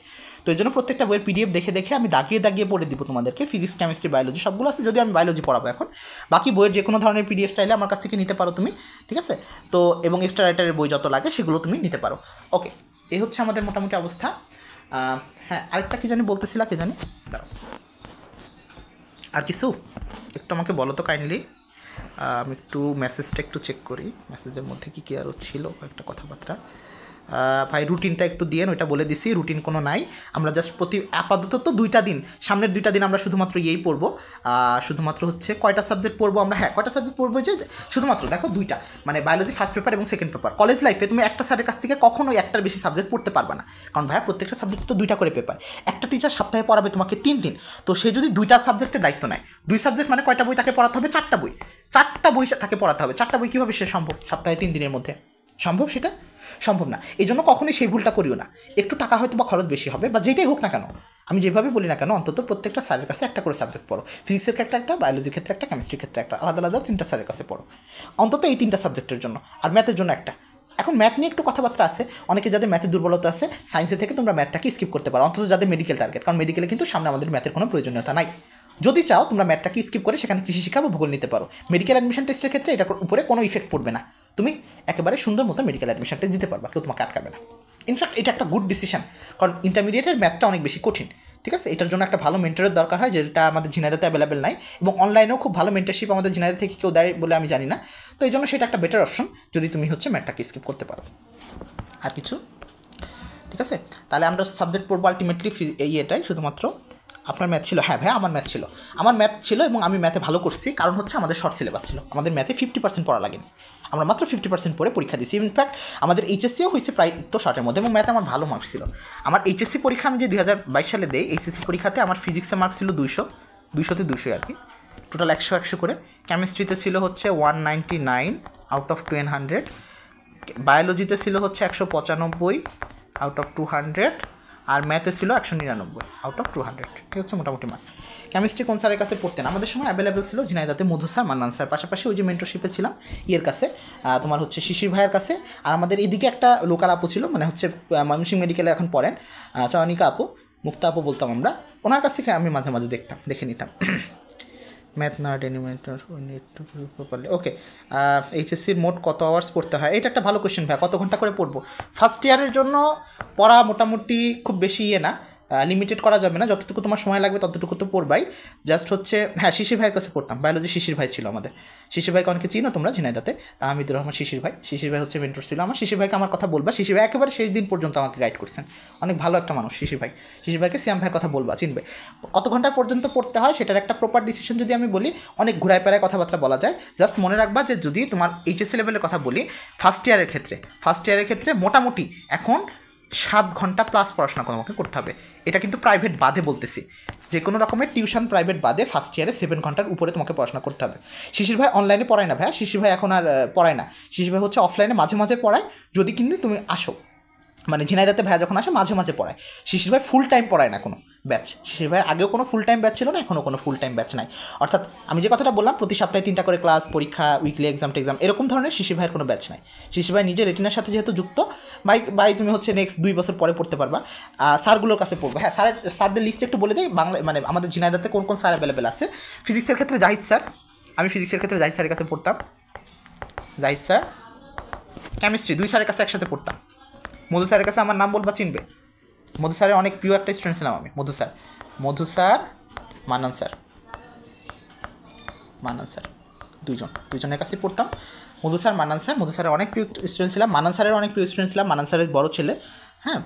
তো এই জন্য প্রত্যেকটা বইয়ের পিডিএফ দেখে আমি দাগিয়ে পড়ে দিব তোমাদেরকে। ফিজিক্স, কেমিস্ট্রি, বায়োলজি সবগুলো আছে, যদি আমি বায়োলজি পড়াবো এখন। বাকি বইয়ের যে কোনো ধরনের পিডিএফ চাইলে আমার কাছ থেকে নিতে পারো তুমি। ঠিক আছে, তো এবং এক্সট্রা রাইটারের বই যত লাগে সেগুলো তুমি নিতে পারো। ওকে, এই হচ্ছে আমাদের মোটামুটি অবস্থা। হ্যাঁ, আরেকটা কি জানি বলতেছিলা, কে জানি? আর কিছু একটু আমাকে বলো তো কাইন্ডলি। আমি একটু মেসেজটা একটু চেক করি, মেসেজের মধ্যে কি আরও ছিল কয়েকটা কথাবার্তা। ভাই রুটিনটা একটু দিয়ে ওইটা বলে দিছি, রুটিন কোনো নাই। আমরা জাস্ট আপাতত তো 2টা দিন, সামনের 2টা দিন আমরা শুধুমাত্র পড়বো। শুধুমাত্র হচ্ছে কয়টা সাবজেক্ট পড়বো আমরা? হ্যাঁ, কয়টা সাবজেক্ট পড়বো যে শুধুমাত্র দেখো 2টা, মানে বায়োলজি ফার্স্ট পেপার এবং সেকেন্ড পেপার। কলেজ লাইফে তুমি একটা স্যারের কাছ থেকে কখনোই একটার বেশি সাবজেক্ট পড়তে পারবে না, কারণ ভাইয়া প্রত্যেকটা সাবজেক্ট তো 2টা করে পেপার। একটা টিচার সপ্তাহে পড়াবে তোমাকে 3 দিন, তো সে যদি 2টা সাবজেক্টের দায়িত্ব নেয়, 2 সাবজেক্ট মানে কয়টা বই তাকে পড়াতে হবে? 4টা বই। 4টা বই তাকে পড়াতে হবে। 4টা বই কীভাবে সে সম্ভব সপ্তাহে 3 দিনের মধ্যে? সম্ভব? সেটা সম্ভব না। এই জন্য কখনোই সেই ভুলটা করিও না। একটু টাকা হয়তো বা খরচ বেশি হবে, বা যেটাই হোক না কেন, আমি যেভাবে বলি না কেন, অন্তত প্রত্যেকটা স্যারের কাছে একটা করে সাবজেক্ট পড়ো। ফিজিক্সের ক্ষেত্রে একটা, বায়োলজির ক্ষেত্রে একটা, কেমিস্ট্রির ক্ষেত্রে একটা, আলাদা 3টা স্যারের কাছে পড়ো অন্তত, এই 3টা সাবজেক্টের জন্য। আর ম্যাথের জন্য একটা। এখন ম্যাথ নিয়ে একটু কথাবার্তা আছে, অনেকে যাদের ম্যাথের দুর্বলতা আছে সায়েন্সের থেকে তোমরা ম্যাথটাকে স্কিপ করতে পারো, অন্তত যাদের মেডিকেল টার্গেট, কারণ মেডিকেলে কিন্তু সামনে আমাদের ম্যাথের কোনো প্রয়োজনীয়তা নাই। যদি চাও তোমরা ম্যাথটাকে স্কিপ করে সেখানে কৃষি শিক্ষা বা ভূগোল নিতে পারো। মেডিকেল অ্যাডমিশন টেস্টের ক্ষেত্রে এটার উপরে কোনো ইফেক্ট পড়বে না, তুমি একেবারে সুন্দর মতো মেডিকেল অ্যাডমিশন টেস্ট দিতে পারবা, কেউ তোমাকে আটকাবে না। ইনফ্যাক্ট এটা একটা গুড ডিসিশন, কারণ ইন্টারমিডিয়েটের ম্যাথটা অনেক বেশি কঠিন। ঠিক আছে, এটার জন্য একটা ভালো মেন্টরের দরকার হয়, যেটা আমাদের ঝিনাইদহতে অ্যাভেলেবেল নাই, এবং অনলাইনেও খুব ভালো মেন্টরশিপ আমাদের ঝিনাইদহ থেকে কেউ দেয় বলে আমি জানি না। তো এই জন্য সেটা একটা বেটার অপশন, যদি তুমি হচ্ছে ম্যাথটাকে স্কিপ করতে পারো। আর কিছু? ঠিক আছে, তাহলে আমরা সাবজেক্ট পড়বো আলটিমেটলি এটাই শুধুমাত্র। আপনার ম্যাথ ছিল? হ্যাঁ ভাই, আমার ম্যাথ ছিল এবং আমি ম্যাথে ভালো করছি, কারণ হচ্ছে আমাদের শর্ট সিলেবাস ছিল। আমাদের ম্যাথে 50% পড়া লাগেনি, আমরা মাত্র 50% পড়ে পরীক্ষা দিয়েছি। ইনফ্যাক্ট আমাদের এইচএসসিও হয়েছে প্রায় একটু শর্টের মধ্যে, এবং ম্যাথে আমার ভালো মার্কস ছিল। আমার এইচএসসি পরীক্ষা আমি যে 2022 সালে দেই, এইচএসসি পরীক্ষাতে আমার ফিজিক্সের মার্কস ছিল 200তে 200 আর কি, টোটাল 100 করে। কেমিস্ট্রিতে ছিল হচ্ছে 199 আউট অফ 200, বায়োলজিতে ছিল হচ্ছে 195 আউট অফ 200, আর ম্যাথে ছিল 199 আউট অফ 200। ঠিক আছে, মোটামুটি মার্ক। কেমিস্ট্রি কোন স্যারের কাছে পড়তেন? আমাদের সময় অ্যাভেলেবেল ছিল ঝিনাইদহতে মধু স্যার, মান্নান স্যার, পাশাপাশি ওই যে মেন্টরশিপে ছিলাম ইয়ের কাছে, তোমার হচ্ছে শিশির ভাইয়ের কাছে। আর আমাদের এদিকে একটা লোকাল আপু ছিল, মানে হচ্ছে ময়মনসিংহ মেডিকেলে এখন পড়েন, চয়নিকা আপু, মুক্তা আপু বলতাম আমরা, ওনার কাছ থেকে আমি মাঝে মাঝে দেখে নিতাম। Math nut animator properly. Okay, এইচএসসির মোট কত আওয়ার্স পড়তে হয়? এটা একটা ভালো কোয়েশ্চেন ভাই, কত ঘন্টা করে পড়বো? ফার্স্ট ইয়ারের জন্য পড়া মোটামুটি খুব বেশি না, লিমিটেড করা যাবে না, যতটুকু তোমার সময় লাগবে ততটুকু তো পড়বাই। জাস্ট হচ্ছে হ্যাঁ, শিশির ভাইয়ের কাছে পড়তাম, বায়োলজি শিশির ভাই ছিল আমাদের। শিশির ভাইকে অনেকে চিনো তোমরা ঝিনাইদহতে, তাহমিদুর রহমান শিশির ভাই হচ্ছে মেন্টর ছিল আমার। শিশির ভাইকে আমার কথা বলবা, শিশির ভাই একেবারে শেষ দিন পর্যন্ত আমাকে গাইড করছেন, অনেক ভালো একটা মানুষ শিশির ভাইকে সিয়াম ভাইয়ের কথা বলবা, চিনবে। কত ঘন্টা পর্যন্ত পড়তে হয় সেটার একটা প্রপার ডিসিশন যদি আমি বলি, অনেক ঘুরায় পেরায় কথাবার্তা বলা যায়। জাস্ট মনে রাখবা যে যদি তোমার এইচএসসি লেভেলের কথা বলি, ফার্স্ট ইয়ারের ক্ষেত্রে মোটামুটি এখন 7 ঘন্টা প্লাস পড়াশোনা তোমাকে করতে হবে। এটা কিন্তু প্রাইভেট বাদে বলতেছি, যে কোনো রকমের টিউশন প্রাইভেট বাদে ফার্স্ট ইয়ারে 7 ঘন্টার উপরে তোমাকে পড়াশোনা করতে হবে। শিশির ভাই অনলাইনে পড়ায় না ভাইয়া, শিশির ভাই এখন আর পড়ায় না, শিশির ভাই হচ্ছে অফলাইনে মাঝে মাঝে পড়ায়, যদি কিন্তু তুমি আসো, মানে ঝিনাইদহতে ভাইয়া যখন আসে মাঝে মাঝে পড়ায়। শিশির ভাই ফুল টাইম পড়ায় না কোনো ব্যাচ, শিশির ভাই আগেও কোনো ফুল টাইম ব্যাচ ছিল না, এখনও কোনো ফুল টাইম ব্যাচ নাই। অর্থাৎ আমি যে কথাটা বললাম প্রতি সপ্তাহে 3টা করে ক্লাস, পরীক্ষা, উইকলি এক্সাম এরকম ধরনের শিশির ভাইয়ের কোনো ব্যাচ নাই। শিশির ভাই নিজের রেটিনার সাথে যেহেতু যুক্ত, ভাই তুমি হচ্ছে নেক্সট 2 বছর পরে পড়তে পারবা, স্যারগুলোর কাছে পড়বে। হ্যাঁ, স্যারদের লিস্ট একটু বলে দেয়, বাংলা মানে আমাদের ঝিনাইদহতে কোন কোন স্যার অ্যাভেলেবেল আছে। ফিজিক্সের ক্ষেত্রে জাহিদ স্যার, আমি ফিজিক্সের ক্ষেত্রে জাহিদ স্যারের কাছে পড়তাম, জাহিদ স্যার। কেমিস্ট্রি 2 স্যারের কাছে একসাথে পড়তাম। মধু স্যারের কাছে আমার নাম বলবা, চিনবে। মধু স্যারের অনেক প্রিয় একটা স্টুডেন্ট ছিলাম আমি। মধু স্যার, মান্নান স্যার, দুইজনের কাছে পড়তাম। মধু স্যারের অনেক প্রিয় স্টুডেন্ট ছিলাম, মান্নান স্যারের অনেক প্রিয় স্টুডেন্ট ছিলাম, মান্নান স্যারের বড় ছেলে। হ্যাঁ,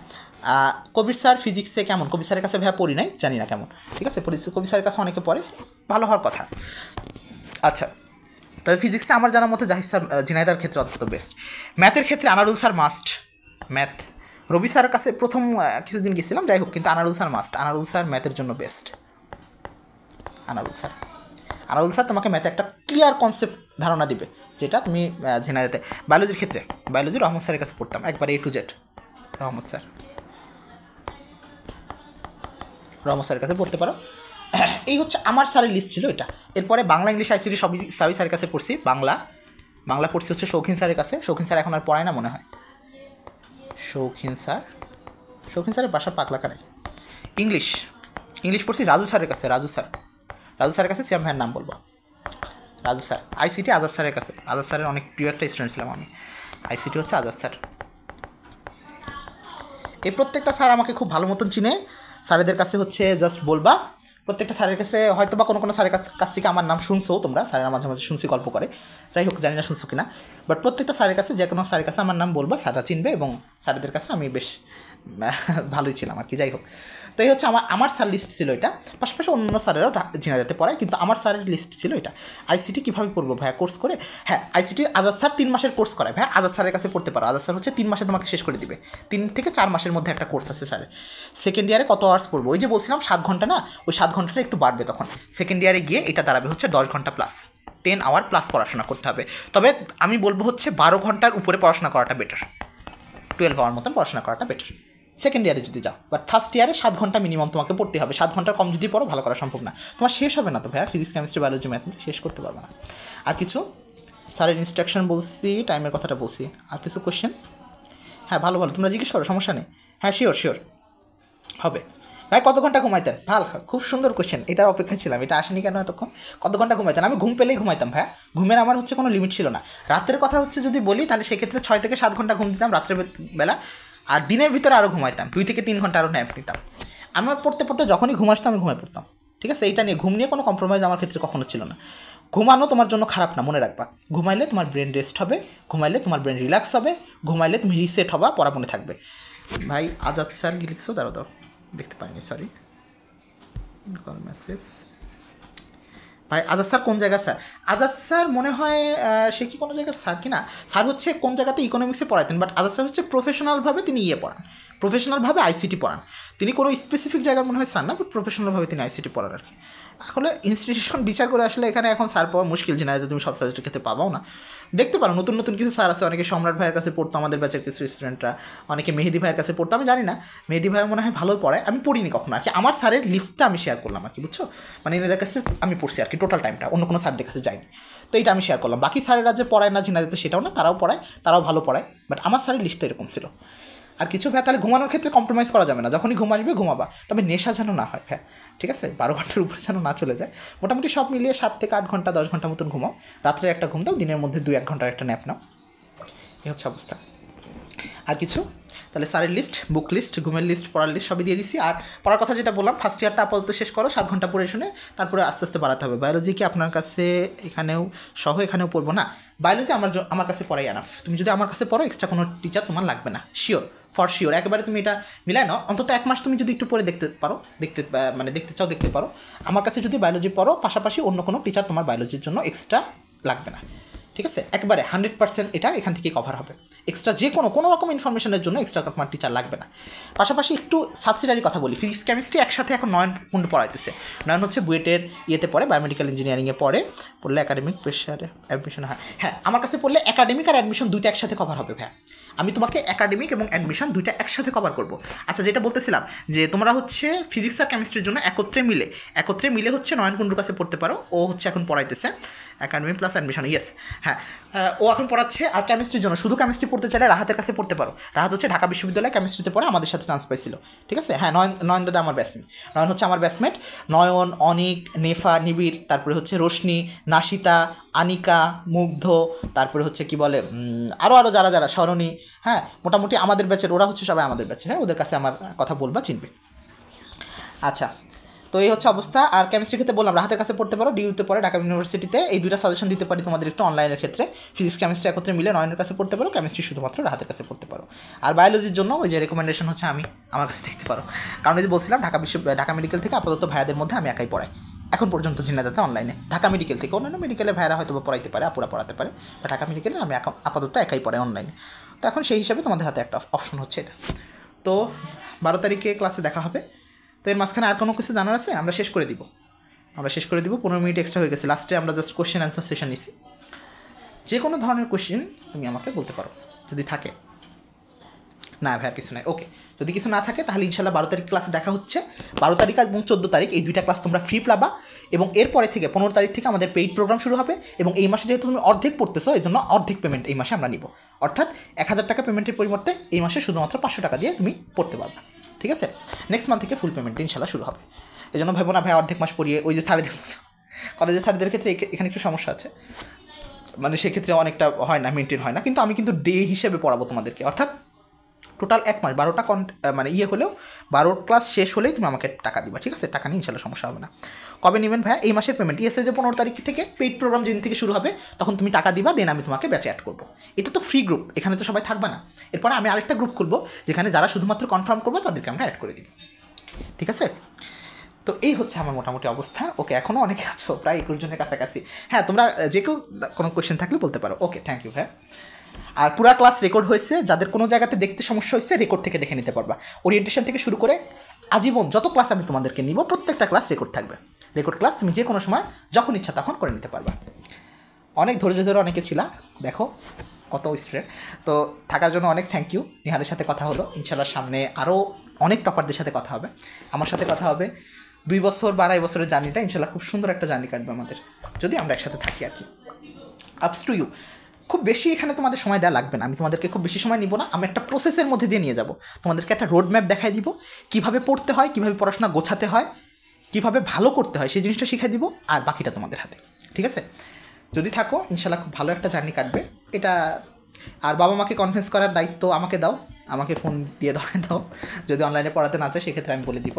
কবির স্যার ফিজিক্সে কেমন? কবির স্যারের কাছে ভাইয়া পড়ি নাই, জানি না কেমন, ঠিক আছে। কবির স্যারের কাছে অনেকে পড়ে, ভালো হওয়ার কথা। আচ্ছা, তবে ফিজিক্সে আমার জানার মতো জাহিদ স্যার ঝিনাইদহর ক্ষেত্রে অত্যন্ত বেস্ট। ম্যাথের ক্ষেত্রে আনারুল স্যার মাস্ট, ম্যাথ রবি স্যারের কাছে প্রথম কিছুদিন গেছিলাম, যাই হোক, কিন্তু Anarul sir must. Anarul sir ম্যাথের জন্য বেস্ট। আনারুল স্যার তোমাকে ম্যাথে একটা ক্লিয়ার কনসেপ্ট ধারণা দিবে, যেটা তুমি ঝিনাইদহতে। বায়োলজির ক্ষেত্রে রহমত স্যারের কাছে পড়তাম, একবার A to Z রহমত স্যারের কাছে পড়তে পারো। এই হচ্ছে আমার স্যারের লিস্ট ছিল এটা। এরপরে বাংলা, ইংলিশ, আইসিটি সবই স্যারের কাছে পড়ছি। বাংলা পড়ছি হচ্ছে শৌখিন স্যারের কাছে। শৌখিন স্যার এখন আর পড়ায় না মনে হয়। শৌখিন স্যারের বাসা পাকলাকারে। ইংলিশ পড়ছি রাজু স্যারের কাছে। রাজু স্যারের কাছে সিয়াম ভাইয়ের নাম বলবো, রাজু স্যার। আইসিটি আজাদ স্যারের কাছে। আজাদ স্যারের অনেক প্রিয় একটা স্টুডেন্ট ছিলাম আমি। আইসিটি হচ্ছে আজাদ স্যার। এই প্রত্যেকটা স্যার আমাকে খুব ভালো মতন চিনে। স্যারেদের কাছে হচ্ছে জাস্ট বলবা, প্রত্যেকটা স্যারের কাছে হয়তো বা কোনো স্যারের কাছ থেকে আমার নাম শুনছো তোমরা, স্যারেরা মাঝে মাঝে শুনছি গল্প করে, যাই হোক জানি না শুনছো কিনা, বাট প্রত্যেকটা স্যারের কাছে, যে কোনো স্যারের কাছে আমার নাম বলবা, স্যাররা চিনবে, এবং স্যারেদের কাছে আমি বেশ ভালোই ছিলাম আর কি। যাই হোক, তো এই হচ্ছে আমার স্যার লিস্ট ছিল এটা। পাশাপাশি অন্য স্যারেরাও ঝিনাইদহতে পড়ায়, কিন্তু আমার স্যারের লিস্ট ছিল এটা। আইসিটি কীভাবে পড়বো ভাইয়া? কোর্স করে। হ্যাঁ, আইসিটি আজাদ স্যার 3 মাসের কোর্স করায় ভাইয়া, আজাদ স্যারের কাছে পড়তে পারো। আজাদ স্যার হচ্ছে 3 মাসে তোমাকে শেষ করে দিবে, 3 থেকে 4 মাসের মধ্যে একটা কোর্স আছে স্যারের। সেকেন্ড ইয়ারে কত আওয়ার্স পড়বো? ওই যে বলছিলাম 7 ঘন্টা না, ওই 7 ঘন্টাটা একটু বাড়বে তখন। সেকেন্ড ইয়ারে গিয়ে এটা দাঁড়াবে হচ্ছে 10 ঘন্টা প্লাস, 10 আওয়ার প্লাস পড়াশোনা করতে হবে। তবে আমি বলবো হচ্ছে 12 ঘন্টার উপরে পড়াশোনা করাটা বেটার, 12 আওয়ার মতন পড়াশোনা করাটা বেটার সেকেন্ড ইয়ারে যদি যাও। বাট ফার্স্ট ইয়ারে 7 ঘন্টা মিনিমাম তোমাকে পড়তে হবে। 7 ঘন্টার কম যদি পড়ো ভালো করা সম্ভব না, তোমার শেষ হবে না তো ভাইয়া। ফিজিক্স, কেমিস্ট্রি, বায়োলজি, ম্যাথ শেষ করতে পারবে না। আর কিছু স্যারের ইনস্ট্রাকশন বলছি, টাইমের কথাটা বলছি, আর কিছু কোশ্চেন? হ্যাঁ, ভালো তোমরা জিজ্ঞেস করো, সমস্যা নেই। হ্যাঁ, শিওর হবে। ভাই কত ঘন্টা ঘুমাইতেন? ভালো, খুব সুন্দর কোশ্চেন, এটার অপেক্ষা ছিলাম, এটা আসেনি কেন এতক্ষণ। কত ঘন্টা ঘুমাইতেন? আমি ঘুম পেলেই ঘুমাইতাম ভাইয়া, ঘুমের আমার হচ্ছে কোনো লিমিট ছিল না। রাতের কথা হচ্ছে যদি বলি, তাহলে সেক্ষেত্রে 6 থেকে 7 ঘন্টা ঘুম দিতাম রাত্রের বেলা, আর দিনের ভিতরে আরও ঘুমাইতাম, 2 থেকে 3 ঘন্টা আরও ন্যাপ নিতাম। আমার পড়তে যখনই ঘুম আসতাম আমি ঘুমাই পড়তাম, ঠিক আছে। এইটা নিয়ে, ঘুম নিয়ে কোনো কম্প্রোমাইজ আমার ক্ষেত্রে কখনো ছিল না। ঘুমানো তোমার জন্য খারাপ না, মনে রাখবা। ঘুমাইলে তোমার ব্রেন রেস্ট হবে, ঘুমাইলে তোমার ব্রেন রিল্যাক্স হবে, ঘুমাইলে তুমি রিসেট হবা, পড়া মনে থাকবে। ভাই আজাদ স্যার কি লিখছো? দাঁড়াও দেখতে পাইনি, সরি। Call message. ভাই আজাদ স্যার কোন জায়গার স্যার? আজাদ স্যার মনে হয় সে কি কোনো জায়গার স্যার কি না, স্যার হচ্ছে কোন জায়গাতে ইকোনমিক্সে পড়াতেন, বাট আজাদ স্যার হচ্ছে প্রফেশনালভাবে তিনি পড়ান, প্রফেশনালভাবে আইসিটি পড়ান। তিনি কোনো স্পেসিফিক জায়গার মনে হয় স্যার না, বাট প্রফেশনালভাবে তিনি আইসিটি পড়ান আর কি। আসলে ইনস্টিটিউশন বিচার করে আসলে এখানে এখন স্যার পাওয়া মুশকিল, যে না তুমি সব সাবজেক্টের ক্ষেত্রে পাবাও না। দেখতে পারো নতুন নতুন কিছু স্যার আছে, অনেকে সম্রাট ভাইয়ের কাছে পড়তো আমাদের ব্যাচের কিছু স্টুডেন্টরা, অনেকে মেহেদি ভাইয়ের কাছে পড়তো, আমি জানি না মেহেদি ভাই মনে হয় ভালো পড়ায়, আমি পড়িনি কখনো আর কি। আমার স্যারের লিস্টটা আমি শেয়ার করলাম আর কি, বুঝছো, মানে এনাদের কাছে আমি পড়ছি আর কি টোটাল টাইমটা, অন্য কোনো স্যারদের কাছে যাইনি। তো এইটা আমি শেয়ার করলাম। বাকি স্যারেরা যে পড়ায় না ঝিনা দিতে সেটাও না, তারাও পড়ায়, তারাও ভালো পড়ায়, বাট আমার স্যারের লিস্টটা এরকম ছিল। আর কিছু ভাই তাহলে ঘুমানোর ক্ষেত্রে কম্প্রোমাইজ করা যাবে না, যখনই ঘুম আসবে ঘুমাবা, তবে নেশা যেন না হয় হ্যাঁ, ঠিক আছে, 12 ঘন্টার উপরে যেন না চলে যায়। মোটামুটি সব মিলিয়ে 7 থেকে 8 ঘন্টা 10 ঘন্টা মতন ঘুমাও, রাত্রে একটা ঘুম দাও, দিনের মধ্যে 2-1 ঘন্টার একটা ন্যাপ নাও, এই হচ্ছে অবস্থা। আর কিছু তাহলে স্যারের লিস্ট, বুক লিস্ট, ঘুমের লিস্ট, পড়ার লিস্ট সবই দিয়ে দিছি। আর পড়ার কথা যেটা বললাম, ফার্স্ট ইয়ারটা আপাতত শেষ করো, 7 ঘন্টা পড়ে শুনে তারপরে আস্তে আস্তে বাড়াতে হবে। বায়োলজি কি আপনার কাছে এখানেও সহ এখানেও পড়বো না, বায়োলজি আমার কাছে পড়াই এনাফ। তুমি যদি আমার কাছে পড়ো এক্সট্রা কোনো টিচার তোমার লাগবে না, শিওর, ফর শিওর। একেবারে তুমি এটা মিলাই নাও, অন্তত 1 মাস তুমি যদি একটু পরে দেখতে পারো, দেখতে চাও দেখতে পারো। আমার কাছে যদি বায়োলজি পড়ো, পাশাপাশি অন্য কোনো টিচার তোমার বায়োলজির জন্য এক্সট্রা লাগবে না, ঠিক আছে, একবারে 100% এটা এখান থেকেই কভার হবে। এক্সট্রা যে কোনো রকম ইনফরমেশনের জন্য এক্সট্রা তোমার টিচার লাগবে না। পাশাপাশি একটু সাবসিডারি কথা বলি, ফিজিক্স কেমিস্ট্রি একসাথে এখন 9 কুণ্ড পড়াইতেছে। 9 হচ্ছে বুয়েটের ইয়েতে পড়ে, বায়োমেডিক্যাল ইঞ্জিনিয়ারিংয়ে পড়লে একাডেমিক প্রেশারে অ্যাডমিশন হয়। হ্যাঁ, আমার কাছে পড়লে একাডেমিক আর অ্যাডমিশন দুইটা একসাথে কভার হবে ভাই। আমি তোমাকে একাডেমিক এবং অ্যাডমিশন দুইটা একসাথে কভার করবো। আচ্ছা, যেটা বলতেছিলাম যে তোমরা হচ্ছে ফিজিক্স আর কেমিস্ট্রির জন্য একত্রে মিলে হচ্ছে 9 কুণ্ডুর কাছে পড়তে পারো। ও হচ্ছে এখন পড়াইতেছে একাডেমি প্লাস অ্যাডমিশন, ইয়েস হ্যাঁ, ও এখন পড়াচ্ছে। আর কেমিস্ট্রির জন্য শুধু কেমিস্ট্রি পড়তে চাইলে রাহাতের কাছে পড়তে পারো। রাহাত হচ্ছে ঢাকা বিশ্ববিদ্যালয়ে কেমিস্ট্রিতে পড়ে, আমাদের সাথে চান্স পাইছিল, ঠিক আছে। হ্যাঁ, নয়ন দাদা আমার ব্যাচমেট, নয়ন হচ্ছে আমার ব্যাচমেট। নয়ন, অনিক, নেফা, নিবিড়, তারপরে হচ্ছে রোশনি, নাশিতা, আনিকা, মুগ্ধ, তারপরে হচ্ছে কি বলে আরও যারা স্মরণী, হ্যাঁ, মোটামুটি আমাদের ব্যাচের, ওরা হচ্ছে সবাই আমাদের ব্যাচের। হ্যাঁ, ওদের কাছে আমার কথা বলবা, চিনবে। আচ্ছা, তো এই হচ্ছে অবস্থা। আর কেমিস্ট্রির ক্ষেত্রে বললাম রাহাতের কাছে পড়তে পারো, ডিউতে পড়ে ঢাকা ইউনিভার্সিটিতে। এই দুইটা সাজেশন দিতে পারি তোমাদের একটু অনলাইনের ক্ষেত্রে। ফিজিক্স কেমিস্ট্রি একত্রে মিলে নয়নের কাছে পড়তে পারো, কেমিস্ট্রি শুধুমাত্র রাহাতের কাছে পড়তে পারো। আর বায়োলজির জন্য ওই যে রেকমেন্ডেশন হচ্ছে আমার কাছে দেখতে পারো, কারণ যদি বলছিলাম ঢাকা মেডিকেল থেকে আপাতত ভাইয়াদের মধ্যে আমি একাই পড়াই এখন পর্যন্ত, ঝিনাইদহতে অনলাইনে। ঢাকা মেডিকেল থেকে অন্যান্য মেডিকেলে ভাইয়ারা হয়তো পড়াইতে পারে, আপুরা পড়াতে পারে, বা ঢাকা মেডিকেলে আমি আপাতত একাই পড়াই অনলাইনে। তো এখন সেই হিসাবে তোমাদের হাতে একটা অপশন হচ্ছে এটা। তো 12 তারিখে ক্লাসে দেখা হবে। তো এর মাঝখানে আর কোনো কিছু জানার আছে? আমরা শেষ করে দিব 15 মিনিট এক্সট্রা হয়ে গেছে। লাস্টে আমরা জাস্ট কোশ্চেন অ্যান্সার সেশন নিছি। যে কোনো ধরনের কোশ্চেন তুমি আমাকে বলতে পারো যদি থাকে। না ভাই কিছু নাই, ওকে। যদি কিছু না থাকে তাহলে ইনশাল্লাহ 12 তারিখ ক্লাসে দেখা হচ্ছে। 12 তারিখ এবং 14 তারিখ এই দুইটা ক্লাস তোমরা ফ্রি পাবা। এবং এরপরে থেকে 15 তারিখ থেকে আমাদের পেইড প্রোগ্রাম শুরু হবে। এবং এই মাসে যেহেতু তুমি অর্ধেক পড়তেছো, এই জন্য অর্ধেক পেমেন্ট এই মাসে আমরা নিব। অর্থাৎ 1000 টাকা পেমেন্টের পরিবর্তে এই মাসে শুধুমাত্র 500 টাকা দিয়ে তুমি পড়তে পারবা, ঠিক আছে। নেক্সট মান্থ থেকে ফুল পেমেন্ট ইনশাল্লাহ শুরু হবে। এই জন্য ভাবো না ভাই অর্ধেক মাস পড়িয়ে, ওই যে স্যারেদের কলেজের স্যারদের ক্ষেত্রে এখানে একটু সমস্যা আছে, মানে সেক্ষেত্রে অনেকটা হয় না, মেনটেন হয় না। কিন্তু আমি কিন্তু ডে হিসেবে পড়াবো তোমাদেরকে, অর্থাৎ টোটাল 1 মাস 12টা মানে হলেও 12 ক্লাস শেষ হলেই তুমি আমাকে টাকা দিবা, ঠিক আছে। টাকা নিয়ে ইনশাল্লাহ সমস্যা হবে না। কবে নেবেন ভাইয়া? এই মাসের পেমেন্ট ইয়েসে যে 15 তারিখ থেকে পেইড প্রোগ্রাম যেদিন থেকে শুরু হবে তখন তুমি টাকা দিবা, দেন আমি তোমাকে ব্যাচে অ্যাড করবো। এটা তো ফ্রি গ্রুপ, এখানে তো সবাই থাকবে না। এরপরে আমি আরেকটা গ্রুপ খুলবো যেখানে যারা শুধুমাত্র কনফার্ম করবো তাদেরকে আমরা অ্যাড করে দিই, ঠিক আছে। তো এই হচ্ছে আমার মোটামুটি অবস্থা। ওকে, এখনও অনেকে আছো, প্রায় 21 জনের কাছাকাছি। হ্যাঁ, তোমরা যে কেউ কোনো কোয়েশ্চেন থাকলে বলতে পারো। ওকে, থ্যাংক ইউ ভাই। আর পুরা ক্লাস রেকর্ড হয়েছে, যাদের কোনো জায়গাতে দেখতে সমস্যা হয়েছে রেকর্ড থেকে দেখে নিতে পারবা। ওরিয়েন্টেশন থেকে শুরু করে আজীবন যত ক্লাস আমি তোমাদেরকে নিব প্রত্যেকটা ক্লাস রেকর্ড থাকবে। রেকর্ড ক্লাস তুমি যে কোনো সময় যখন ইচ্ছা তখন করে নিতে পারবা। অনেক ধৈর্য ধরে অনেকে ছিলা, দেখো কত স্টুডেন্ট। তো থাকার জন্য অনেক থ্যাংক ইউ। নিহাদের সাথে কথা হলো, ইনশাল্লাহ সামনে আরও অনেক টপারদের সাথে কথা হবে, আমার সাথে কথা হবে। 2 বছর বা 2.5 বছরের জার্নিটা ইনশাল্লাহ খুব সুন্দর একটা জার্নি কাটবে আমাদের, যদি আমরা একসাথে থাকি আর কি। আপস টু ইউ। খুব বেশি এখানে তোমাদের সময় দেওয়া লাগবে না, আমি তোমাদেরকে খুব বেশি সময় নিব না। আমি একটা প্রসেসের মধ্যে দিয়ে নিয়ে যাব, তোমাদেরকে একটা রোড ম্যাপ দেখাই দিব, কীভাবে পড়তে হয়, কীভাবে পড়াশোনা গোছাতে হয়, কীভাবে ভালো করতে হয় সেই জিনিসটা শিখিয়ে দিব। আর বাকিটা তোমাদের হাতে, ঠিক আছে। যদি থাকো ইনশাল্লাহ খুব ভালো একটা জার্নি কাটবে এটা। আর বাবা মাকে কনভিন্স করার দায়িত্ব আমাকে দাও, আমাকে ফোন দিয়ে ধরে দাও। যদি অনলাইনে পড়াতে না চায় সেক্ষেত্রে আমি বলে দিব,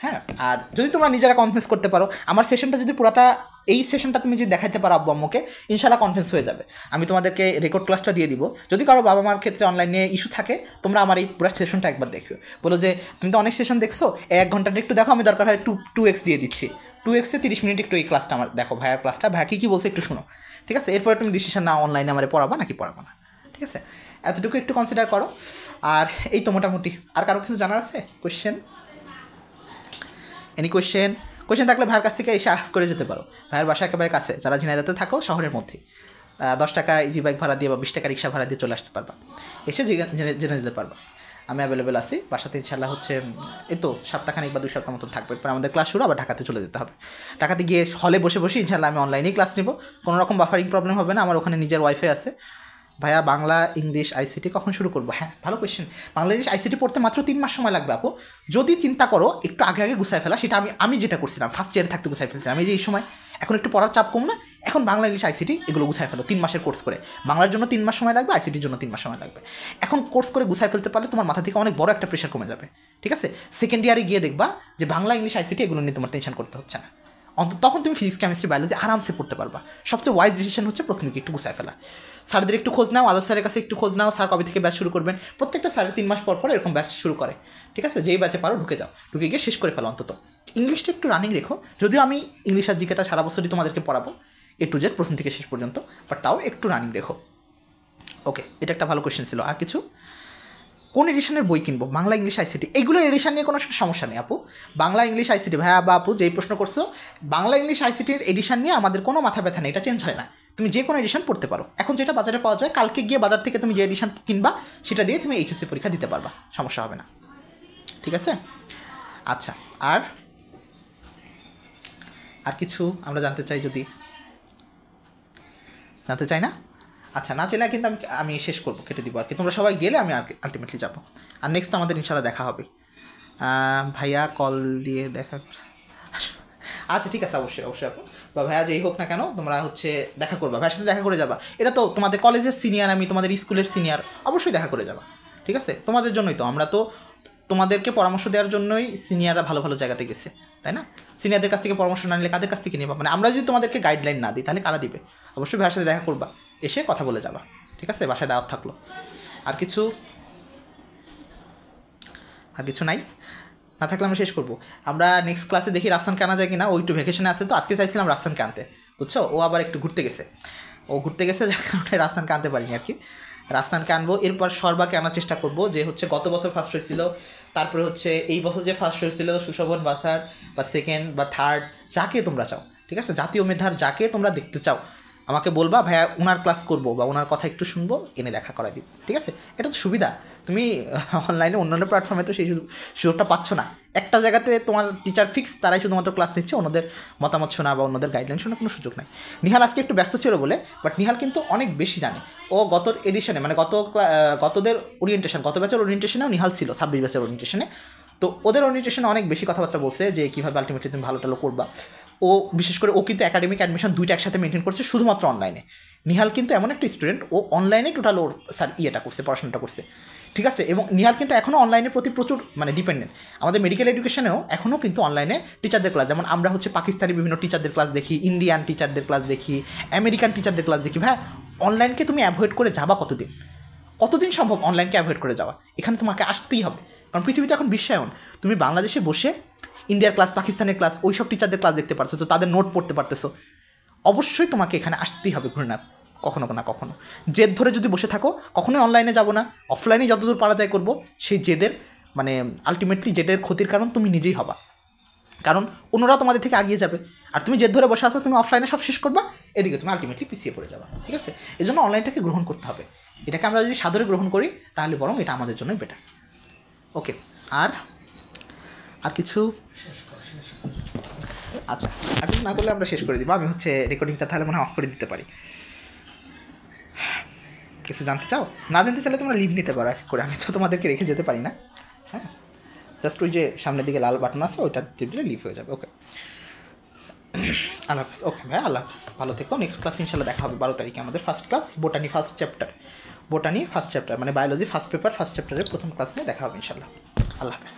হ্যাঁ। আর যদি তোমরা নিজেরা কনভিন্স করতে পারো, আমার সেশনটা যদি পুরাটা এই সেশনটা তুমি যদি দেখাইতে পারো আব্বু আম্মুকে, ইনশাল্লাহ কনভিন্স হয়ে যাবে। আমি তোমাদেরকে রেকর্ড ক্লাসটা দিয়ে দিব। যদি কারো বাবা মার ক্ষেত্রে অনলাইনে ইস্যু থাকে, তোমরা আমার এই পুরো সেশনটা একবার দেখো, বলো যে তুমি তো অনেক সেশন দেখছো, 1 ঘন্টাটা একটু দেখো, আমি দরকার হয় 2x দিয়ে দিচ্ছি, 2x-এ 30 মিনিট একটু এই ক্লাসটা আমার দেখো, ভাইয়ার ক্লাসটা, ভাইয়া কী বলছে একটু শোনো, ঠিক আছে। এরপরে তুমি ডিসিশন নাও অনলাইনে আমার পড়াবা নাকি পড়াবো না, ঠিক আছে। ঠিক আছে, এতটুকু একটু কনসিডার করো। আর এই তো মোটামুটি। আর কারো কিছু জানার আছে? Question, any question? কোয়েশ্চেন থাকলে ভাইয়ের কাছ থেকে এসে আস্ক করে যেতে পারো। ভাইয়ের বাসা একেবারে কাছে, যারা ঝিনাইদহতে থাকো শহরের মধ্যে, 10 টাকা ইজি বাইক ভাড়া দিয়ে বা 20 টাকা রিক্সা ভাড়া দিয়ে চলে আসতে পারবা, এসে জেনে যেতে পারবা। আমি অ্যাভেলেবেল আছি বাসাতে, ইনশাল্লাহ হচ্ছে এই তো সপ্তাহখানিক বা 2 সপ্তাহ মতো থাকবে। এরপর আমাদের ক্লাস শুরু, আবার ঢাকাতে চলে যেতে হবে। ঢাকাতে গিয়ে হলে বসে বসে ইনশাল্লাহ আমি অনলাইনেই ক্লাস নেব, কোনো রকম বাফারিং প্রবলেম হবে না। আমার ওখানে নিজের ওয়াইফাই আছে। ভাইয়া বাংলা ইংলিশ আইসিটি কখন শুরু করবো? হ্যাঁ, ভালো কোয়েশ্চেন। বাংলা ইংলিশ আইসিটি পড়তে মাত্র 3 মাস সময় লাগবে আপু। যদি চিন্তা করো একটু আগে আগে গুছাই ফেলা, সেটা আমি যেটা করছিলাম ফার্স্ট ইয়ারে থাকতে গুছাই ফেলছিলাম। আমি যে এই সময় এখন একটু পড়ার চাপ কম না, এখন বাংলা ইংলিশ আইসিটি এগুলো গুছাই ফেলো 3 মাসের কোর্স করে। বাংলার জন্য 3 মাস সময় লাগবে, আইসিটির জন্য 3 মাস সময় লাগবে। এখন কোর্স করে গুছাই ফেলতে পারলে তোমার মাথা থেকে অনেক বড় একটা প্রেশার কমে যাবে। ঠিক আছে, সেকেন্ড ইয়ারে গিয়ে দেখবা যে বাংলা ইংলিশ আইসিটি এগুলো নিয়ে তোমার টেনশন করতে হচ্ছে না। তখন তুমি ফিজিক্স কেমিস্ট্রি বায়োলজি আরামসে পড়তে পারবা। সবচেয়ে ওয়াইজ ডিসিশন হচ্ছে প্রথমে একটু গুছাই ফেলা। স্যারদের একটু খোঁজ নাও, আদার স্যারের কাছে একটু খোঁজ নাও, স্যার কবে থেকে ব্যাচ শুরু করবেন। প্রত্যেকটা স্যারের 3 মাস পর পর এরকম ব্যাচ শুরু করে। ঠিক আছে, যেই ব্যাচে পারো ঢুকে যাও, ঢুকে গিয়ে শেষ করে ফেলো অন্তত। ইংলিশটা একটু রানিং রেখো, যদিও আমি ইংলিশ আর জিকেটা সারা বছরই তোমাদেরকে পড়াবো A to Z প্রথম থেকে শেষ পর্যন্ত, বাট তাও একটু রানিং রেখো। ওকে, এটা একটা ভালো কোয়েশ্চেন ছিল। আর কিছু? কোন এডিশনের বই কিনবো? বাংলা ইংলিশ আইসিটি এগুলো এডিশন নিয়ে কোনো সমস্যা নেই আপু। বাংলা ইংলিশ আইসিটি ভাইয়া বা আপু যেই প্রশ্ন করছো, বাংলা ইংলিশ আইসিটির এডিশন নিয়ে আমাদের কোনো মাথা ব্যথা নেই, এটা চেঞ্জ হয় না। তুমি যে কোনো এডিশন পড়তে পারো। এখন যেটা বাজারে পাওয়া যায়, কালকে গিয়ে বাজার থেকে তুমি যে এডিশন কিনবা সেটা দিয়ে তুমি এইচএসসি পরীক্ষা দিতে পারবা, সমস্যা হবে না। ঠিক আছে, আচ্ছা। আর কিছু আমরা জানতে চাই, যদি জানতে চাই না? আচ্ছা, না চাইলে কিন্তু আমি শেষ করবো, কেটে দিব আর কি। তোমরা সবাই গেলে আমি আলটিমেটলি যাবো। আর নেক্সট আমাদের ইনশাল্লাহ দেখা হবে। ভাইয়া কল দিয়ে দেখা, আচ্ছা ঠিক আছে, অবশ্যই অবশ্যই আপু বা ভাইয়া যেই হোক না কেন, তোমরা হচ্ছে দেখা করবা, ভাইয়ের সাথে দেখা করে যাবা। এটা তো তোমাদের কলেজের সিনিয়র, আমি তোমাদের স্কুলের সিনিয়র, অবশ্যই দেখা করে যাবা। ঠিক আছে, তোমাদের জন্যই তো, আমরা তো তোমাদেরকে পরামর্শ দেওয়ার জন্যই সিনিয়ররা ভালো ভালো জায়গাতে গেছে, তাই না? সিনিয়রদের কাছ থেকে পরামর্শ না নিলে কাদের কাছ থেকে নেবা? মানে আমরা যদি তোমাদেরকে গাইডলাইন না দিই তাহলে কারা দিবে? অবশ্যই ভাইয়ের সাথে দেখা করবা, এসে কথা বলে যাবা। ঠিক আছে, বাসায় দাওয়াত থাকলো। আর কিছু নাই? না থাকলে আমরা শেষ করবো। আমরা নেক্সট ক্লাসে দেখি রাফসানকে আনা যায় কি না। ও একটু ভ্যাকেশনে আছে, তো আজকে চাইছিলাম রাফসানকে আনতে, বুঝছো? ও আবার একটু ঘুরতে গেছে, যার কারণে রাফসানকে আনতে পারিনি আর কি। রাফসানকে আনবো, এরপর সর্বাকে আনার চেষ্টা করবো, যে হচ্ছে গত বছর ফার্স্ট হয়েছিল, তারপরে হচ্ছে এই বছর যে ফার্স্ট হয়েছিল সুশোভন বাসার, বা সেকেন্ড বা থার্ড, যাকে তোমরা চাও। ঠিক আছে, জাতীয় মেধার যাকে তোমরা দেখতে চাও আমাকে বলবা, ভাইয়া ওনার ক্লাস করবো বা ওনার কথা একটু শুনবো, এনে দেখা করাই দিব। ঠিক আছে, এটা তো সুবিধা। তুমি অনলাইনে অন্যান্য প্ল্যাটফর্মে তো সেই সুযোগটা পাচ্ছ না। একটা জায়গাতে তোমার টিচার ফিক্স, তারাই শুধুমাত্র ক্লাস নিচ্ছে, অন্যদের মতামত শোনা বা অন্যদের গাইডলাইন শোনার কোনো সুযোগ নাই। নিহাল আজকে একটু ব্যস্ত ছিল বলে, বাট নিহাল কিন্তু অনেক বেশি জানে। ও গত এডিশনে, মানে গতদের ওরিয়েন্টেশন, গত ব্যাচের ওরিয়েন্টেশনেও নিহাল ছিল, 26 ব্যাচের ওরিয়েন্টেশনে। তো ওদের ওরিয়েন্টেশনে অনেক বেশি কথাবার্তা বলছে যে কীভাবে আলটিমেটলি তুমি ভালো টালো করবা। ও বিশেষ করে ও কিন্তু একাডেমিক অ্যাডমিশন দুইটা একসাথে মেনটেন করছে, শুধুমাত্র অনলাইনে। নিহাল কিন্তু এমন একটা স্টুডেন্ট, ও অনলাইনে টোটাল ওর ইয়েটা করছে, পড়াশোনাটা করছে। ঠিক আছে, এবং নিহাল কিন্তু এখনও অনলাইনের প্রতি প্রচুর মানে ডিপেন্ডেন্ট। আমাদের মেডিকেল এডুকেশনেও এখনও কিন্তু অনলাইনে টিচারদের ক্লাস, যেমন আমরা হচ্ছে পাকিস্তানি বিভিন্ন টিচারদের ক্লাস দেখি, ইন্ডিয়ান টিচারদের ক্লাস দেখি, আমেরিকান টিচারদের ক্লাস দেখি। ভাই, অনলাইনকে তুমি অ্যাভয়েড করে যাবা কতদিন সম্ভব অনলাইনকে অ্যাভয়েড করে যাওয়া? এখানে তোমাকে আসতেই হবে, কারণ পৃথিবীতে এখন বিশ্বায়ন। তুমি বাংলাদেশে বসে ইন্ডিয়ার ক্লাস, পাকিস্তানের ক্লাস, ওই সব টিচারদের ক্লাস দেখতে পারছো, তাদের নোট পড়তে পারতেছো। অবশ্যই তোমাকে এখানে আসতেই হবে, ঘুরে না কখনো না কখনো। জেদ ধরে যদি বসে থাকো, কখনোই অনলাইনে যাবো না, অফলাইনে যতদূর পারা যায় করবো। সেই জেদের মানে আলটিমেটলি জেদের ক্ষতির কারণ তুমি নিজেই হবা, কারণ অন্যরা তোমাদের থেকে আগিয়ে যাবে। আর তুমি জেদ ধরে বসে আসো, তুমি অফলাইনে সব শেষ করবা, এদিকে তুমি আলটিমেটলি পিছিয়ে পড়ে যাবা। ঠিক আছে, এই জন্য অনলাইনটাকে গ্রহণ করতে হবে। এটাকে আমরা যদি সাদরে গ্রহণ করি তাহলে বরং এটা আমাদের জন্যই বেটার। ওকে, আর কিছু? আচ্ছা, আর কিছু না করলে আমরা শেষ করে দিব। আমি হচ্ছে রেকর্ডিংটা তাহলে মনে হয় অফ করে দিতে পারি। কিছু জানতে চাও? না জানতে চাইলে তোমরা লিভ নিতে পারো করে, আমি তো তোমাদেরকে রেখে যেতে পারি না। হ্যাঁ, জাস্ট ওই যে সামনের দিকে লাল বাটন আছে, ওইটা টিপলে লিভ হয়ে যাবে। ওকে, আল্লাহ হাফিজ। ওকে ভাই, আল্লাহ হাফিজ, ভালো থেকো। নেক্সট ক্লাস ইনশাল্লাহ দেখা হবে 12 তারিখে, আমাদের first class botany first chapter, মানে বায়োলজি ফার্স্ট পেপার ফার্স্ট চ্যাপ্টারের প্রথম ক্লাস নিয়ে দেখা হবে ইনশাল্লাহ। আল্লাহ হাফিজ।